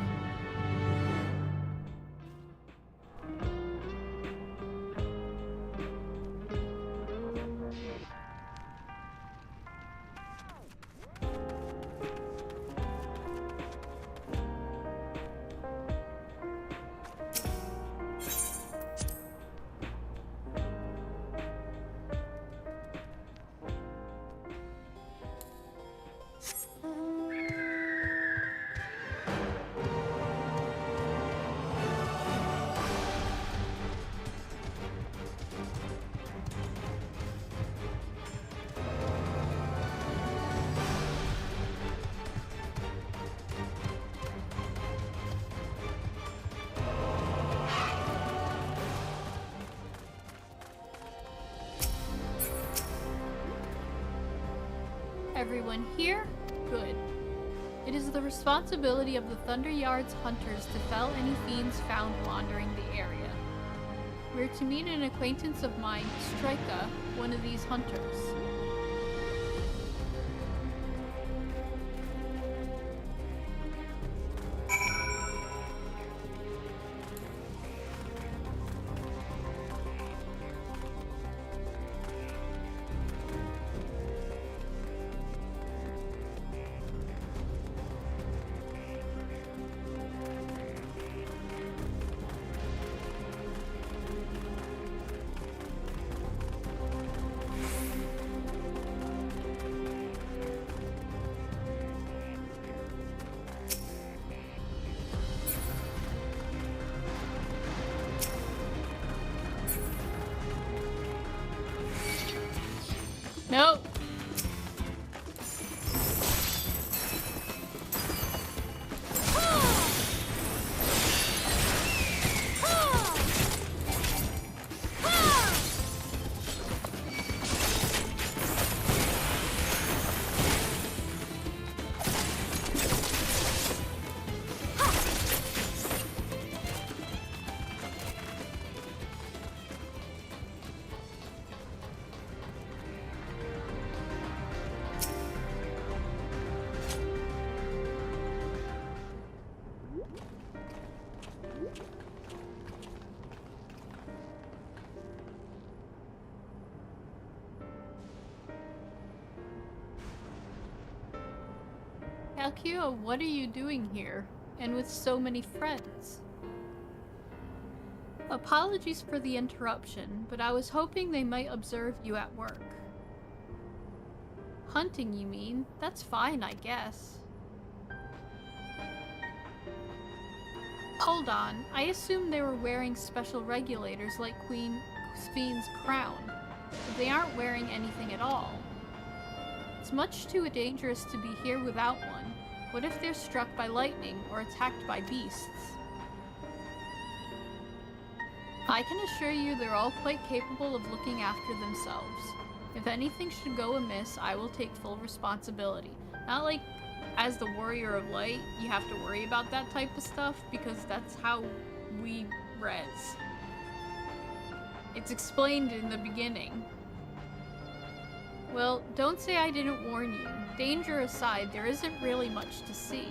Everyone here? Good. It is the responsibility of the Thunder Yards hunters to fell any fiends found wandering the area. We're to meet an acquaintance of mine, Strika, one of these hunters. Nope. Calcio, what are you doing here? And with so many friends? Apologies for the interruption, but I was hoping they might observe you at work. Hunting, you mean? That's fine, I guess. Hold on, I assumed they were wearing special regulators like Queen Sphne's crown, but they aren't wearing anything at all. It's much too dangerous to be here without one. What if they're struck by lightning or attacked by beasts? I can assure you they're all quite capable of looking after themselves. If anything should go amiss, I will take full responsibility. Not like, as the Warrior of Light, you have to worry about that type of stuff, because that's how we res. It's explained in the beginning. Well, don't say I didn't warn you. Danger aside, there isn't really much to see.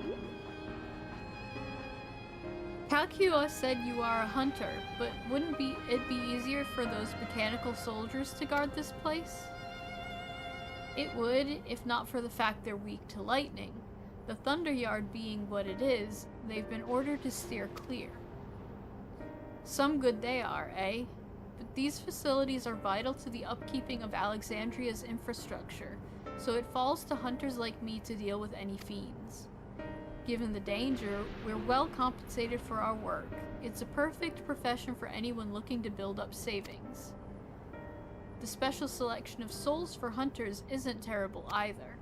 Calcula said you are a hunter, but wouldn't it be easier for those mechanical soldiers to guard this place? It would, if not for the fact they're weak to lightning. The Thunder Yard being what it is, they've been ordered to steer clear. Some good they are, eh? But these facilities are vital to the upkeeping of Alexandria's infrastructure, so it falls to hunters like me to deal with any fiends. Given the danger, we're well compensated for our work. It's a perfect profession for anyone looking to build up savings. The special selection of souls for hunters isn't terrible either.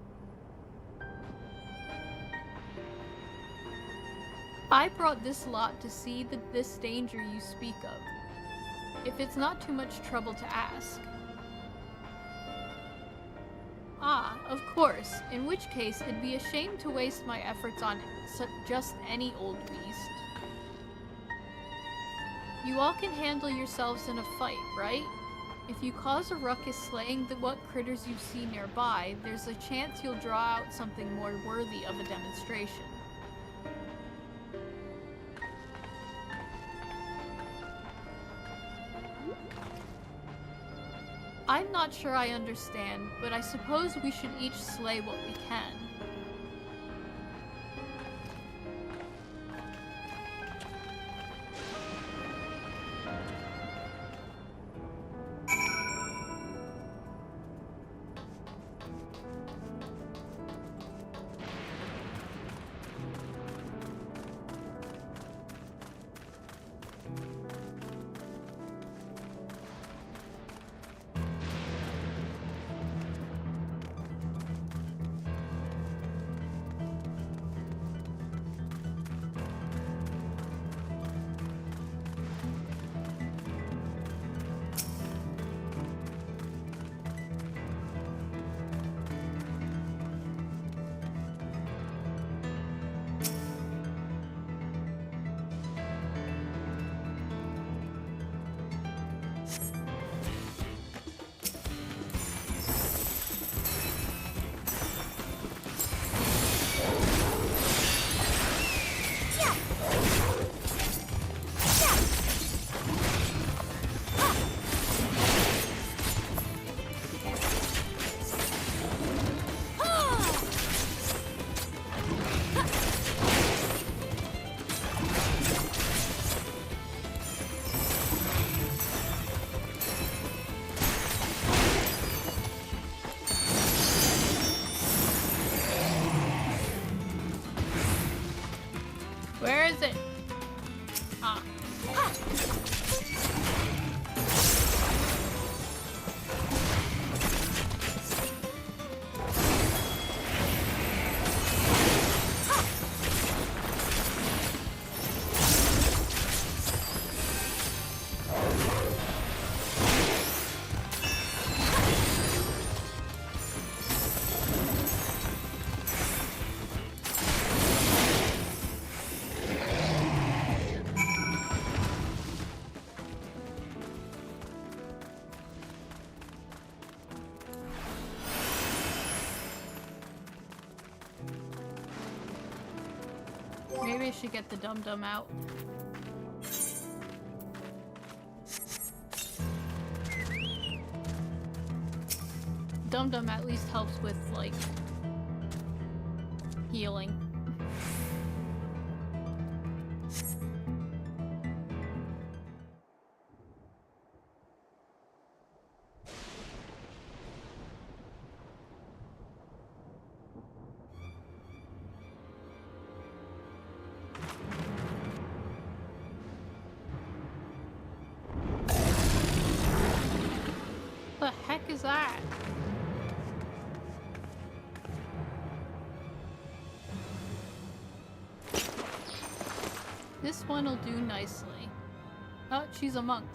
I brought this lot to see this danger you speak of, if it's not too much trouble to ask. Ah, of course, in which case it'd be a shame to waste my efforts on just any old beast. You all can handle yourselves in a fight, right? If you cause a ruckus slaying what critters you see nearby, there's a chance you'll draw out something more worthy of a demonstration. I'm not sure I understand, but I suppose we should each slay what we can. Maybe I should get the dum-dum out. Dum-dum at least helps with, like, healing. The heck is that? This one will do nicely. Oh, she's a monk.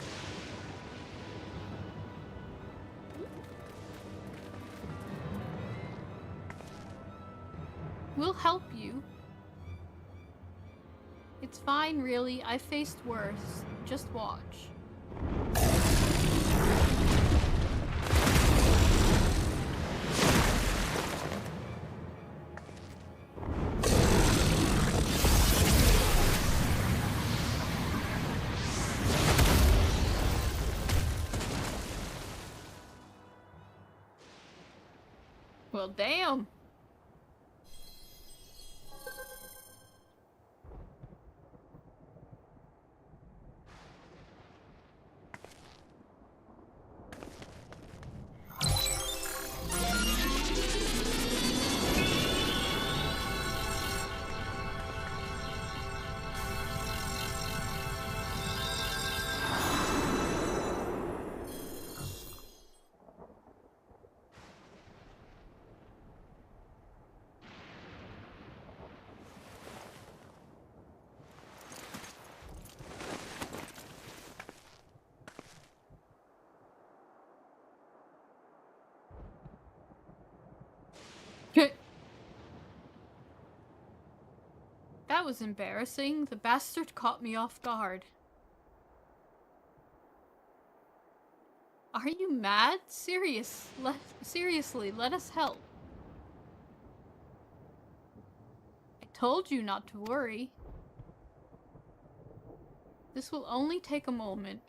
We'll help you. It's fine, really. I faced worse. Just watch. Well, damn. That was embarrassing. The bastard caught me off guard. Are you mad? Seriously, let us help. I told you not to worry. This will only take a moment.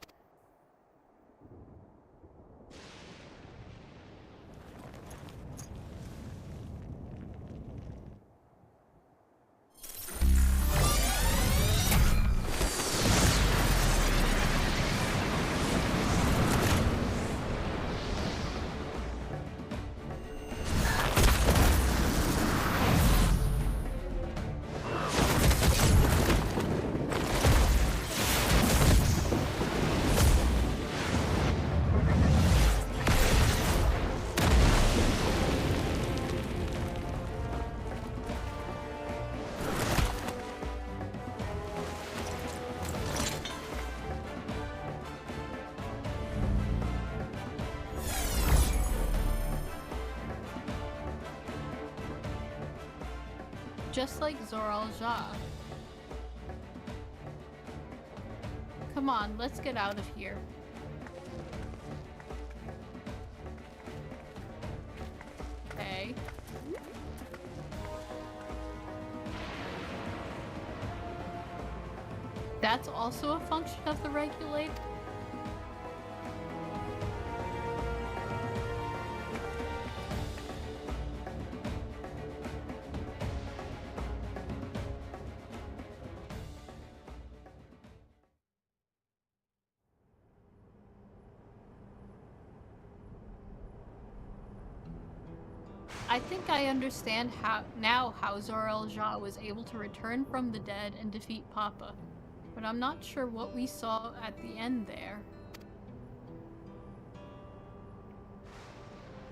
Just like Zoral Ja. Come on, let's get out of here. Okay. That's also a function of the regulator? I think I understand how Zoral Ja was able to return from the dead and defeat Papa, but I'm not sure what we saw at the end there.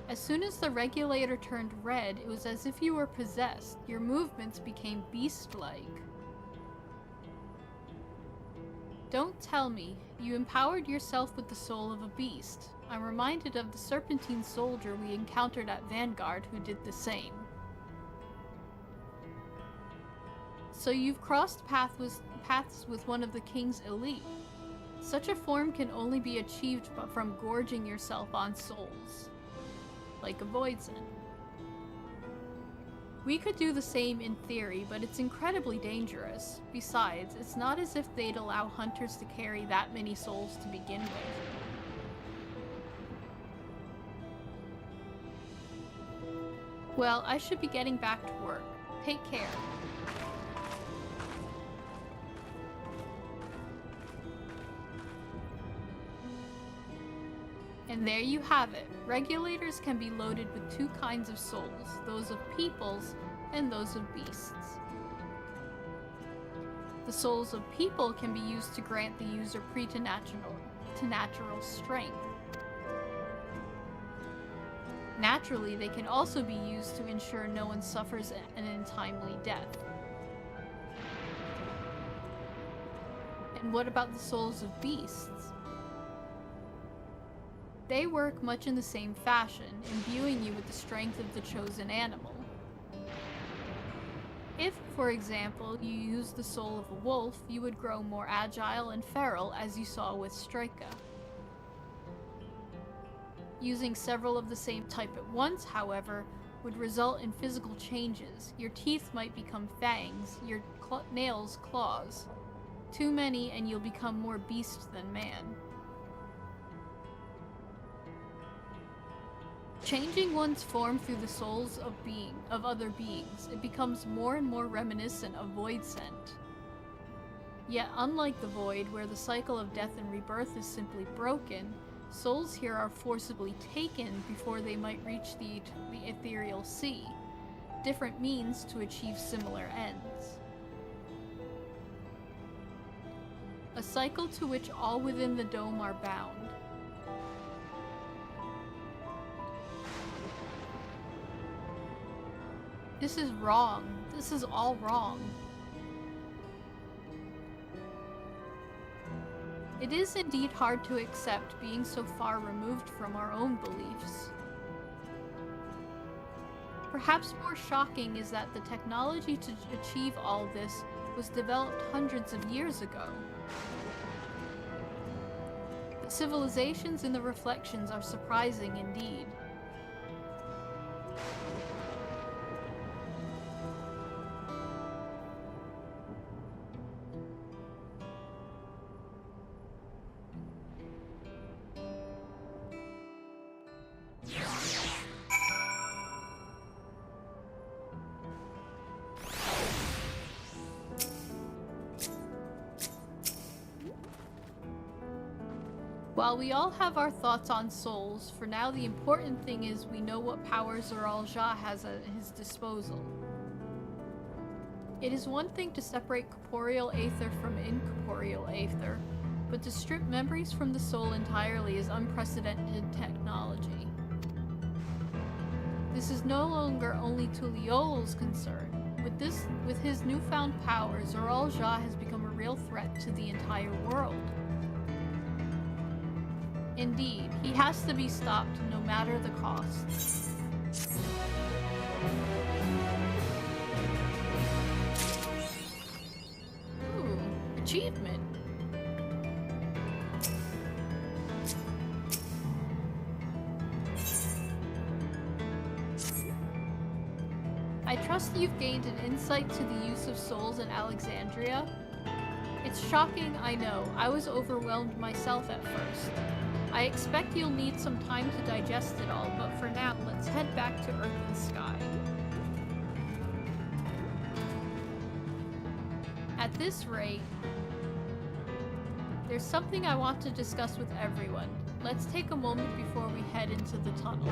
As soon as the regulator turned red, it was as if you were possessed. Your movements became beast-like. Don't tell me. You empowered yourself with the soul of a beast. I'm reminded of the serpentine soldier we encountered at Vanguard who did the same. So you've crossed paths with one of the king's elite. Such a form can only be achieved from gorging yourself on souls. Like a Voidson. We could do the same in theory, but it's incredibly dangerous. Besides, it's not as if they'd allow hunters to carry that many souls to begin with. Well, I should be getting back to work. Take care. And there you have it. Regulators can be loaded with two kinds of souls, those of peoples and those of beasts. The souls of people can be used to grant the user preternatural strength. Naturally, they can also be used to ensure no one suffers an untimely death. And what about the souls of beasts? They work much in the same fashion, imbuing you with the strength of the chosen animal. If, for example, you use the soul of a wolf, you would grow more agile and feral, as you saw with Striker. Using several of the same type at once, however, would result in physical changes. Your teeth might become fangs, your nails claws. Too many and you'll become more beast than man. Changing one's form through the souls of other beings, it becomes more and more reminiscent of Void Scent. Yet unlike the Void, where the cycle of death and rebirth is simply broken, souls here are forcibly taken before they might reach the ethereal sea, different means to achieve similar ends. A cycle to which all within the dome are bound. This is wrong. This is all wrong. It is indeed hard to accept being so far removed from our own beliefs. Perhaps more shocking is that the technology to achieve all this was developed hundreds of years ago. The civilizations in the reflections are surprising indeed. While we all have our thoughts on souls, for now the important thing is we know what powers Zoral Ja has at his disposal. It is one thing to separate corporeal aether from incorporeal aether, but to strip memories from the soul entirely is unprecedented technology. This is no longer only Tuliolo's concern. With his newfound power, Zoral Ja has become a real threat to the entire world. Indeed, he has to be stopped no matter the cost. Ooh, achievement. I trust you've gained an insight to the use of souls in Alexandria. It's shocking, I know. I was overwhelmed myself at first. I expect you'll need some time to digest it all, but for now, let's head back to Earth and Sky. At this rate, there's something I want to discuss with everyone. Let's take a moment before we head into the tunnel.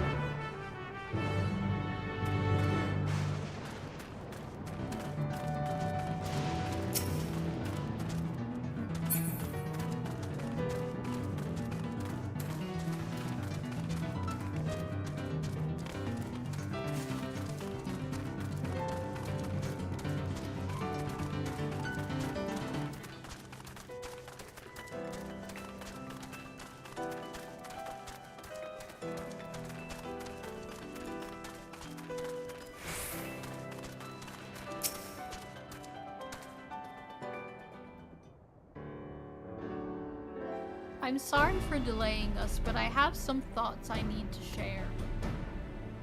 I'm sorry for delaying us, but I have some thoughts I need to share.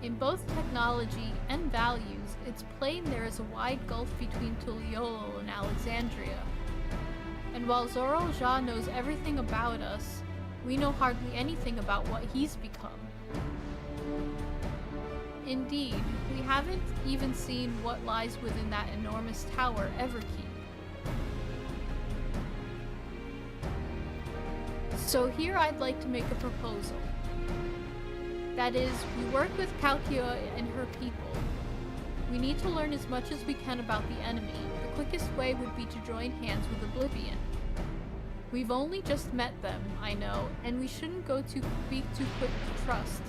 In both technology and values, it's plain there is a wide gulf between Tuliolo and Alexandria. And while Zoral-Ja knows everything about us, we know hardly anything about what he's become. Indeed, we haven't even seen what lies within that enormous tower Everkeep. So here I'd like to make a proposal. That is, we work with Calcua and her people. We need to learn as much as we can about the enemy. The quickest way would be to join hands with Oblivion. We've only just met them, I know, and we shouldn't be too quick to trust.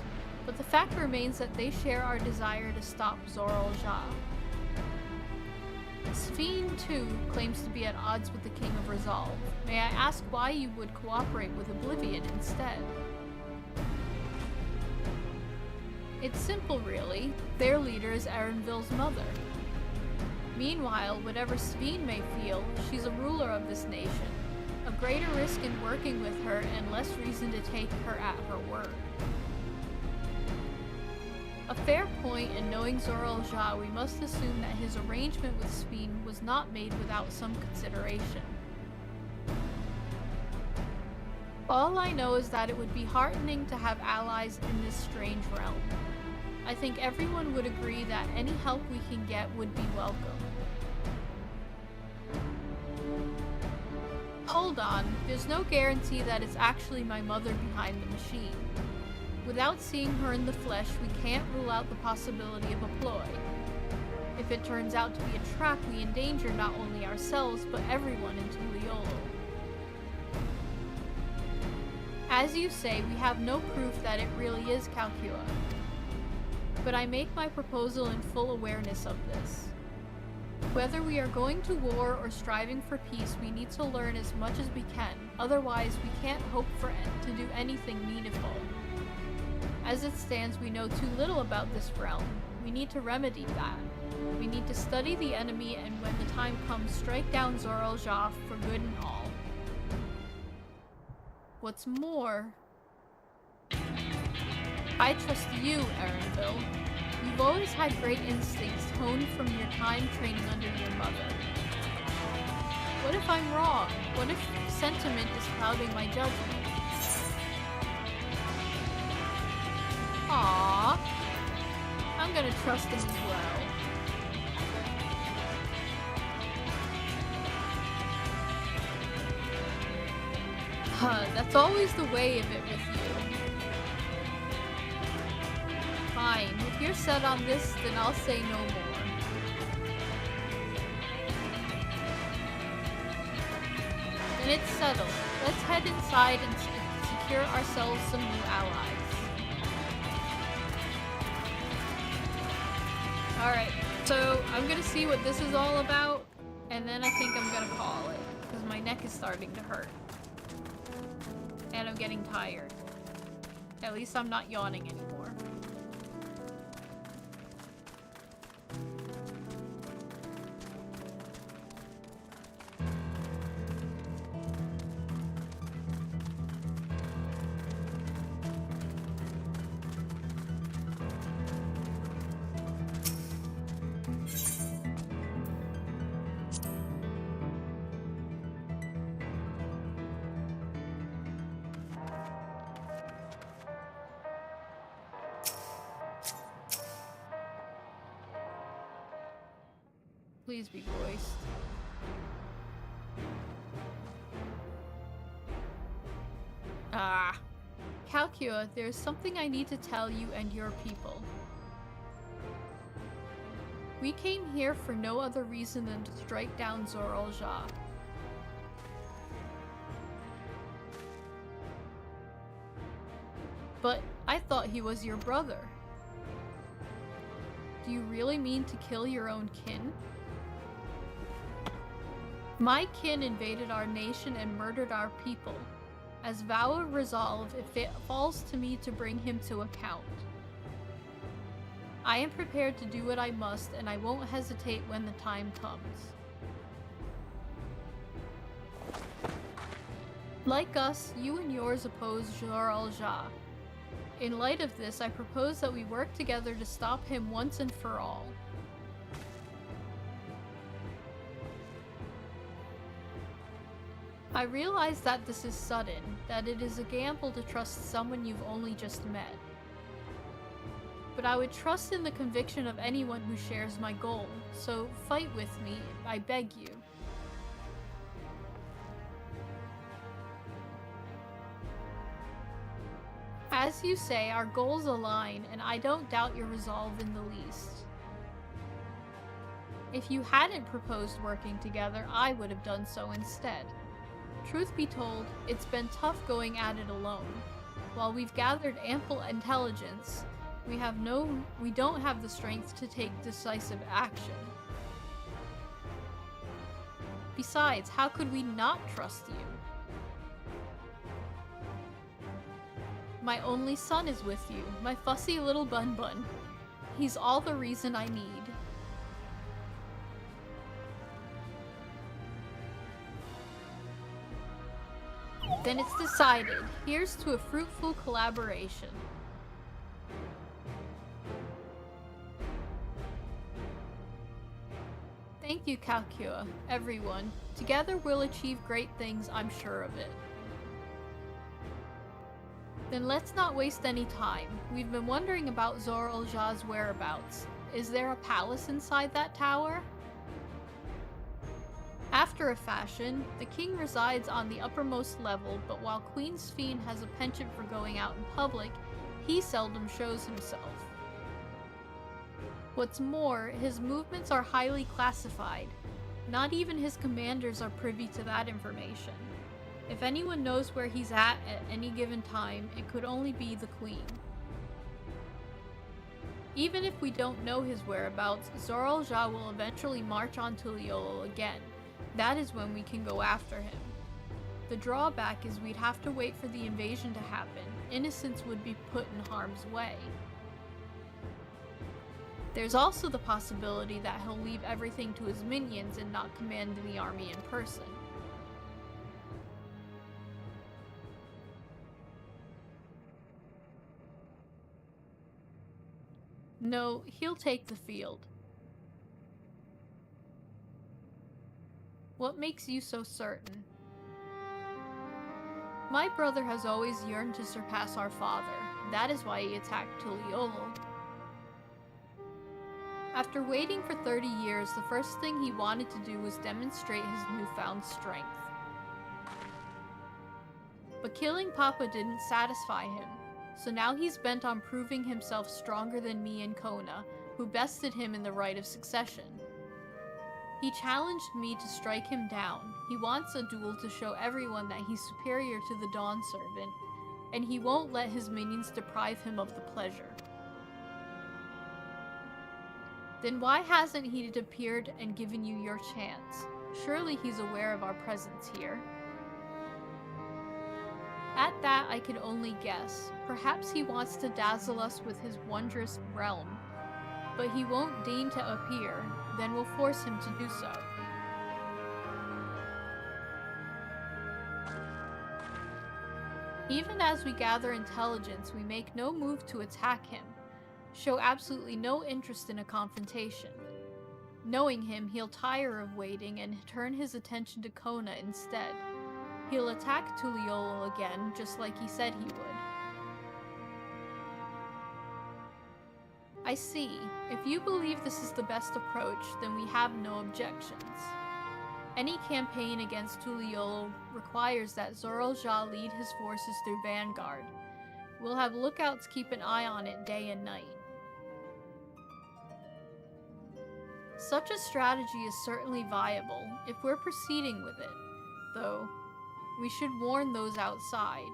But the fact remains that they share our desire to stop Zoral-Ja. Sphene, too, claims to be at odds with the King of Resolve. May I ask why you would cooperate with Oblivion instead? It's simple, really. Their leader is Erenville's mother. Meanwhile, whatever Sphene may feel, she's a ruler of this nation. A greater risk in working with her, and less reason to take her at her word. A fair point, and knowing Zoral-Ja, we must assume that his arrangement with Sphene was not made without some consideration. All I know is that it would be heartening to have allies in this strange realm. I think everyone would agree that any help we can get would be welcome. Hold on, there's no guarantee that it's actually my mother behind the machine. Without seeing her in the flesh, we can't rule out the possibility of a ploy. If it turns out to be a trap, we endanger not only ourselves, but everyone in Tuliolo. As you say, we have no proof that it really is Calcua. But I make my proposal in full awareness of this. Whether we are going to war or striving for peace, we need to learn as much as we can, otherwise we can't hope to do anything meaningful. As it stands, we know too little about this realm. We need to remedy that. We need to study the enemy, and when the time comes, strike down Zoral-Ja for good and all. What's more, I trust you, Erenville. You've always had great instincts honed from your time training under your mother. What if I'm wrong? What if sentiment is clouding my judgment? Aww. I'm gonna trust him as well. That's always the way of it with you. Fine, if you're set on this, then I'll say no more. Then it's settled. Let's head inside and secure ourselves some new allies. Alright, so I'm gonna see what this is all about, and then I think I'm gonna call it, because my neck is starting to hurt. And I'm getting tired. At least I'm not yawning anymore. Please be voiced. Calcua, there's something I need to tell you and your people. We came here for no other reason than to strike down Zoral-Ja. But I thought he was your brother. Do you really mean to kill your own kin? My kin invaded our nation and murdered our people. As vow of resolve, it falls to me to bring him to account. I am prepared to do what I must, and I won't hesitate when the time comes. Like us, you and yours oppose Zoral-Ja. In light of this, I propose that we work together to stop him once and for all. I realize that this is sudden, that it is a gamble to trust someone you've only just met. But I would trust in the conviction of anyone who shares my goal, so fight with me, I beg you. As you say, our goals align, and I don't doubt your resolve in the least. If you hadn't proposed working together, I would have done so instead. Truth be told, it's been tough going at it alone. While we've gathered ample intelligence, we don't have the strength to take decisive action. Besides, how could we not trust you? My only son is with you, my fussy little bun-bun. He's all the reason I need. Then it's decided. Here's to a fruitful collaboration. Thank you, Kalkua, everyone. Together we'll achieve great things, I'm sure of it. Then let's not waste any time. We've been wondering about Zor-el-Jah's whereabouts. Is there a palace inside that tower? After a fashion, the king resides on the uppermost level, but while Queen Sphene has a penchant for going out in public, he seldom shows himself. What's more, his movements are highly classified. Not even his commanders are privy to that information. If anyone knows where he's at any given time, it could only be the Queen. Even if we don't know his whereabouts, Zor-el-Jah will eventually march on Tuliyollal again. That is when we can go after him. The drawback is we'd have to wait for the invasion to happen. Innocents would be put in harm's way. There's also the possibility that he'll leave everything to his minions and not command the army in person. No, he'll take the field. What makes you so certain? My brother has always yearned to surpass our father. That is why he attacked Tuliyollal. After waiting for 30 years, the first thing he wanted to do was demonstrate his newfound strength. But killing Papa didn't satisfy him, so now he's bent on proving himself stronger than me and Kona, who bested him in the right of succession. He challenged me to strike him down. He wants a duel to show everyone that he's superior to the Dawn Servant, and he won't let his minions deprive him of the pleasure. Then why hasn't he appeared and given you your chance? Surely he's aware of our presence here. At that, I can only guess. Perhaps he wants to dazzle us with his wondrous realm, but he won't deign to appear, then we'll force him to do so. Even as we gather intelligence, we make no move to attack him, show absolutely no interest in a confrontation. Knowing him, he'll tire of waiting and turn his attention to Kona instead. He'll attack Tuliyollal again, just like he said he would. I see. If you believe this is the best approach, then we have no objections. Any campaign against Tuliyollal requires that Zor-el-Jah lead his forces through Vanguard. We'll have lookouts keep an eye on it day and night. Such a strategy is certainly viable if we're proceeding with it, though we should warn those outside.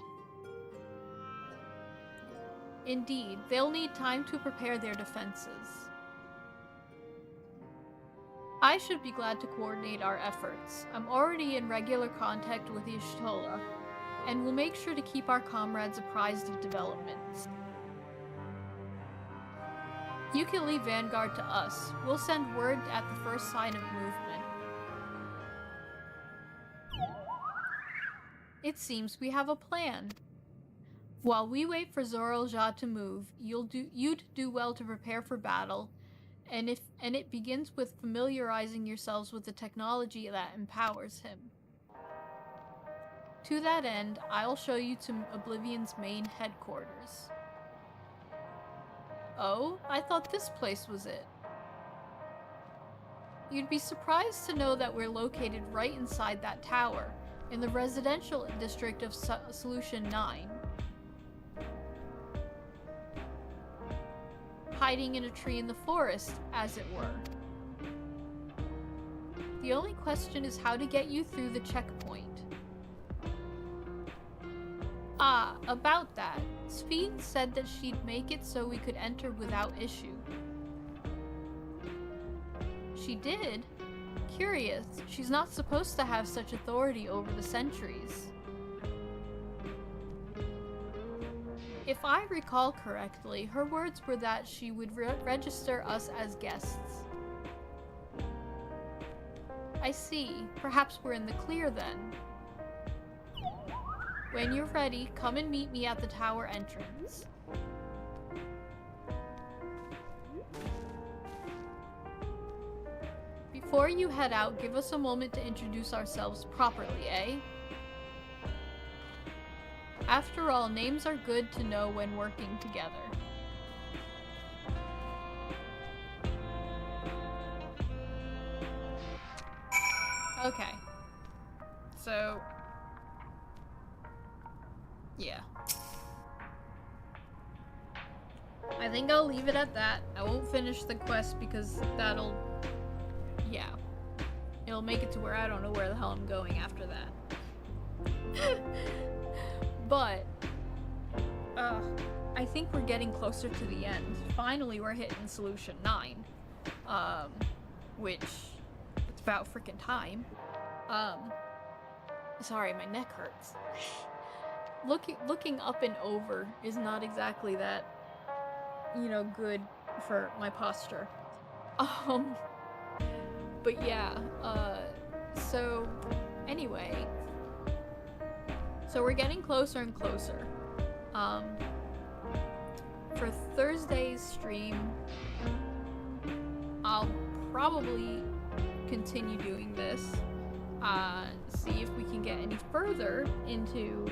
Indeed, they'll need time to prepare their defenses. I should be glad to coordinate our efforts. I'm already in regular contact with Y'shtola, and we'll make sure to keep our comrades apprised of developments. You can leave Vanguard to us. We'll send word at the first sign of movement. It seems we have a plan. While we wait for Zorelja to move, you'd do well to prepare for battle, and it begins with familiarizing yourselves with the technology that empowers him. To that end, I'll show you to Oblivion's main headquarters. Oh, I thought this place was it. You'd be surprised to know that we're located right inside that tower, in the residential district of Solution 9. Hiding in a tree in the forest, as it were. The only question is how to get you through the checkpoint. Ah, about that. Sphene said that she'd make it so we could enter without issue. She did? Curious. She's not supposed to have such authority over the sentries. If I recall correctly, her words were that she would register us as guests. I see. Perhaps we're in the clear then. When you're ready, come and meet me at the tower entrance. Before you head out, give us a moment to introduce ourselves properly, eh? After all, names are good to know when working together. Okay. So... yeah. I think I'll leave it at that. I won't finish the quest because that'll... yeah. It'll make it to where I don't know where the hell I'm going after that. But... I think we're getting closer to the end. Finally, we're hitting Solution 9. Which... it's about freaking time. Sorry, my neck hurts. Looking up and over is not exactly that, you know, good for my posture. But yeah, so anyway, so we're getting closer and closer. For Thursday's stream, I'll probably continue doing this. See if we can get any further into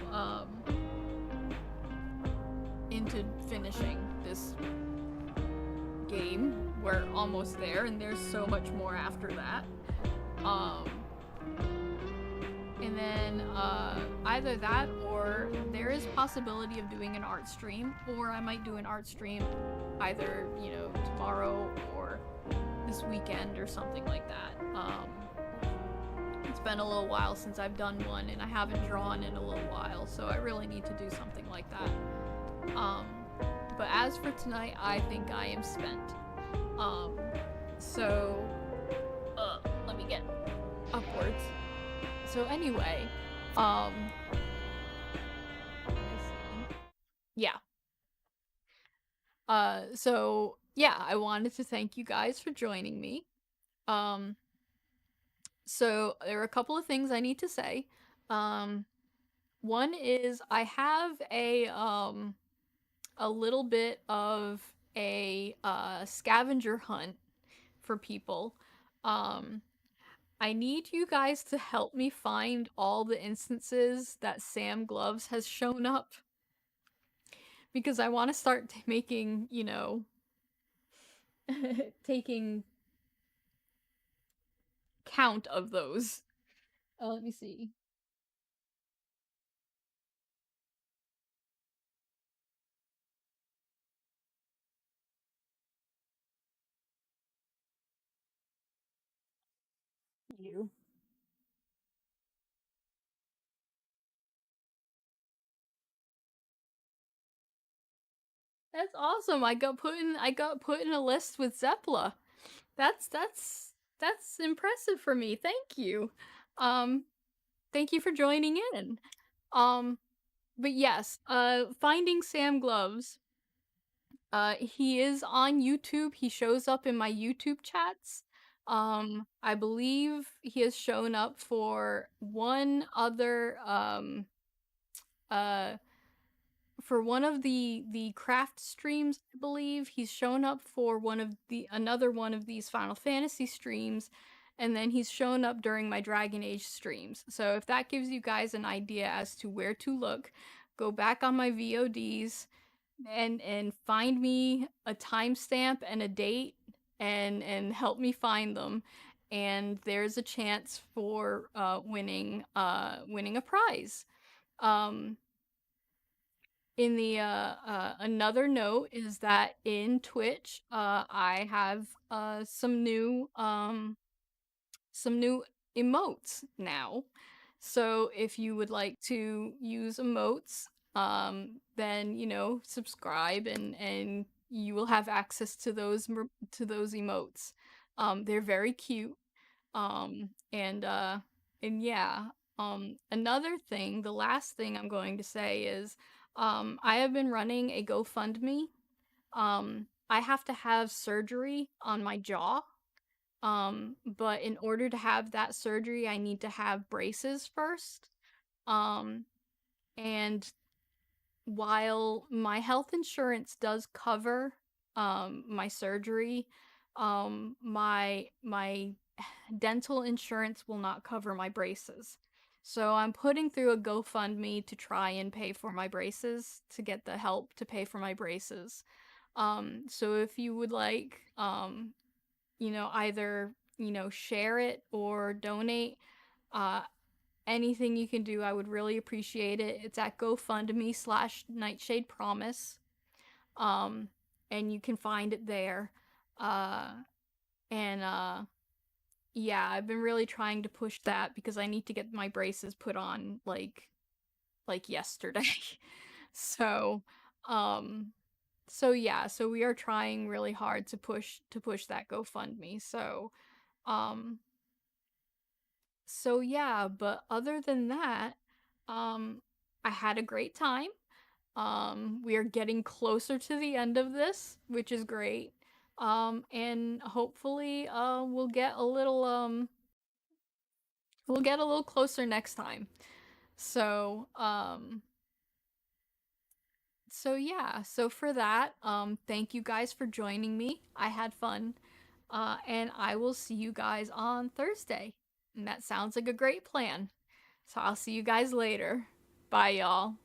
finishing this game. We're almost there, and there's so much more after that. And then either that, or there is possibility of doing an art stream, or I might do an art stream either, you know, tomorrow or this weekend or something like that. It's been a little while since I've done one, and I haven't drawn in a little while, so I really need to do something like that. But as for tonight, I think I am spent. So, let me get upwards. So anyway, let me see. Yeah. So, yeah, I wanted to thank you guys for joining me. So there are a couple of things I need to say. One is I have a little bit of a scavenger hunt for people. I need you guys to help me find all the instances that Sam Gloves has shown up. Because I want to start making, you know, taking count of those. Let me see. You. That's awesome. I got put in a list with Zepla. That's impressive for me. Thank you. Thank you for joining in. But yes, finding Sam Gloves. He is on YouTube. He shows up in my YouTube chats. I believe he has shown up for one other one of the craft streams, I believe. He's shown up for another one of these Final Fantasy streams, and then he's shown up during my Dragon Age streams. So if that gives you guys an idea as to where to look, go back on my VODs and find me a timestamp and a date and help me find them. And there's a chance for winning a prize. In the another note is that in Twitch, I have some new emotes now. So if you would like to use emotes, then subscribe and you will have access to those emotes. They're very cute. And yeah. Another thing, the last thing I'm going to say is, I have been running a GoFundMe. I have to have surgery on my jaw. But in order to have that surgery, I need to have braces first. And while my health insurance does cover my surgery, my dental insurance will not cover my braces. So I'm putting through a GoFundMe to try and pay for my braces, to get the help to pay for my braces. So if you would like, either, share it or donate, anything you can do, I would really appreciate it. It's at GoFundMe/Nightshade Promise. And you can find it there. Yeah, I've been really trying to push that because I need to get my braces put on like yesterday. So yeah, so we are trying really hard to push that GoFundMe. So yeah, but other than that, I had a great time. We are getting closer to the end of this, which is great. And hopefully we'll get a little closer next time. So yeah, so for that, thank you guys for joining me. I had fun. And I will see you guys on Thursday. And that sounds like a great plan. So I'll see you guys later. Bye, y'all.